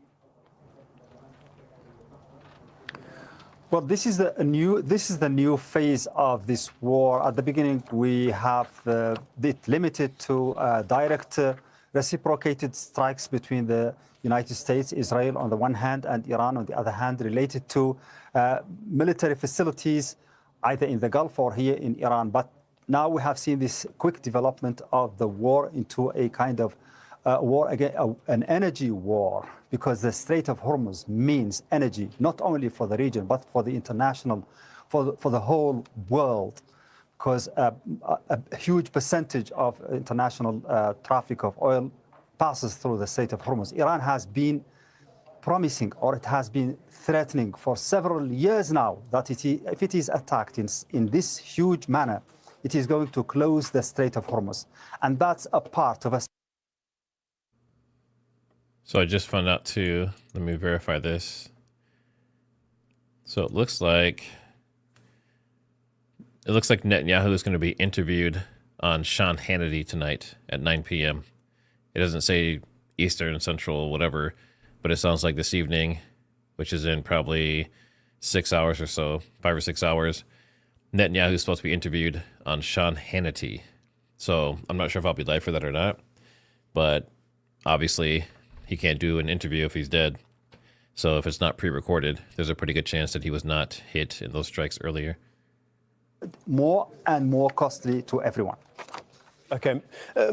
Well, this is the new phase of this war. At the beginning, we have it limited to direct reciprocated strikes between the United States, Israel on the one hand, and Iran on the other hand, related to military facilities, either in the Gulf or here in Iran. But now we have seen this quick development of the war into a kind of war again, an energy war, because the Strait of Hormuz means energy, not only for the region, but for the international, for the whole world, because a huge percentage of international traffic of oil passes through the Strait of Hormuz. Iran has been promising, or it has been threatening for several years now, that if it is attacked in this huge manner, it is going to close the Strait of Hormuz. And that's a part of a... So I just found out too, let me verify this. So it looks like Netanyahu is going to be interviewed on Sean Hannity tonight at 9 p.m. It doesn't say Eastern, Central, whatever, but it sounds like this evening, which is in probably 6 hours or so, 5 or 6 hours, Netanyahu is supposed to be interviewed on Sean Hannity. So I'm not sure if I'll be live for that or not, but obviously he can't do an interview if he's dead. So if it's not pre-recorded, there's a pretty good chance that he was not hit in those strikes earlier. More and more costly to everyone. Okay.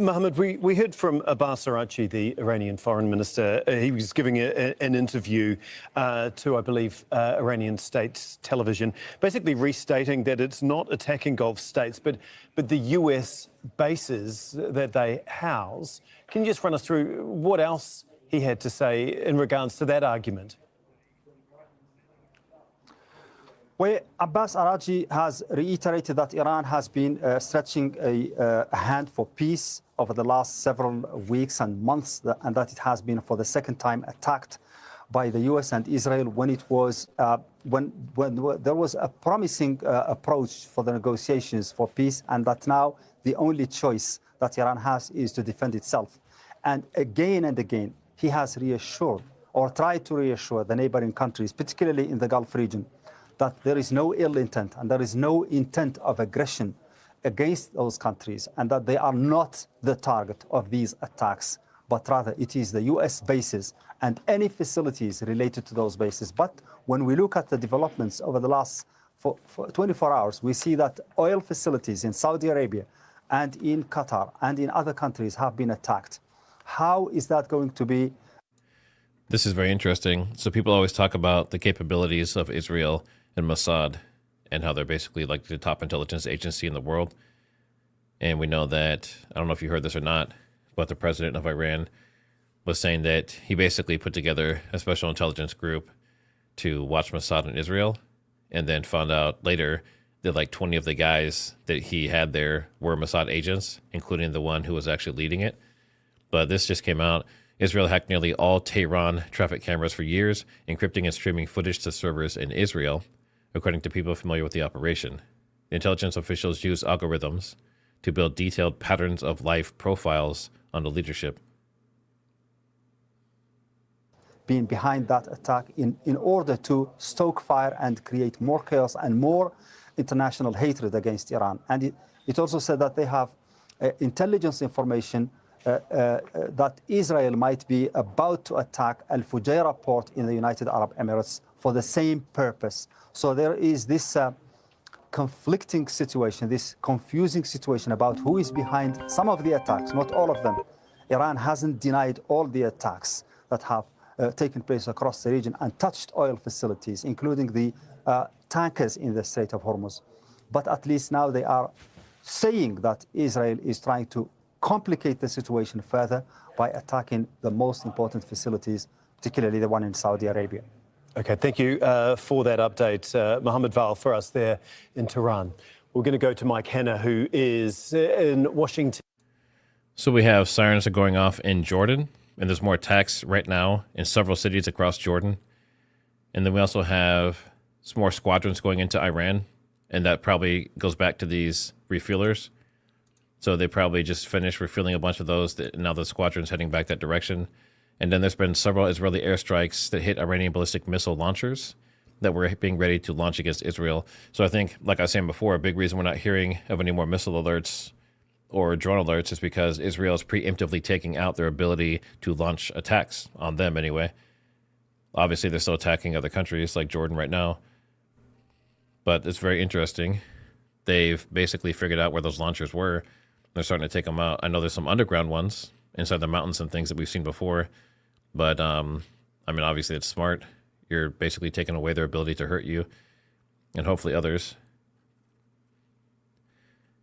Mohammed, we heard from Abbas Araghchi, the Iranian foreign minister. He was giving an interview to, I believe, Iranian state television, basically restating that it's not attacking Gulf states, but the US bases that they house. Can you just run us through what else he had to say in regards to that argument? Well, Abbas Araghchi has reiterated that Iran has been stretching a hand for peace over the last several weeks and months, and that it has been for the second time attacked by the US and Israel when it was when there was a promising approach for the negotiations for peace, and that now the only choice that Iran has is to defend itself. And again, he has reassured or try to reassure the neighboring countries, particularly in the Gulf region, that there is no ill intent and there is no intent of aggression against those countries, and that they are not the target of these attacks, but rather it is the US bases and any facilities related to those bases. But when we look at the developments over the last 24 hours, we see that oil facilities in Saudi Arabia and in Qatar and in other countries have been attacked. How is that going to be? This is very interesting. So people always talk about the capabilities of Israel and Mossad and how they're basically like the top intelligence agency in the world. And we know that, I don't know if you heard this or not, but the president of Iran was saying that he basically put together a special intelligence group to watch Mossad in Israel, and then found out later that like 20 of the guys that he had there were Mossad agents, including the one who was actually leading it. But this just came out. Israel hacked nearly all Tehran traffic cameras for years, encrypting and streaming footage to servers in Israel, according to people familiar with the operation. The intelligence officials used algorithms to build detailed patterns of life profiles on the leadership. Being behind that attack in order to stoke fire and create more chaos and more international hatred against Iran. And it also said that they have intelligence information that Israel might be about to attack Al Fujairah port in the United Arab Emirates for the same purpose. So there is this conflicting situation, this confusing situation about who is behind some of the attacks, not all of them. Iran hasn't denied all the attacks that have taken place across the region and touched oil facilities, including the tankers in the Strait of Hormuz. But at least now they are saying that Israel is trying to complicate the situation further by attacking the most important facilities, particularly the one in Saudi Arabia. Okay, thank you for that update, Mohammed Val, for us there in Tehran. We're going to go to Mike Hanna, who is in Washington. So we have sirens are going off in Jordan, and there's more attacks right now in several cities across Jordan. And then we also have some more squadrons going into Iran, and that probably goes back to these refuelers. So they probably just finished refueling a bunch of those. Now the squadron's heading back that direction. And then there's been several Israeli airstrikes that hit Iranian ballistic missile launchers that were being ready to launch against Israel. So I think, like I was saying before, a big reason we're not hearing of any more missile alerts or drone alerts is because Israel is preemptively taking out their ability to launch attacks on them anyway. Obviously, they're still attacking other countries like Jordan right now. But it's very interesting. They've basically figured out where those launchers were. They're starting to take them out. I know there's some underground ones inside the mountains and things that we've seen before. But, I mean, obviously it's smart. You're basically taking away their ability to hurt you and hopefully others.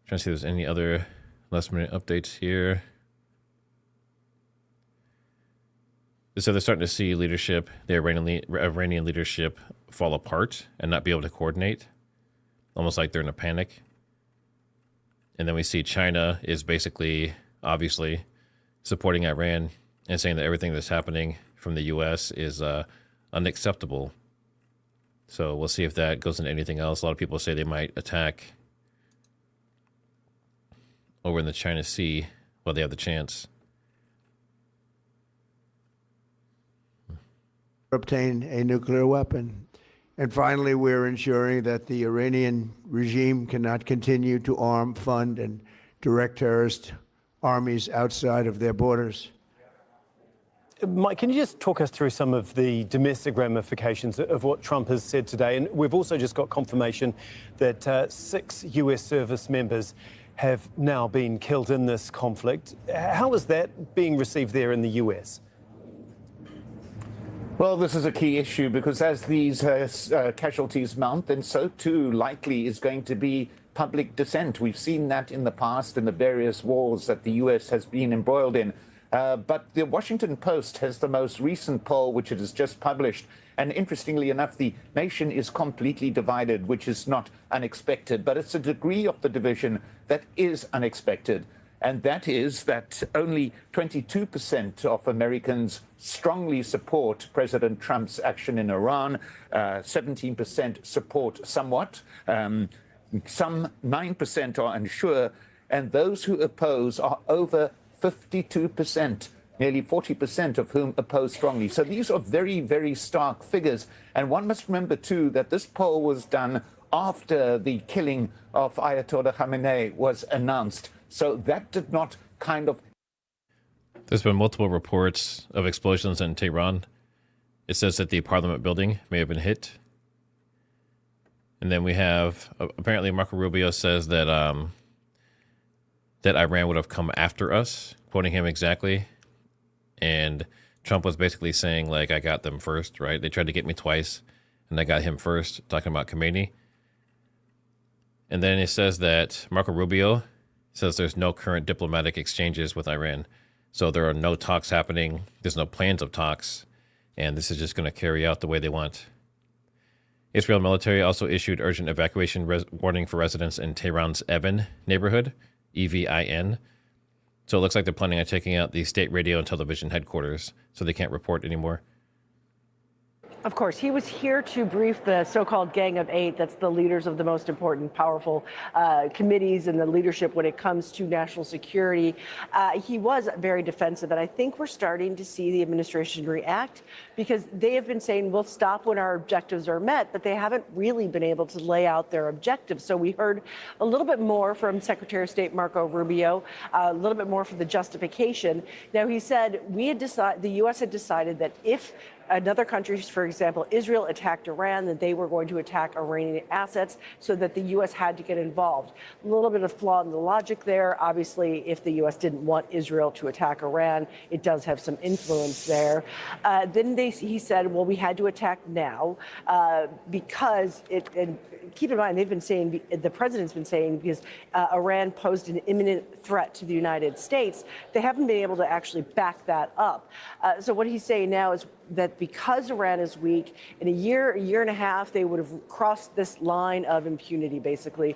Trying to see if there's any other last minute updates here. So they're starting to see leadership, the Iranian leadership fall apart and not be able to coordinate, almost like they're in a panic. And then we see China is basically, obviously, supporting Iran and saying that everything that's happening from the U.S. is unacceptable. So we'll see if that goes into anything else. A lot of people say they might attack over in the China Sea while they have the chance. Obtain a nuclear weapon. And finally, we're ensuring that the Iranian regime cannot continue to arm, fund, and direct terrorist armies outside of their borders. Mike, can you just talk us through some of the domestic ramifications of what Trump has said today? And we've also just got confirmation that 6 US service members have now been killed in this conflict. How is that being received there in the US? Well, this is a key issue because as these casualties mount, then so too likely is going to be public dissent. We've seen that in the past in the various wars that the US has been embroiled in. But the Washington Post has the most recent poll, which it has just published. And interestingly enough, the nation is completely divided, which is not unexpected. But it's a degree of the division that is unexpected. And that is that only 22% of Americans strongly support President Trump's action in Iran. 17% support somewhat. Some 9% are unsure. And those who oppose are over 52%. nearly 40% of whom oppose strongly. So these are very, very stark figures. And one must remember, too, that this poll was done after the killing of Ayatollah Khamenei was announced. So that did not kind of... There's been multiple reports of explosions in Tehran. It says that the parliament building may have been hit. And then we have, apparently Marco Rubio says that that Iran would have come after us, quoting him exactly. And Trump was basically saying, like, I got them first, right? They tried to get me twice, and I got him first, talking about Khomeini. And then it says that Marco Rubio says there's no current diplomatic exchanges with Iran. So there are no talks happening. There's no plans of talks. And this is just going to carry out the way they want. Israel military also issued urgent evacuation warning for residents in Tehran's Evin neighborhood, EVIN. So it looks like they're planning on taking out the state radio and television headquarters, so they can't report anymore. Of course, he was here to brief the so-called Gang of Eight. That's the leaders of the most important, powerful committees and the leadership when it comes to national security. He was very defensive, and I think we're starting to see the administration react because they have been saying, we'll stop when our objectives are met, but they haven't really been able to lay out their objectives. So we heard a little bit more from Secretary of State Marco Rubio, a little bit more for the justification. Now, he said the U.S. had decided that if another country, for example, Israel attacked Iran, that they were going to attack Iranian assets so that the U.S. had to get involved. A little bit of flaw in the logic there. Obviously, if the U.S. didn't want Israel to attack Iran, it does have some influence there. Then he said, well, we had to attack now because and keep in mind, they've been saying, the president's been saying, because Iran posed an imminent threat to the United States, they haven't been able to actually back that up. So what he's saying now is that because Iran is weak, in a year and a half, they would have crossed this line of impunity, basically,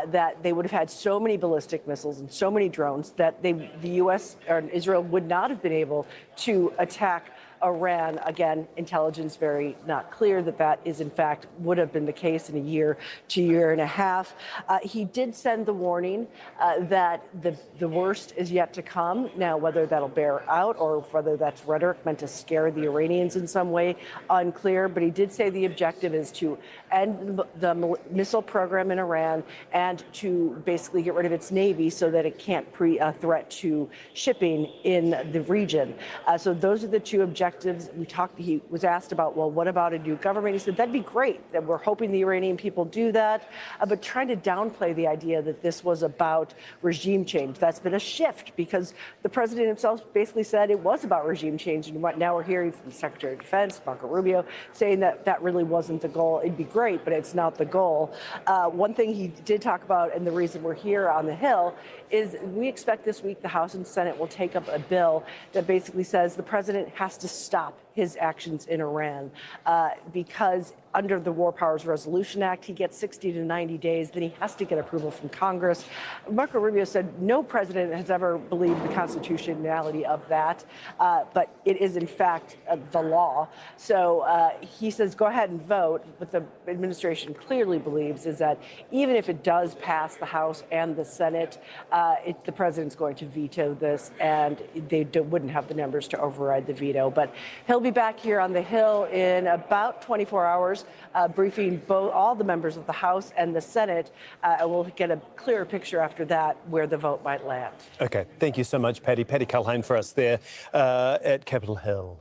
that they would have had so many ballistic missiles and so many drones that the U.S. or Israel would not have been able to attack Iran. Again, intelligence very not clear that is in fact would have been the case in a year to year and a half. He did send the warning that the worst is yet to come. Now, whether that'll bear out or whether that's rhetoric meant to scare the Iranians in some way, unclear. But he did say the objective is to end the missile program in Iran and to basically get rid of its navy so that it can't a threat to shipping in the region. So those are the two objectives. He was asked about, well, what about a new government? He said, that'd be great, that we're hoping the Iranian people do that, but trying to downplay the idea that this was about regime change. That's been a shift because the president himself basically said it was about regime change. And what now we're hearing from the Secretary of Defense, Marco Rubio, saying that that really wasn't the goal. It'd be great, but it's not the goal. One thing he did talk about, and the reason we're here on the Hill, is we expect this week the House and Senate will take up a bill that basically says the president has to stop his actions in Iran because under the War Powers Resolution Act, he gets 60 to 90 days. Then he has to get approval from Congress. Marco Rubio said no president has ever believed the constitutionality of that, but it is in fact the law. So he says, go ahead and vote. What the administration clearly believes is that even if it does pass the House and the Senate, the president's going to veto this, and they wouldn't have the numbers to override the veto. But he'll be back here on the Hill in about 24 hours, briefing all the members of the House and the Senate. And we'll get a clearer picture after that where the vote might land. Okay, thank you so much, Patty. Patty Culhane for us there at Capitol Hill.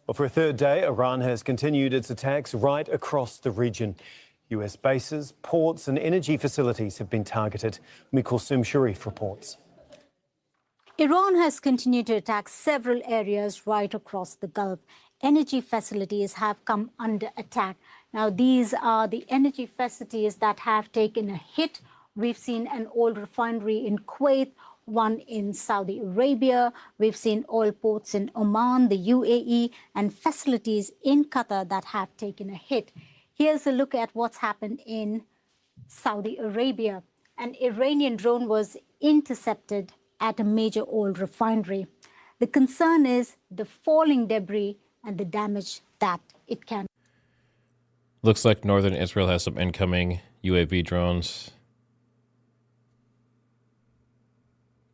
Well, for a third day, Iran has continued its attacks right across the region. US bases, ports and energy facilities have been targeted. Mikulsum Sharif reports. Iran has continued to attack several areas right across the Gulf. Energy facilities have come under attack. Now, these are the energy facilities that have taken a hit. We've seen an oil refinery in Kuwait, one in Saudi Arabia. We've seen oil ports in Oman, the UAE, and facilities in Qatar that have taken a hit. Here's a look at what's happened in Saudi Arabia. An Iranian drone was intercepted at a major oil refinery. The concern is the falling debris and the damage that it can. Looks like northern Israel has some incoming UAV drones.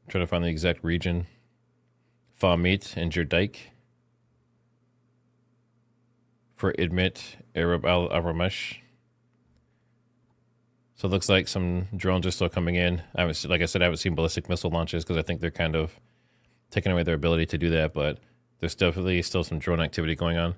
I'm trying to find the exact region. Fahmit and Jerdyke for Idmit, Arab al-Aramesh. So it looks like some drones are still coming in. Like I said, I haven't seen ballistic missile launches because I think they're kind of taking away their ability to do that, but there's definitely still some drone activity going on.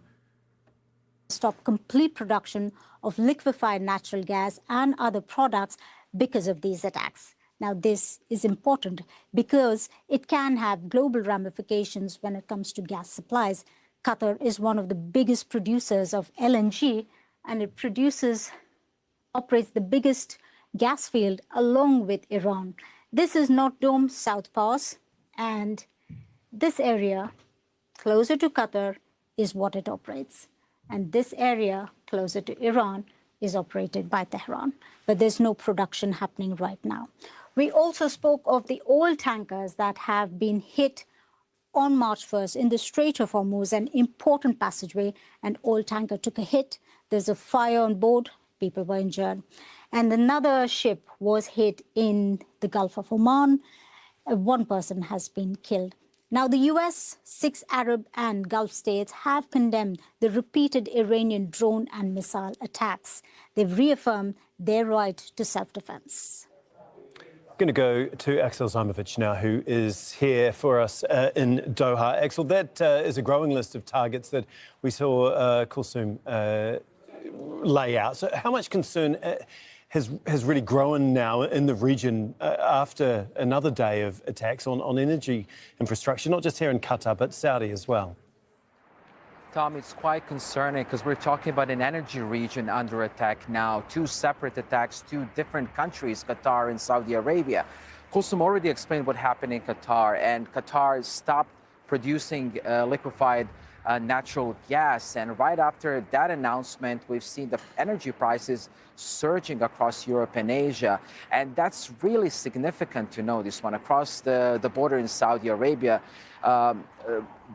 Stop complete production of liquefied natural gas and other products because of these attacks. Now, this is important because it can have global ramifications when it comes to gas supplies. Qatar is one of the biggest producers of LNG, and it operates the biggest gas field along with Iran. This is North Dome, South Pass, and this area closer to Qatar is what it operates. And this area closer to Iran is operated by Tehran. But there's no production happening right now. We also spoke of the oil tankers that have been hit on March 1st in the Strait of Hormuz, an important passageway. An oil tanker took a hit. There's a fire on board. People were injured. And another ship was hit in the Gulf of Oman. One person has been killed. Now, the US, 6 Arab and Gulf states have condemned the repeated Iranian drone and missile attacks. They've reaffirmed their right to self-defense. Going to go to Axel Zimovic now, who is here for us in Doha. Axel, that is a growing list of targets that we saw Kulsum lay out. So how much concern has really grown now in the region after another day of attacks on energy infrastructure, not just here in Qatar, but Saudi as well? Tom, it's quite concerning because we're talking about an energy region under attack now. 2 separate attacks, 2 different countries, Qatar and Saudi Arabia. Kulsum already explained what happened in Qatar, and Qatar stopped producing liquefied natural gas. And right after that announcement, we've seen the energy prices surging across Europe and Asia. And that's really significant to know this one. Across the border in Saudi Arabia,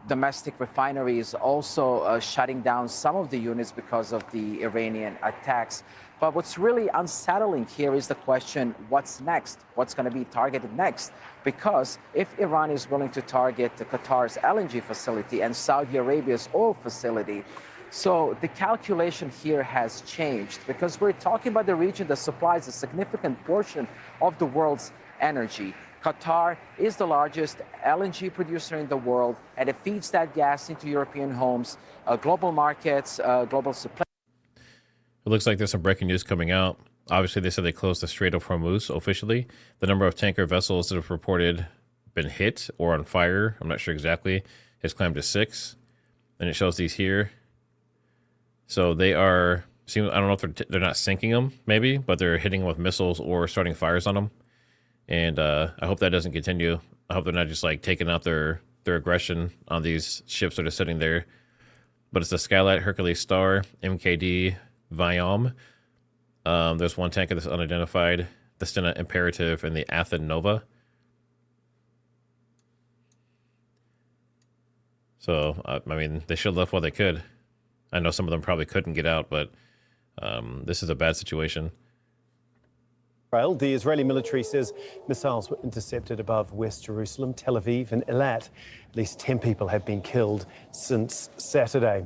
domestic refineries also shutting down some of the units because of the Iranian attacks. But what's really unsettling here is the question, what's next? What's going to be targeted next? Because if Iran is willing to target Qatar's LNG facility and Saudi Arabia's oil facility, so the calculation here has changed because we're talking about the region that supplies a significant portion of the world's energy. Qatar is the largest LNG producer in the world, and it feeds that gas into European homes, global markets, global supply. It looks like there's some breaking news coming out. Obviously, they said they closed the Strait of Hormuz officially. The number of tanker vessels that have reported been hit or on fire, I'm not sure exactly, has climbed to 6. And it shows these here. So they are, I don't know if they're not sinking them, maybe, but they're hitting them with missiles or starting fires on them. And I hope that doesn't continue. I hope they're not just like taking out their aggression on these ships that are sitting there. But it's the Skylight, Hercules Star, MKD, Viom. There's one tanker that's unidentified, the Stena Imperative, and the Athen Nova. So, I mean, they should have left while they could. I know some of them probably couldn't get out, but this is a bad situation. The Israeli military says missiles were intercepted above West Jerusalem, Tel Aviv, and Eilat. At least 10 people have been killed since Saturday.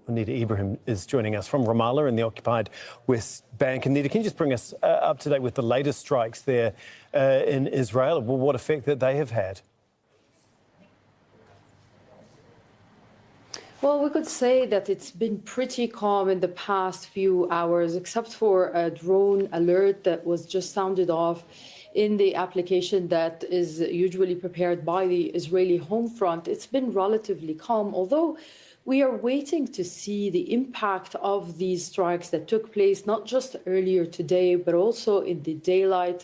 Anita Ibrahim is joining us from Ramallah in the occupied West Bank. Anita, can you just bring us up to date with the latest strikes there in Israel? Well, what effect that they have had? Well, we could say that it's been pretty calm in the past few hours, except for a drone alert that was just sounded off in the application that is usually prepared by the Israeli home front. It's been relatively calm, although we are waiting to see the impact of these strikes that took place not just earlier today, but also in the daylight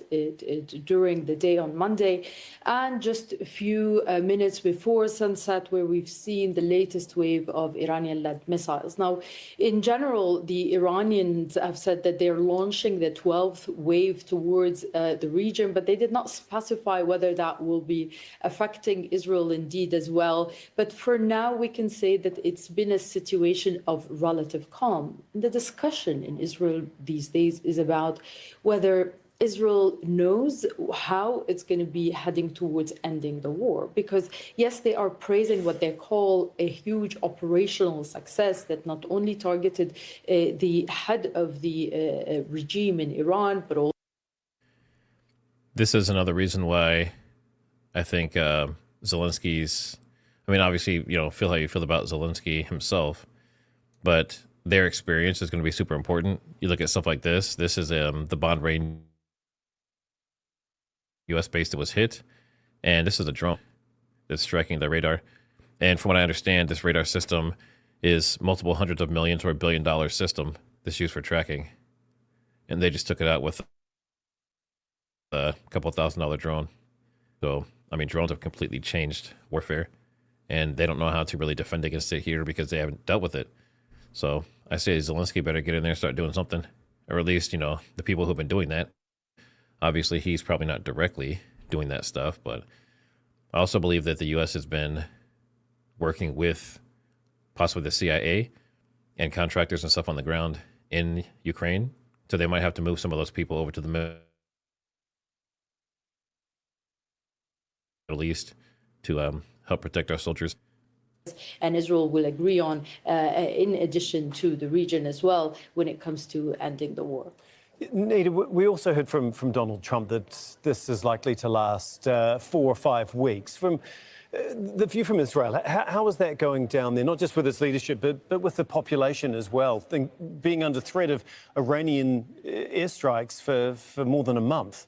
during the day on Monday, and just a few minutes before sunset, where we've seen the latest wave of Iranian-led missiles. Now, in general, the Iranians have said that they're launching the 12th wave towards the region, but they did not specify whether that will be affecting Israel indeed as well. But for now, we can say that it's been a situation of relative calm. The discussion in Israel these days is about whether Israel knows how it's going to be heading towards ending the war. Because, yes, they are praising what they call a huge operational success that not only targeted the head of the regime in Iran, but also. This is another reason why I think Zelensky's, I mean, obviously, feel how you feel about Zelensky himself, but their experience is going to be super important. You look at stuff like this. This is the Bond range U.S. base that was hit, and this is a drone that's striking the radar. And from what I understand, this radar system is multiple hundreds of millions or $1 billion system that's used for tracking. And they just took it out with a couple $1,000 drone. So, I mean, drones have completely changed warfare, and they don't know how to really defend against it here because they haven't dealt with it. So I say Zelensky better get in there and start doing something, or at least, the people who've been doing that. Obviously, he's probably not directly doing that stuff, but I also believe that the U.S. has been working with possibly the CIA and contractors and stuff on the ground in Ukraine. So they might have to move some of those people over to the Middle East to help protect our soldiers. And Israel will agree on, in addition to the region as well, when it comes to ending the war. Nita, we also heard from Donald Trump that this is likely to last 4 or 5 weeks. From the view from Israel, how is that going down there? Not just with its leadership, but with the population as well, being under threat of Iranian airstrikes for more than a month.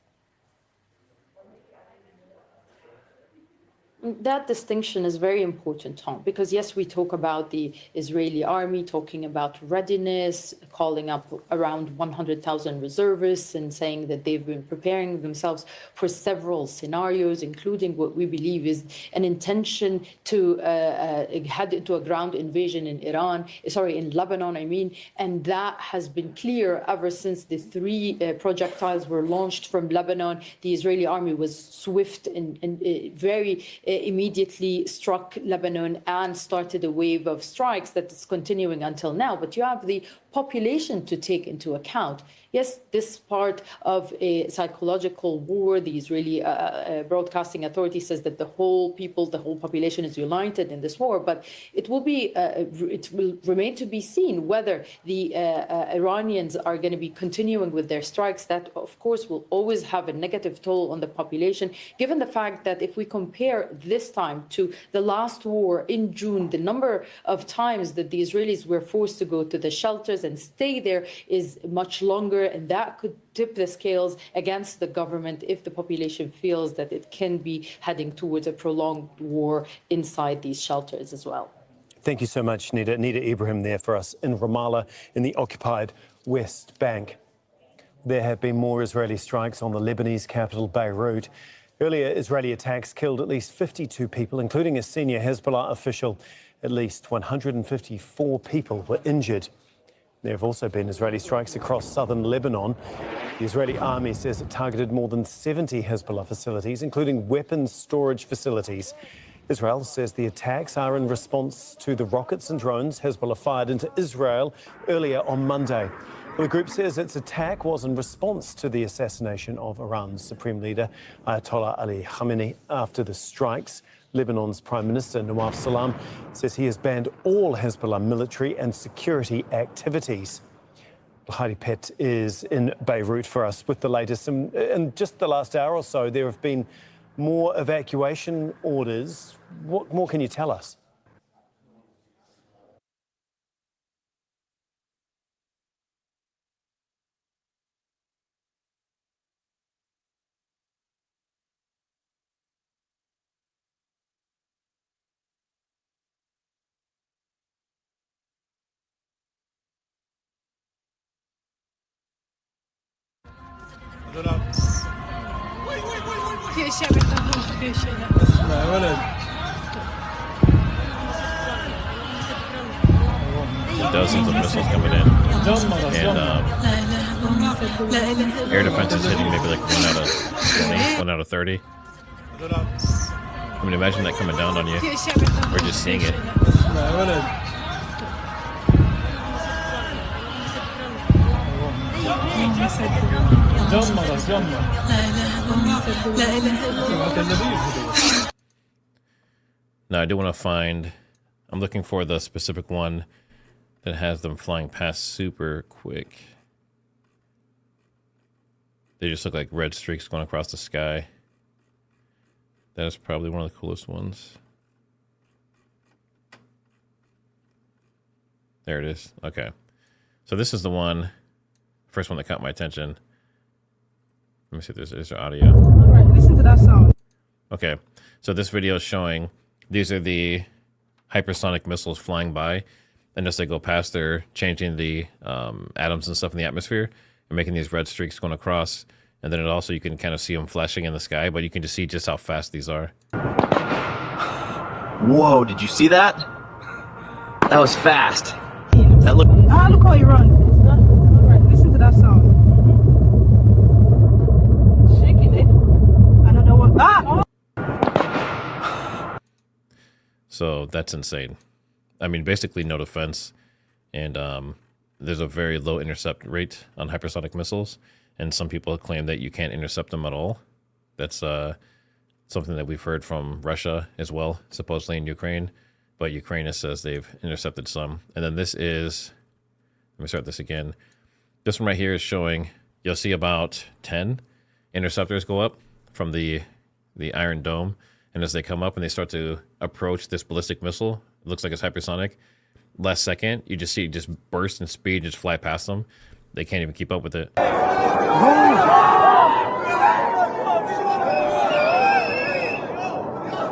That distinction is very important, Tom, because yes, we talk about the Israeli army talking about readiness, calling up around 100,000 reservists and saying that they've been preparing themselves for several scenarios, including what we believe is an intention to head into a ground invasion in in Lebanon, and that has been clear ever since the 3 projectiles were launched from Lebanon. The Israeli army was swift and very immediately struck Lebanon and started a wave of strikes that is continuing until now. But you have the population to take into account. Yes, this part of a psychological war. The Israeli Broadcasting Authority says that the whole population is united in this war. But it will remain to be seen whether the Iranians are going to be continuing with their strikes. That, of course, will always have a negative toll on the population, given the fact that if we compare this time to the last war in June, the number of times that the Israelis were forced to go to the shelters and stay there is much longer, and that could tip the scales against the government if the population feels that it can be heading towards a prolonged war inside these shelters as well. Thank you so much, Nita. Nita Ibrahim there for us in Ramallah in the occupied West Bank. There have been more Israeli strikes on the Lebanese capital, Beirut. Earlier, Israeli attacks killed at least 52 people, including a senior Hezbollah official. At least 154 people were injured. There have also been Israeli strikes across southern Lebanon. The Israeli army says it targeted more than 70 Hezbollah facilities, including weapons storage facilities. Israel says the attacks are in response to the rockets and drones Hezbollah fired into Israel earlier on Monday. Well, the group says its attack was in response to the assassination of Iran's supreme leader, Ayatollah Ali Khamenei, after the strikes. Lebanon's Prime Minister Nawaf Salam says he has banned all Hezbollah military and security activities. Heidi Pett is in Beirut for us with the latest. In just the last hour or so, there have been more evacuation orders. What more can you tell us? Dozens of missiles coming in, and air defense is hitting maybe like 1 out of 20, 1 out of 30. I mean, imagine that coming down on you. We're just seeing it. Now I do want to find, I'm looking for the specific one that has them flying past super quick. They just look like red streaks going across the sky. That is probably one of the coolest ones. There it is. Okay. So this is the one, first one that caught my attention. Let me see if there's audio. All right, listen to that sound. Okay. So this video is showing these are the hypersonic missiles flying by. And as they go past, they're changing the atoms and stuff in the atmosphere and making these red streaks going across. And then it also, you can kind of see them flashing in the sky, but you can just see just how fast these are. Whoa, did you see that? That was fast. That looked... Ah, look how you run. All right, listen to that sound. Shaking it. Another one. Ah! Oh. So that's insane. I mean, basically no defense. And there's a very low intercept rate on hypersonic missiles. And some people claim that you can't intercept them at all. That's something that we've heard from Russia as well, supposedly in Ukraine. But Ukraine says they've intercepted some. And then this is, let me start this again. This one right here is showing, you'll see about 10 interceptors go up from the Iron Dome. And as they come up and they start to approach this ballistic missile, it looks like it's hypersonic. Last second, you just see it just burst in speed, just fly past them. They can't even keep up with it.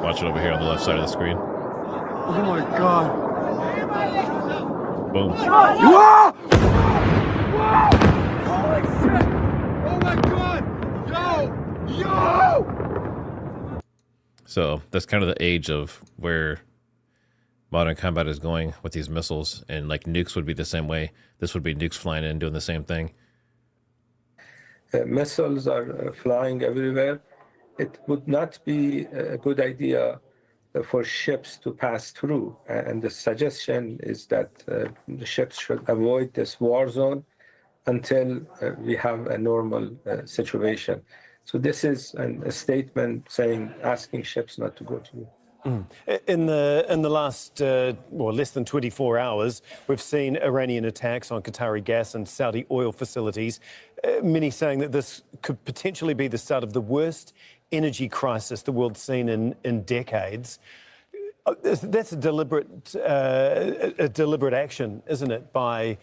Watch it over here on the left side of the screen. Oh my God. Boom. Whoa! Holy shit! Oh my God! Yo! So that's kind of the age of where modern combat is going with these missiles, and like nukes would be the same way. This would be nukes flying in doing the same thing. Missiles are flying everywhere. It would not be a good idea for ships to pass through. And the suggestion is that the ships should avoid this war zone until we have a normal situation. So this is a statement saying, asking ships not to go through. In the last, less than 24 hours, we've seen Iranian attacks on Qatari gas and Saudi oil facilities, many saying that this could potentially be the start of the worst energy crisis the world's seen in decades. That's a deliberate action, isn't it, by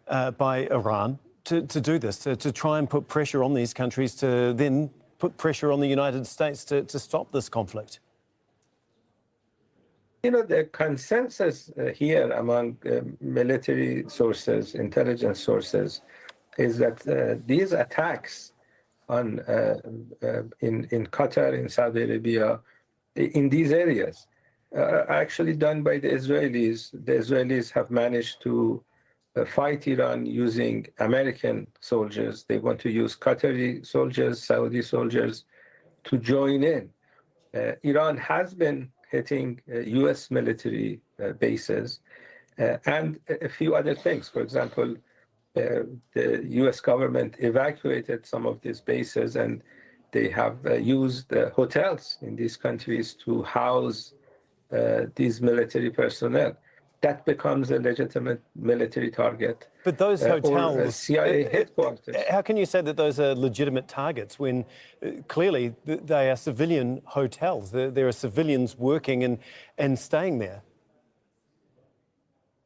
Iran to do this, to try and put pressure on these countries, to then put pressure on the United States to stop this conflict? You know, the consensus here among military sources, intelligence sources, is that these attacks on in Qatar, in Saudi Arabia, in these areas, are actually done by the Israelis. The Israelis have managed to fight Iran using American soldiers. They want to use Qatari soldiers, Saudi soldiers to join in. Iran has been hitting U.S. military bases and a few other things. For example, the U.S. government evacuated some of these bases, and they have used hotels in these countries to house these military personnel. That becomes a legitimate military target. But those hotels, CIA headquarters. How can you say that those are legitimate targets when clearly they are civilian hotels? There are civilians working and staying there.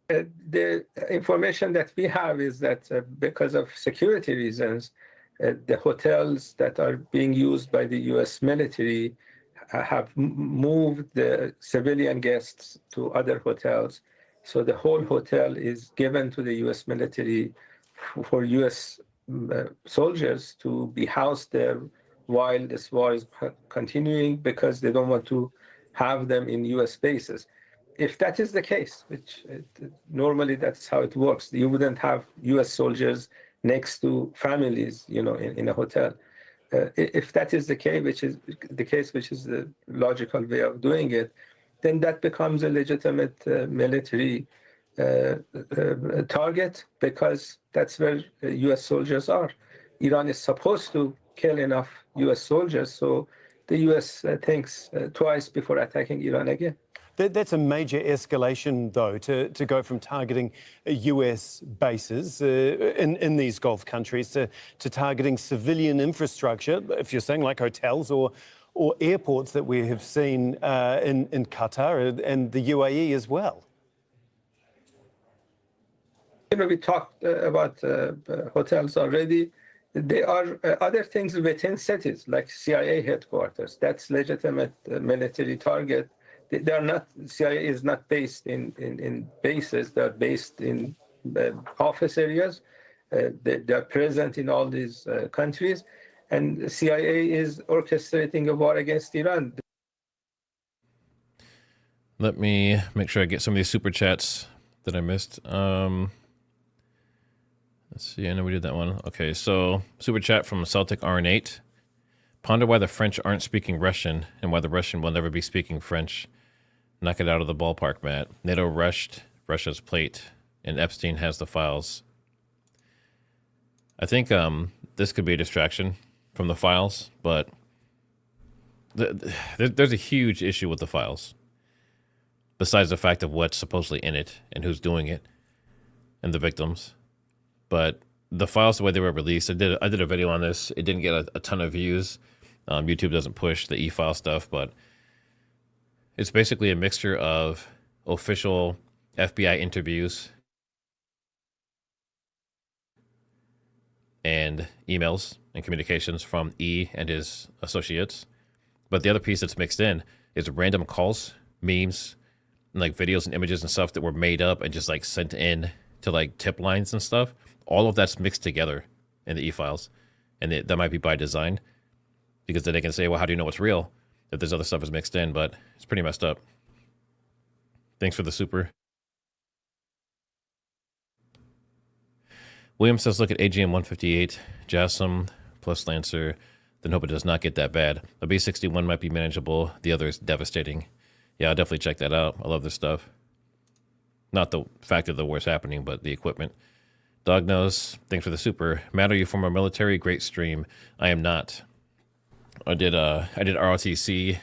The information that we have is that because of security reasons, the hotels that are being used by the U.S. military have moved the civilian guests to other hotels. So the whole hotel is given to the U.S. military for U.S. soldiers to be housed there while this war is continuing, because they don't want to have them in U.S. bases. If that is the case, which normally that's how it works, you wouldn't have U.S. soldiers next to families, in a hotel. If that is the case, which is the logical way of doing it, then that becomes a legitimate military target because that's where U.S. soldiers are. Iran is supposed to kill enough U.S. soldiers, so the U.S. Thinks twice before attacking Iran again. That's a major escalation, though, to go from targeting US bases in these Gulf countries to targeting civilian infrastructure, if you're saying like hotels or airports that we have seen in Qatar and the UAE as well. You know, we talked about hotels already. There are other things within cities, like CIA headquarters. That's legitimate military target. They are not. CIA is not based in bases. They are based in office areas. They are present in all these countries, and CIA is orchestrating a war against Iran. Let me make sure I get some of these super chats that I missed. Let's see, I know we did that one. Okay, so super chat from Celtic RN8. Ponder why the French aren't speaking Russian and why the Russian will never be speaking French. Knock it out of the ballpark, Matt. NATO rushed Russia's plate, and Epstein has the files. I think this could be a distraction from the files, but there's a huge issue with the files. Besides the fact of what's supposedly in it and who's doing it and the victims. But the files, the way they were released, I did a video on this. It didn't get a ton of views. YouTube doesn't push the e-file stuff, but it's basically a mixture of official FBI interviews and emails and communications from E and his associates. But the other piece that's mixed in is random calls, memes, and like videos and images and stuff that were made up and just like sent in to like tip lines and stuff. All of that's mixed together in the e-files. And that might be by design, because then they can say, well, how do you know what's real if there's other stuff is mixed in? But it's pretty messed up. Thanks for the super. William says, look at AGM 158, JASSM plus Lancer, then hope it does not get that bad. A B61 might be manageable. The other is devastating. Yeah, I'll definitely check that out. I love this stuff. Not the fact of the war's happening, but the equipment. Dog Nose, thanks for the super. Matt, are you former military? Great stream. I am not. I did ROTC,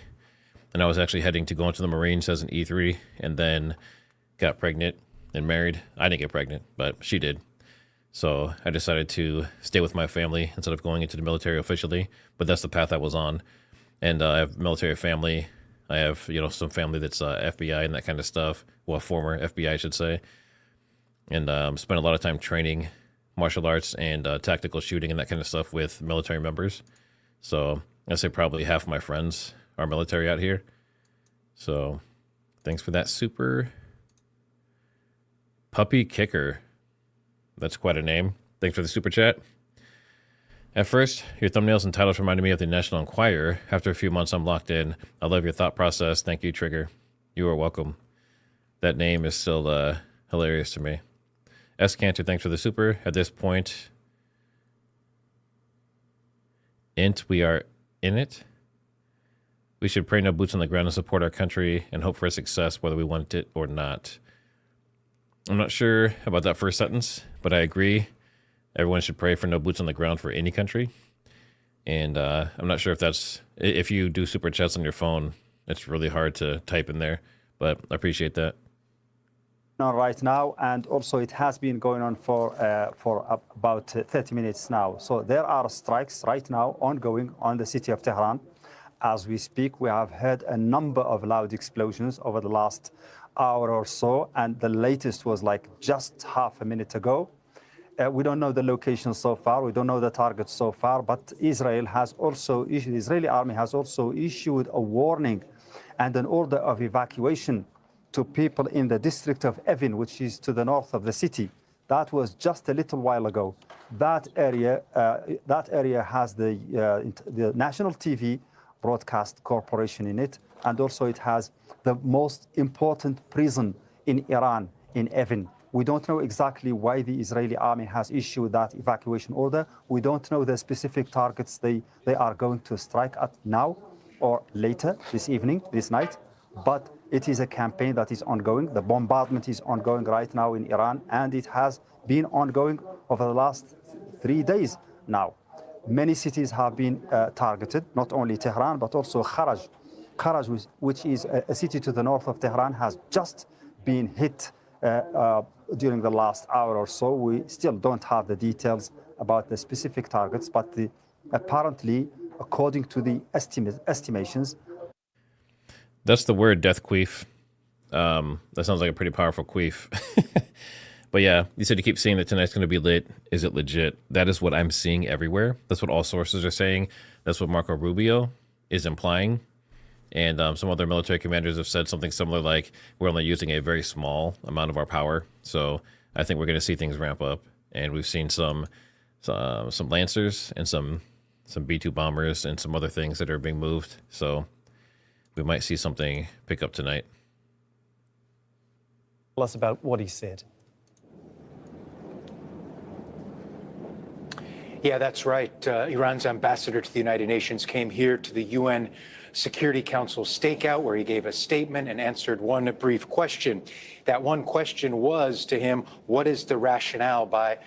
and I was actually heading to go into the Marines as an E3, and then got pregnant and married. I didn't get pregnant, but she did. So I decided to stay with my family instead of going into the military officially. But that's the path I was on. And I have military family. I have, some family that's FBI and that kind of stuff. Well, former FBI, I should say. And spent a lot of time training martial arts and tactical shooting and that kind of stuff with military members. So I say probably half of my friends are military out here. So thanks for that super. Puppy Kicker. That's quite a name. Thanks for the super chat. At first, your thumbnails and titles reminded me of the National Enquirer. After a few months, I'm locked in. I love your thought process. Thank you, Trigger. You are welcome. That name is still hilarious to me. S. Cantor, thanks for the super. At this point, we are in it. We should pray no boots on the ground and support our country and hope for a success, whether we want it or not. I'm not sure about that first sentence, but I agree. Everyone should pray for no boots on the ground for any country. And I'm not sure if you do super chats on your phone, it's really hard to type in there, but I appreciate that. Right now, and also it has been going on for about 30 minutes now. So there are strikes right now ongoing on the city of Tehran. As we speak, we have heard a number of loud explosions over the last hour or so, and the latest was like just half a minute ago. We don't know the location so far. We don't know the target so far, but the Israeli army has also issued a warning and an order of evacuation to people in the district of Evin, which is to the north of the city. That was just a little while ago. That area has the National TV Broadcast Corporation in it, and also it has the most important prison in Iran, in Evin. We don't know exactly why the Israeli army has issued that evacuation order. We don't know the specific targets they are going to strike at now or later this evening, this night. But It is a campaign that is ongoing. The bombardment is ongoing right now in Iran, and it has been ongoing over the last 3 days now. Many cities have been targeted, not only Tehran, but also Kharaj. Kharaj, which is a city to the north of Tehran, has just been hit during the last hour or so. We still don't have the details about the specific targets, but apparently, according to the estimations. That's the word, death queef. That sounds like a pretty powerful queef. But yeah, you said you keep seeing that tonight's going to be lit. Is it legit? That is what I'm seeing everywhere. That's what all sources are saying. That's what Marco Rubio is implying. And some other military commanders have said something similar, like we're only using a very small amount of our power. So I think we're going to see things ramp up. And we've seen some Lancers and some B-2 bombers and some other things that are being moved. So we might see something pick up tonight. Tell us about what he said. Yeah, that's right. Iran's ambassador to the United Nations came here to the UN Security Council stakeout, where he gave a statement and answered one brief question. That one question was to him, what is the rationale by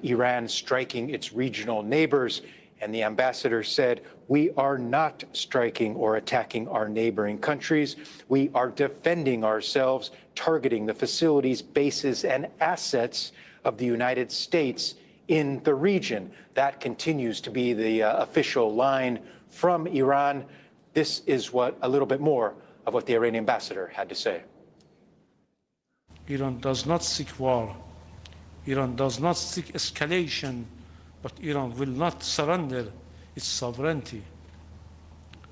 Iran striking its regional neighbors? And the ambassador said, we are not striking or attacking our neighboring countries. We are defending ourselves, targeting the facilities, bases, and assets of the United States in the region. That continues to be the official line from Iran. This is a little bit more of what the Iranian ambassador had to say. Iran does not seek war. Iran does not seek escalation, but Iran will not surrender its sovereignty.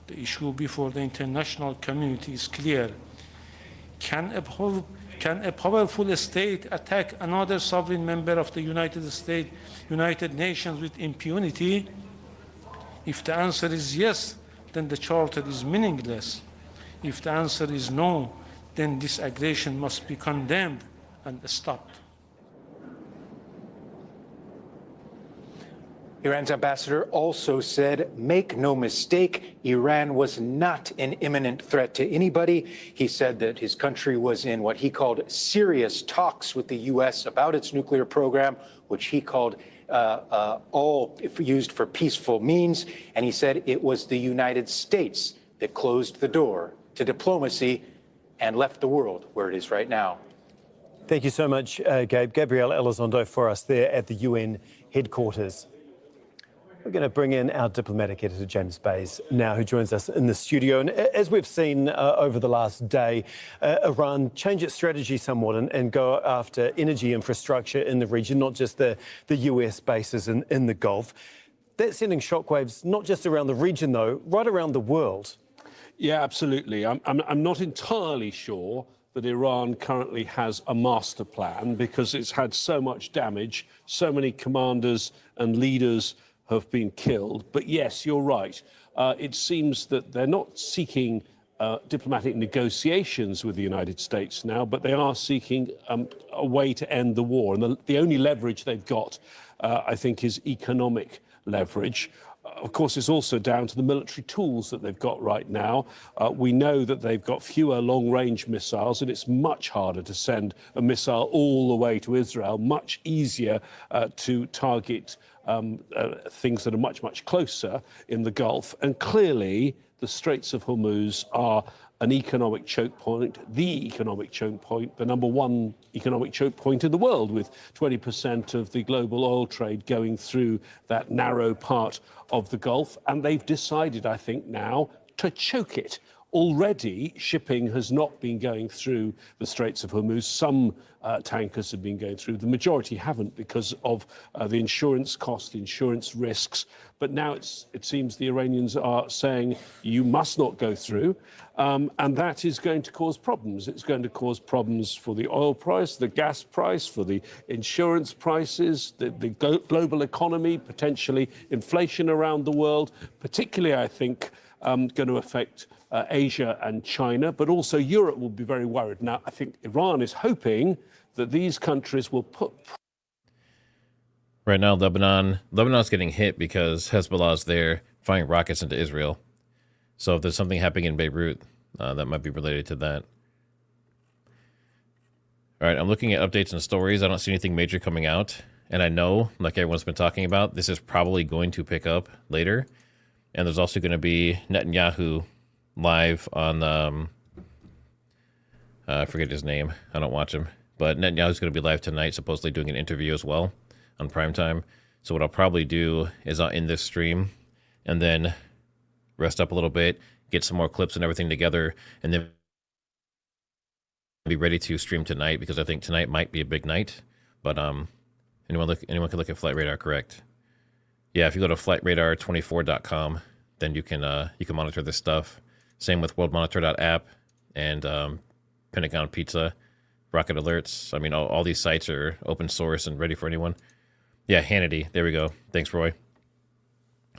The issue before the international community is clear. Can a powerful state attack another sovereign member of the United Nations with impunity? If the answer is yes, then the charter is meaningless. If the answer is no, then this aggression must be condemned and stopped. Iran's ambassador also said, make no mistake, Iran was not an imminent threat to anybody. He said that his country was in what he called serious talks with the U.S. about its nuclear program, which he called all used for peaceful means. And he said it was the United States that closed the door to diplomacy and left the world where it is right now. Thank you so much, Gabe. Gabriel Elizondo for us there at the UN headquarters. We're going to bring in our diplomatic editor, James Bays, now, who joins us in the studio. And as we've seen over the last day, Iran change its strategy somewhat and go after energy infrastructure in the region, not just the US bases in the Gulf. That's sending shockwaves not just around the region, though, right around the world. Yeah, absolutely. I'm not entirely sure that Iran currently has a master plan, because it's had so much damage, so many commanders and leaders have been killed. But yes, you're right. It seems that they're not seeking diplomatic negotiations with the United States now, but they are seeking a way to end the war. And the only leverage they've got, I think, is economic leverage. Of course, it's also down to the military tools that they've got right now. We know that they've got fewer long-range missiles, and it's much harder to send a missile all the way to Israel, much easier to target things that are much, much closer in the Gulf. And clearly, the Straits of Hormuz are an economic choke point, the economic choke point, the number one economic choke point in the world, with 20% of the global oil trade going through that narrow part of the Gulf. And they've decided, I think, now to choke it. Already, shipping has not been going through the Straits of Hormuz. Some tankers have been going through. The majority haven't, because of the insurance costs, the insurance risks. But now it seems the Iranians are saying you must not go through. And that is going to cause problems. It's going to cause problems for the oil price, the gas price, for the insurance prices, the global economy, potentially inflation around the world, particularly, I think, going to affect Asia and China, but also Europe will be very worried. Now, I think Iran is hoping that these countries will put... Right now, Lebanon's getting hit because Hezbollah's there firing rockets into Israel. So if there's something happening in Beirut, that might be related to that. All right, I'm looking at updates and stories. I don't see anything major coming out. And I know, like everyone's been talking about, this is probably going to pick up later. And there's also going to be Netanyahu live on, I forget his name. I don't watch him. But Netanyahu's going to be live tonight, supposedly doing an interview as well on primetime. So what I'll probably do is I'll end this stream and then rest up a little bit, get some more clips and everything together, and then be ready to stream tonight, because I think tonight might be a big night. But anyone can look at Flight Radar, correct? Yeah, if you go to flightradar24.com, then you can monitor this stuff. Same with worldmonitor.app and Pentagon Pizza, Rocket Alerts. I mean, all these sites are open source and ready for anyone. Yeah, Hannity. There we go. Thanks, Roy.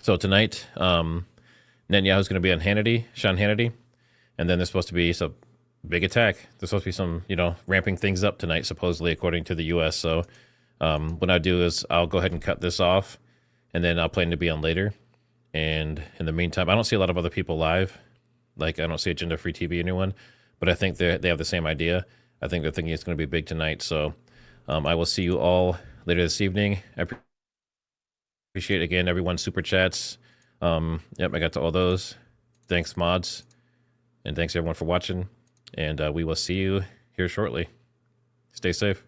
So tonight, Netanyahu's going to be on Hannity, Sean Hannity, and then there's supposed to be some big attack. There's supposed to be some, ramping things up tonight, supposedly, according to the U.S. So what I'll do is I'll go ahead and cut this off, and then I'll plan to be on later. And in the meantime, I don't see a lot of other people live. Like, I don't see Agenda Free TV, anyone, but I think they have the same idea. I think they're thinking it's going to be big tonight. So I will see you all later this evening. I appreciate, again, everyone's super chats. Yep, I got to all those. Thanks, mods. And thanks, everyone, for watching. And we will see you here shortly. Stay safe.